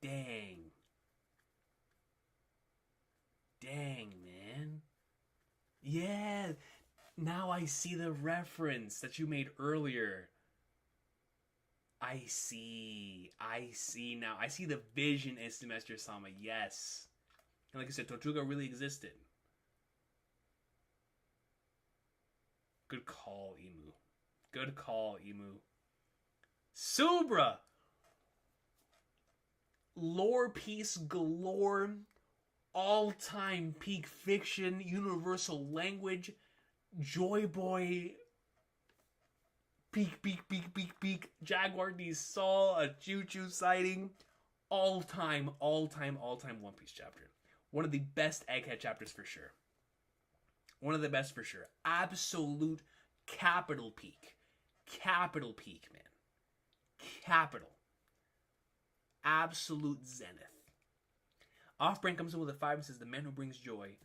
Dang, man. Yeah, now I see the reference that you made earlier. I see now. I see the vision as Semester Sama, yes. And like I said, Tortuga really existed. Good call, Emu. Subra! Lore piece galore, all-time peak fiction, universal language, Joy Boy, peak, Jaguar D Saw, a choo-choo sighting, all-time One Piece chapter. One of the best Egghead chapters for sure. Absolute capital peak, man. Capital. Absolute zenith. Offbrand comes in with a 5 and says, the man who brings joy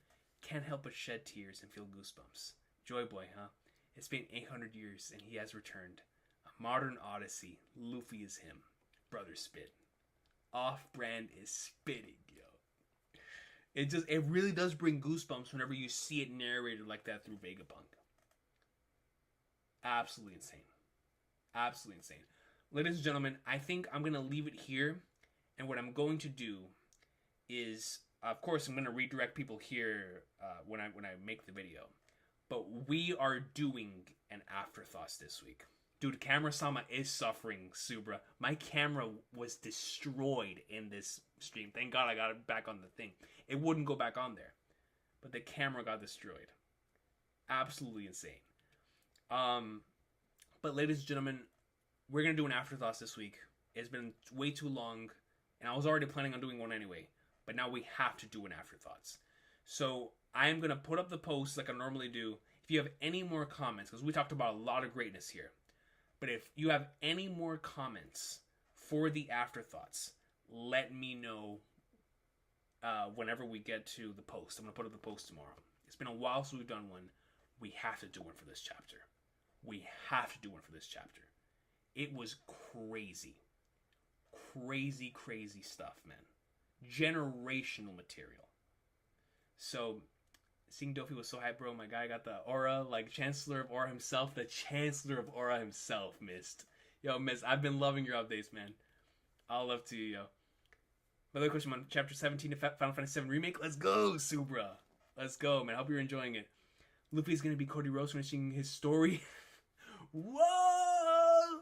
can't help but shed tears and feel goosebumps. Joy Boy, huh? It's been 800 years and he has returned. A modern odyssey. Luffy is him. Brother spit. Offbrand is spitting, yo. It really does bring goosebumps whenever you see it narrated like that through Vegapunk. Absolutely insane. Absolutely insane. Ladies and gentlemen, I think I'm going to leave it here. And what I'm going to do is, of course, I'm going to redirect people here when I make the video. But we are doing an afterthoughts this week. Dude, Camera Sama is suffering, Subra. My camera was destroyed in this stream. Thank God I got it back on the thing. It wouldn't go back on there. But the camera got destroyed. Absolutely insane. But ladies and gentlemen, we're going to do an afterthoughts this week. It's been way too long, and I was already planning on doing one anyway. But now we have to do an afterthoughts. So I am going to put up the post like I normally do. If you have any more comments, because we talked about a lot of greatness here. But if you have any more comments for the afterthoughts, let me know whenever we get to the post. I'm going to put up the post tomorrow. It's been a while since we've done one. We have to do one for this chapter. We have to do one for this chapter. It was crazy. Crazy, crazy stuff, man. Generational material. So, seeing Dofi was so hype, bro. My guy got the aura, like Chancellor of Aura himself. The Chancellor of Aura himself, Mist. Yo, Mist, I've been loving your updates, man. All love to you, yo. Another question on Chapter 17 of Final Fantasy VII Remake. Let's go, Subra. Let's go, man. Hope you're enjoying it. Luffy's gonna be Cody Rhodes finishing his story. Whoa!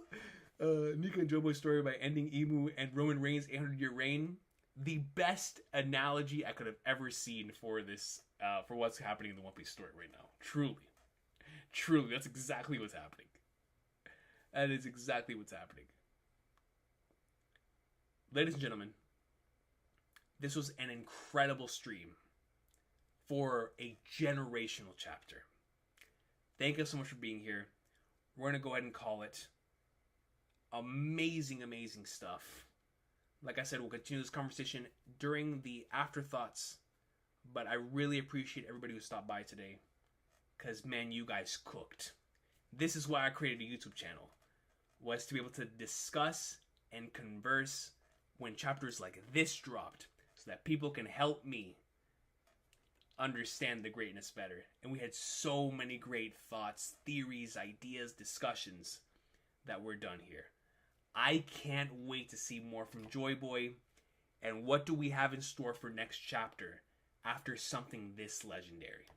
Nika and Jobo's story by ending Emu and Roman Reigns' 800-year reign. The best analogy I could have ever seen for this, for what's happening in the One Piece story right now. Truly. Truly, that's exactly what's happening. That is exactly what's happening. Ladies and gentlemen, this was an incredible stream for a generational chapter. Thank you so much for being here. We're going to go ahead and call it. Amazing, amazing stuff. Like I said, we'll continue this conversation during the afterthoughts. But I really appreciate everybody who stopped by today. Because, man, you guys cooked. This is why I created a YouTube channel. Was to be able to discuss and converse when chapters like this dropped. So that people can help me understand the greatness better. And we had so many great thoughts, theories, ideas, discussions that were done here. I can't wait to see more from Joy Boy. And what do we have in store for next chapter after something this legendary?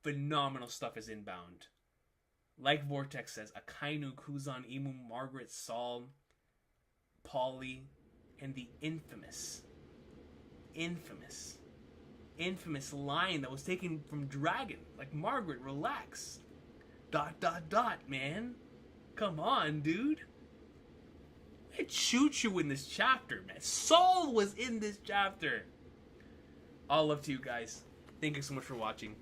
Phenomenal stuff is inbound. Like Vortex says, Akainu, Kuzan, Imu, Margaret, Saul, Polly, and the infamous line that was taken from Dragon. Like, Margaret, relax. ... man. Come on, dude. It shoots you in this chapter, man. Soul was in this chapter. All love to you guys. Thank you so much for watching.